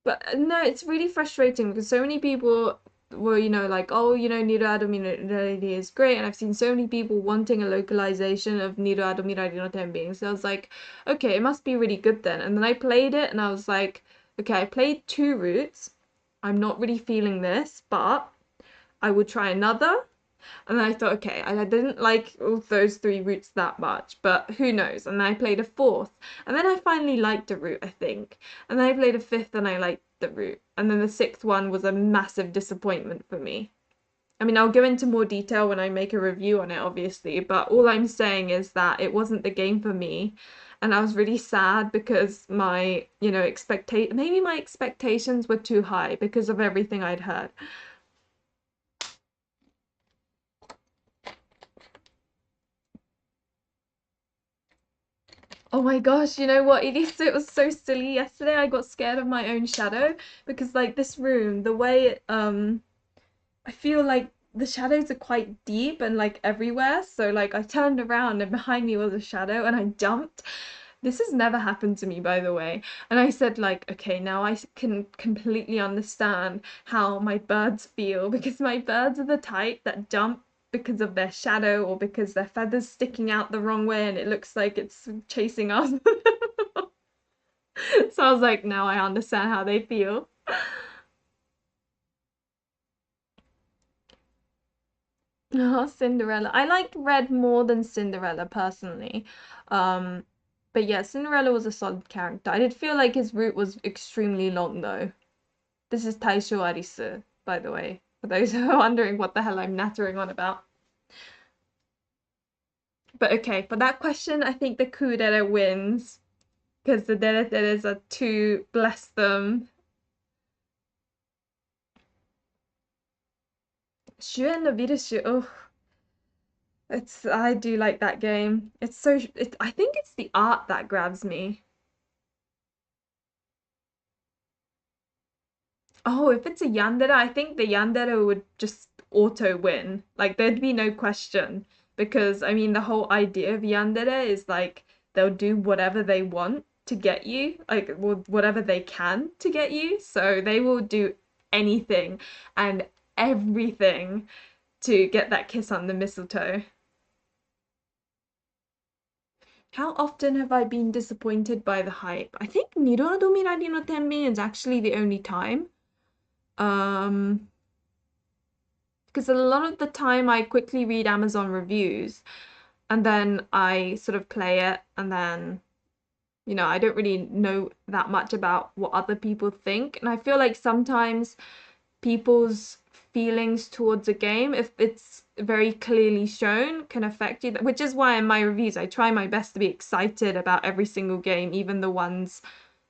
But no, it's really frustrating because so many people were, like, oh, Niruado Mirari is great. And I've seen so many people wanting a localization of Niruado Mirari no Tenbin. So I was like, okay, it must be really good then. And then I played it and I was like, okay, I played two routes. I'm not really feeling this, but I would try another. And then I thought, okay, I didn't like all those three routes that much, but who knows? And then I played a fourth. And then I finally liked a route, I think. And then I played a fifth and I liked the route. And then the sixth one was a massive disappointment for me. I mean, I'll go into more detail when I make a review on it, obviously, but all I'm saying is that it wasn't the game for me. And I was really sad because my, maybe my expectations were too high because of everything I'd heard. Oh my gosh, you know what? It was so silly. Yesterday I got scared of my own shadow because like this room, the way I feel like the shadows are quite deep and like everywhere. So like I turned around and behind me was a shadow and I jumped. This has never happened to me, by the way. And I said like, okay, now I can completely understand how my birds feel because my birds are the type that jump because of their shadow or because their feathers sticking out the wrong way and it looks like it's chasing us. So I was like, now I understand how they feel. Oh, Cinderella. I like Red more than Cinderella personally. Um, but yeah, Cinderella was a solid character. I did feel like his route was extremely long though. This is Taisho Arisu, by the way, for those who are wondering what the hell I'm nattering on about. But okay, for that question, I think the kudere wins because the dere deres are too, bless them. 主演のビルシュ, oh, I do like that game. I think it's the art that grabs me. Oh, if it's a yandere, I think the yandere would just auto win. Like there'd be no question because I mean the whole idea of yandere is like they'll do whatever they want to get you, like whatever they can to get you. So they will do anything and everything to get that kiss on the mistletoe. How often have I been disappointed by the hype? I think Niroado Mirari no Tenbin is actually the only time. Um, because a lot of the time I quickly read Amazon reviews and then I sort of play it and then, I don't really know that much about what other people think. And I feel like sometimes people's feelings towards a game, if it's very clearly shown, can affect you. Which is why in my reviews, I try my best to be excited about every single game, even the ones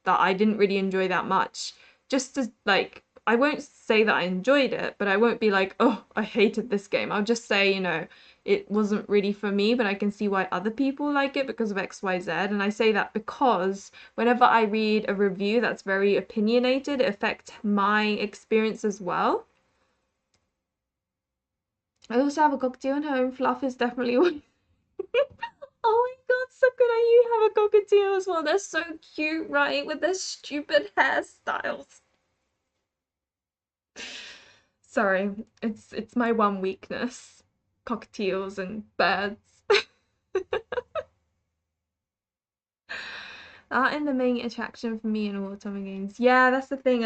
that I didn't really enjoy that much. Just to like, I won't say that I enjoyed it, but I won't be like, oh, I hated this game. I'll just say, it wasn't really for me, but I can see why other people like it because of XYZ. And I say that because whenever I read a review that's very opinionated, it affects my experience as well. I also have a cockatiel at home. Fluff is definitely one. Oh my god, Sakura, you have a cockatiel as well. They're so cute, right? With their stupid hairstyles. Sorry, it's my one weakness. Cockatiels and birds. Art in the main attraction for me in all otome games. Yeah, that's the thing.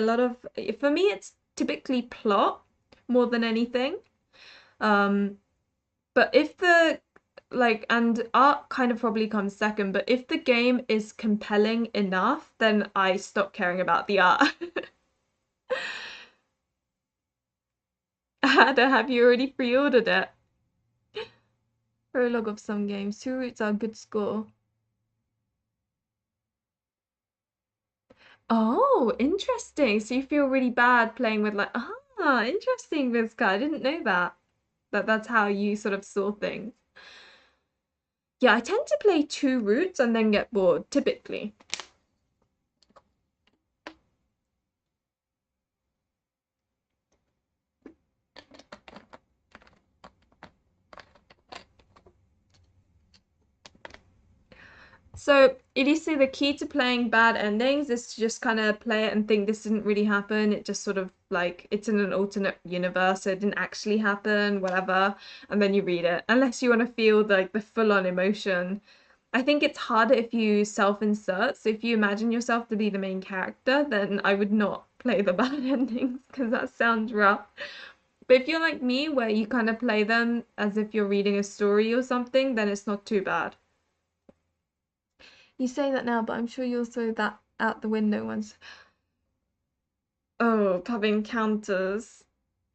For me, it's typically plot more than anything. Um, but if and art kind of probably comes second, but if the game is compelling enough, then I stop caring about the art. Ada, have you already pre-ordered it? Prologue of some games. Two routes are a good score. Oh, interesting. So you feel really bad playing with interesting, Vizca. I didn't know that. That's how you sort of saw things. Yeah, I tend to play two routes and then get bored, typically. So it used to say the key to playing bad endings is to just kind of play it and think this didn't really happen. It just sort of like it's in an alternate universe, so it didn't actually happen, whatever. And then you read it, unless you want to feel like the full-on emotion. I think it's harder if you self-insert. So if you imagine yourself to be the main character, then I would not play the bad endings because that sounds rough. But if you're like me, where you kind of play them as if you're reading a story or something, then it's not too bad. You say that now, but I'm sure you'll throw that out the window once. Oh, pub encounters.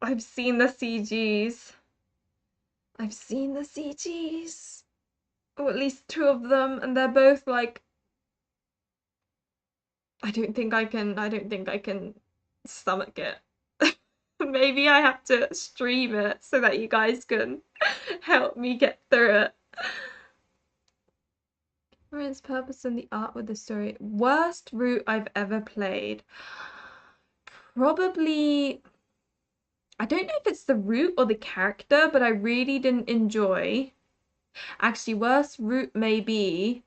I've seen the CGs. I've seen the CGs. Or at least two of them, and they're both like I don't think I can stomach it. Maybe I have to stream it so that you guys can help me get through it. Its purpose and the art with the story. Worst route I've ever played. Probably, I don't know if it's the route or the character, but I really didn't enjoy. Actually, worst route may be.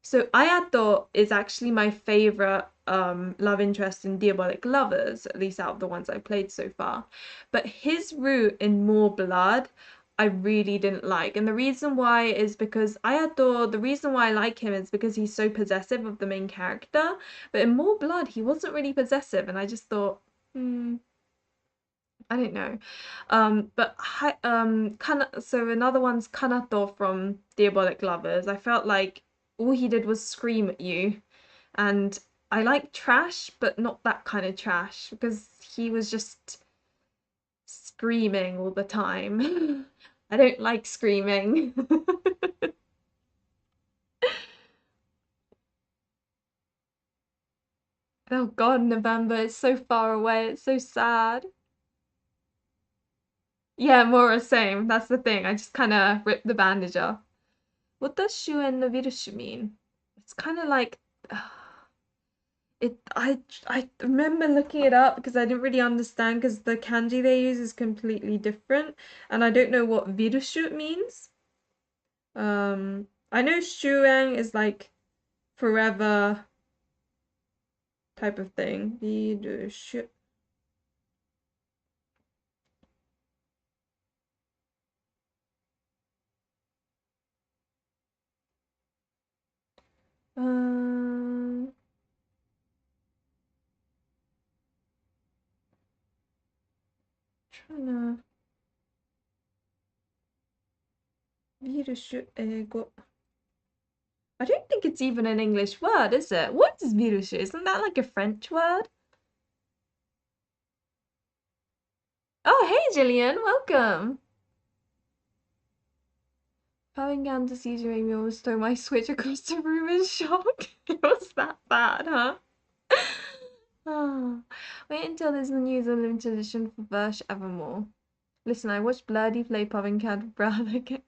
So Ayato is actually my favorite love interest in Diabolic Lovers, at least out of the ones I've played so far. But his route in More Blood, I really didn't like. And the reason why is because the reason why I like him is because he's so possessive of the main character. But in More Blood, he wasn't really possessive. And I just thought, I don't know. So another one's Kanato from Diabolic Lovers. I felt like all he did was scream at you. And I like trash, but not that kind of trash because he was just screaming all the time. I don't like screaming. Oh God, November, it's so far away. It's so sad. Yeah, more or same. That's the thing. I just kind of ripped the bandage off. What does shuen no virus mean? It's kind of like it. I remember looking it up because I didn't really understand because the kanji they use is completely different, and I don't know what virushu means. I know shuen is like forever type of thing. Virushu. Um, trying to virushu ego. I don't think it's even an English word, is it? What is virushu? Isn't that like a French word? Oh, hey, Jillian, welcome. Having gone to see Jeremy almost throw my Switch across the room in shock. It was that bad, huh? Ah. Wait until there's the news on limited edition for Verse Evermore. Listen, I watched Blurdy play Pub Encounter Brown again.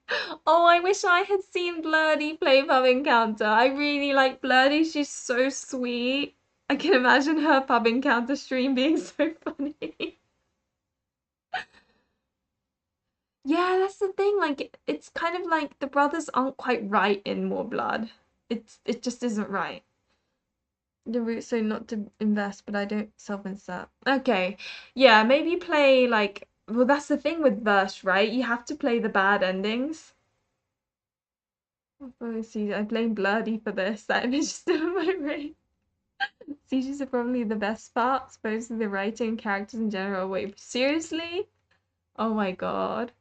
Oh, I wish I had seen Blurdy play Pub Encounter. I really like Blurdy. She's so sweet. I can imagine her Pub Encounter stream being so funny. Yeah, that's the thing. Like, it's kind of like the brothers aren't quite right in More Blood. It just isn't right. The route so not to invest, but I don't self-insert. Okay. Yeah, maybe play like well that's the thing with Verse, right? You have to play the bad endings. Oh, see, I blame Blurdy for this. That image is still in my brain. CGs are probably the best part, supposed to the writing and characters in general. Wait, seriously? Oh my god.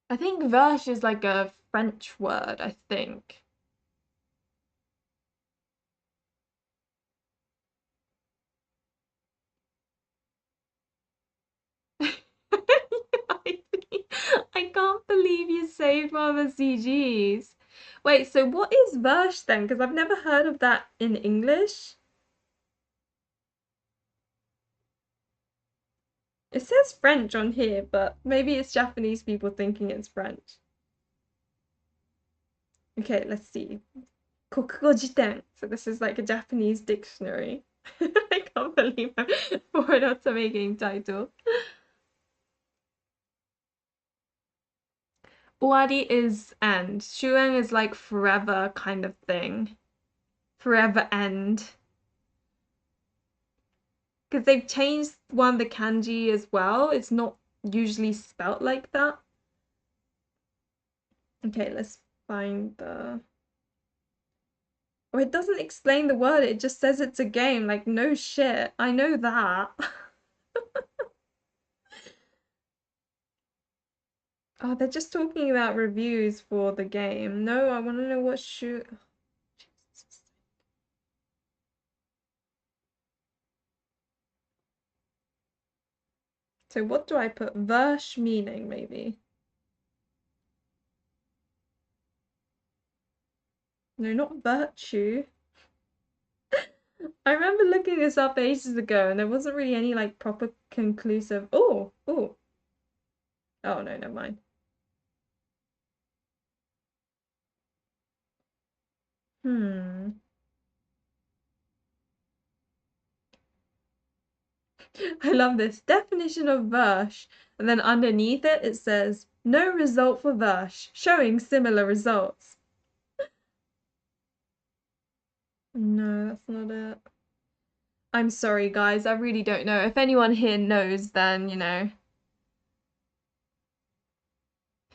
I think Verse is like a French word, I think. I can't believe you saved one of the CGs. Wait, so what is Verse then? Because I've never heard of that in English. It says French on here, but maybe it's Japanese people thinking it's French. Okay, let's see. 国語辞典. So this is like a Japanese dictionary. I can't believe I'm forward otome game title. Owari is end. Shuen is like forever kind of thing. Forever end. Because they've changed one the kanji as well. It's not usually spelt like that. Okay, let's find the. Oh, it doesn't explain the word. It just says it's a game. Like, no shit. I know that. Oh, they're just talking about reviews for the game. No, I want to know what shoot. So what do I put? Verse meaning, maybe. No, not virtue. I remember looking this up ages ago and there wasn't really any like proper conclusive. Oh, oh. Oh no, never mind. Hmm. I love this definition of verse. And then underneath it, it says, no result for verse, showing similar results. No, that's not it. I'm sorry, guys. I really don't know. If anyone here knows, then,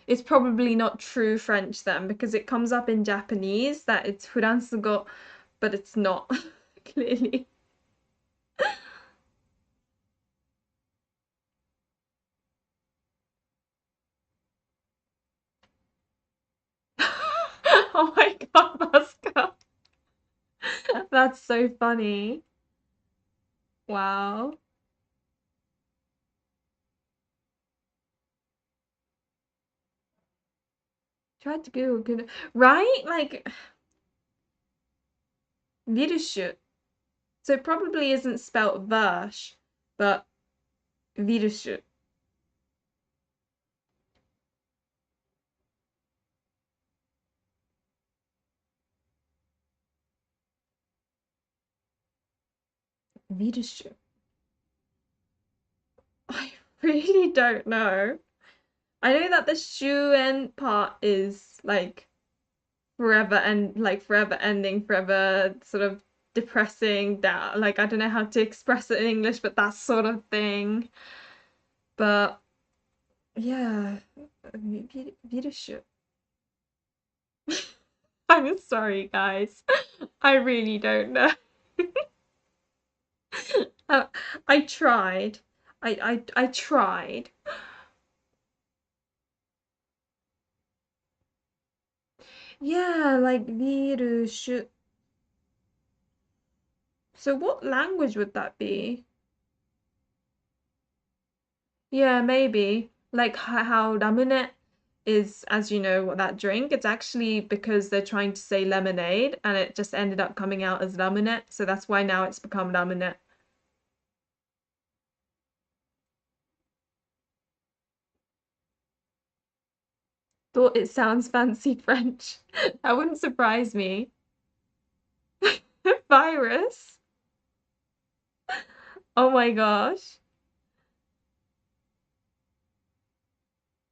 it's probably not true French then, because it comes up in Japanese that it's furansugo, but it's not, clearly. Oh my god, Oscar. That's so funny. Wow. Tried to Google, right? Like, Virüsü. So it probably isn't spelt Versh, but virüsü. Virüsü. I really don't know. I know that the shuen part is like forever and like forever ending, forever sort of depressing down. Like I don't know how to express it in English, but that sort of thing. But yeah, virüsü. I'm sorry, guys. I really don't know. Uh, I tried. I tried. Yeah, like virüsü. So what language would that be? Yeah, maybe. Like how ramen is, as you know, what that drink. It's actually because they're trying to say lemonade and it just ended up coming out as ramen. So that's why now it's become ramen. Thought it sounds fancy French. That wouldn't surprise me. Virus. Oh my gosh.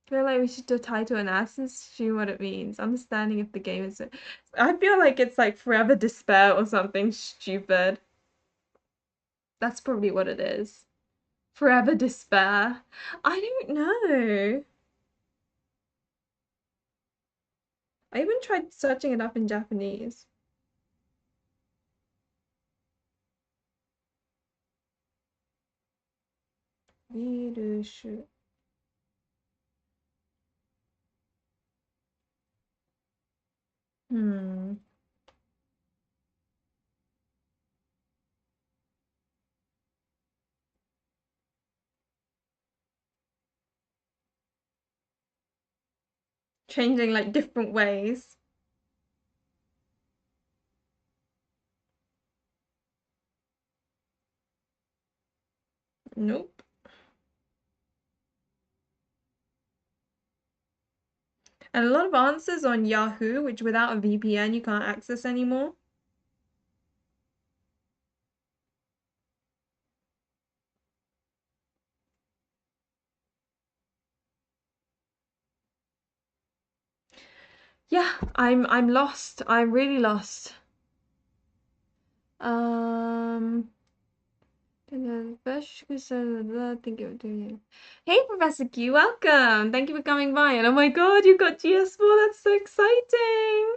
I feel like we should do a title and ask and see what it means. Understanding if the game is. I feel like it's like forever despair or something stupid. That's probably what it is. Forever despair. I don't know. I even tried searching it up in Japanese. Virushu. Hmm. Changing like different ways. Nope. And a lot of answers on Yahoo, which without a VPN you can't access anymore. Yeah, I'm lost. I'm really lost. Um, Thank you for doing it. Hey, Professor Q, welcome. Thank you for coming by. And oh my God, you've got GS4. That's so exciting.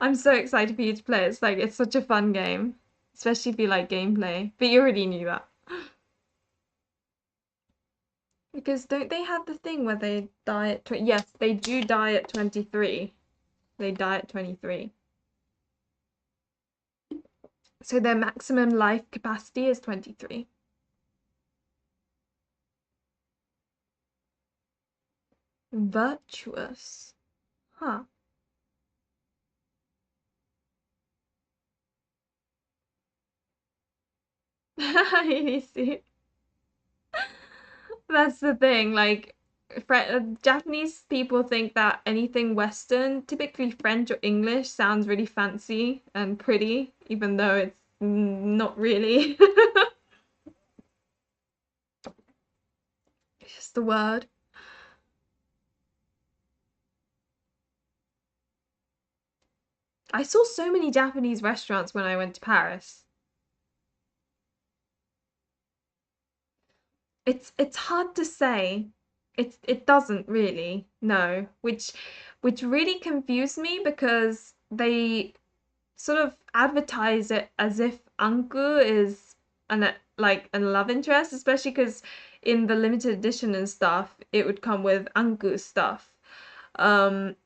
I'm so excited for you to play. It's like it's such a fun game, especially if you like gameplay. But you already knew that. Because don't they have the thing where they die at 20? Yes, they do die at 23. They die at 23. So their maximum life capacity is 23. Virtuous. Huh. You see, that's the thing. Like, Japanese people think that anything Western, typically French or English, sounds really fancy and pretty, even though it's not really. It's just the word. I saw so many Japanese restaurants when I went to Paris. It's hard to say. It doesn't really, no. Which really confused me because they sort of advertise it as if Anku is an like a love interest, especially because in the limited edition and stuff, it would come with Anku stuff. Um,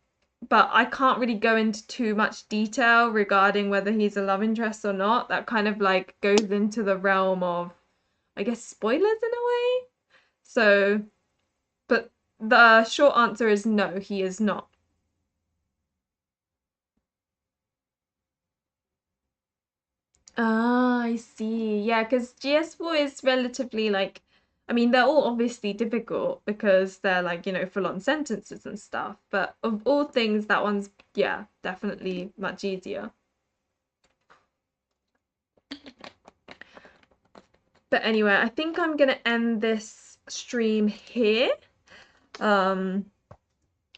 but I can't really go into too much detail regarding whether he's a love interest or not. That kind of like goes into the realm of, I guess, spoilers in a way. So, but the short answer is no, he is not. Ah, I see. Yeah, because GS4 is relatively like, I mean, they're all obviously difficult because they're like, full-on sentences and stuff. But of all things, that one's, yeah, definitely much easier. But anyway, I think I'm gonna end this stream here. Um,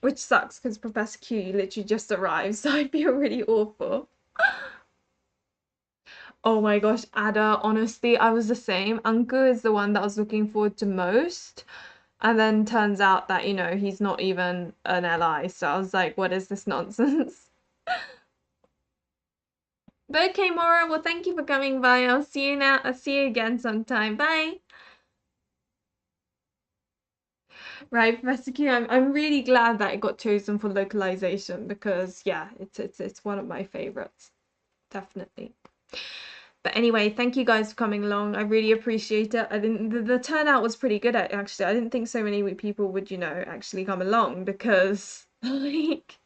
which sucks because Professor Q literally just arrived, so I feel really awful. Oh my gosh, Ada, honestly, I was the same. Anku is the one that I was looking forward to most. And then turns out that, he's not even an ally. So I was like, what is this nonsense? But okay, Mora, well, thank you for coming by. I'll see you now. I'll see you again sometime. Bye. Right, Professor Q, I'm really glad that it got chosen for localization because yeah, it's one of my favorites. Definitely. But anyway, thank you guys for coming along. I really appreciate it. I didn't the turnout was pretty good actually. I didn't think so many people would, actually come along because like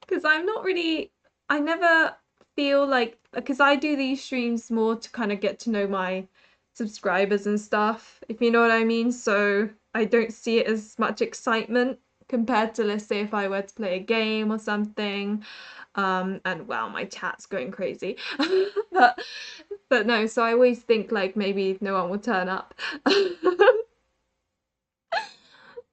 because I'm not really I never feel like because I do these streams more to kind of get to know my subscribers and stuff, if you know what I mean. So I don't see it as much excitement compared to, let's say, if I were to play a game or something. And wow, my chat's going crazy. but but no, so I always think like maybe no one will turn up.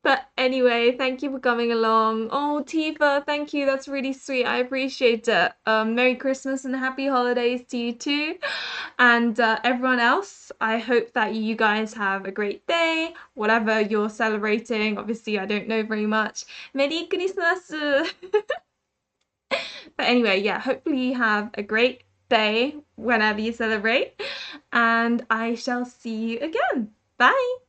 But anyway, thank you for coming along. Oh, Tifa, thank you. That's really sweet. I appreciate it. Merry Christmas and happy holidays to you too. And everyone else, I hope that you guys have a great day, whatever you're celebrating. Obviously, I don't know very much. Merry Christmas. But anyway, yeah, hopefully you have a great day whenever you celebrate. And I shall see you again. Bye.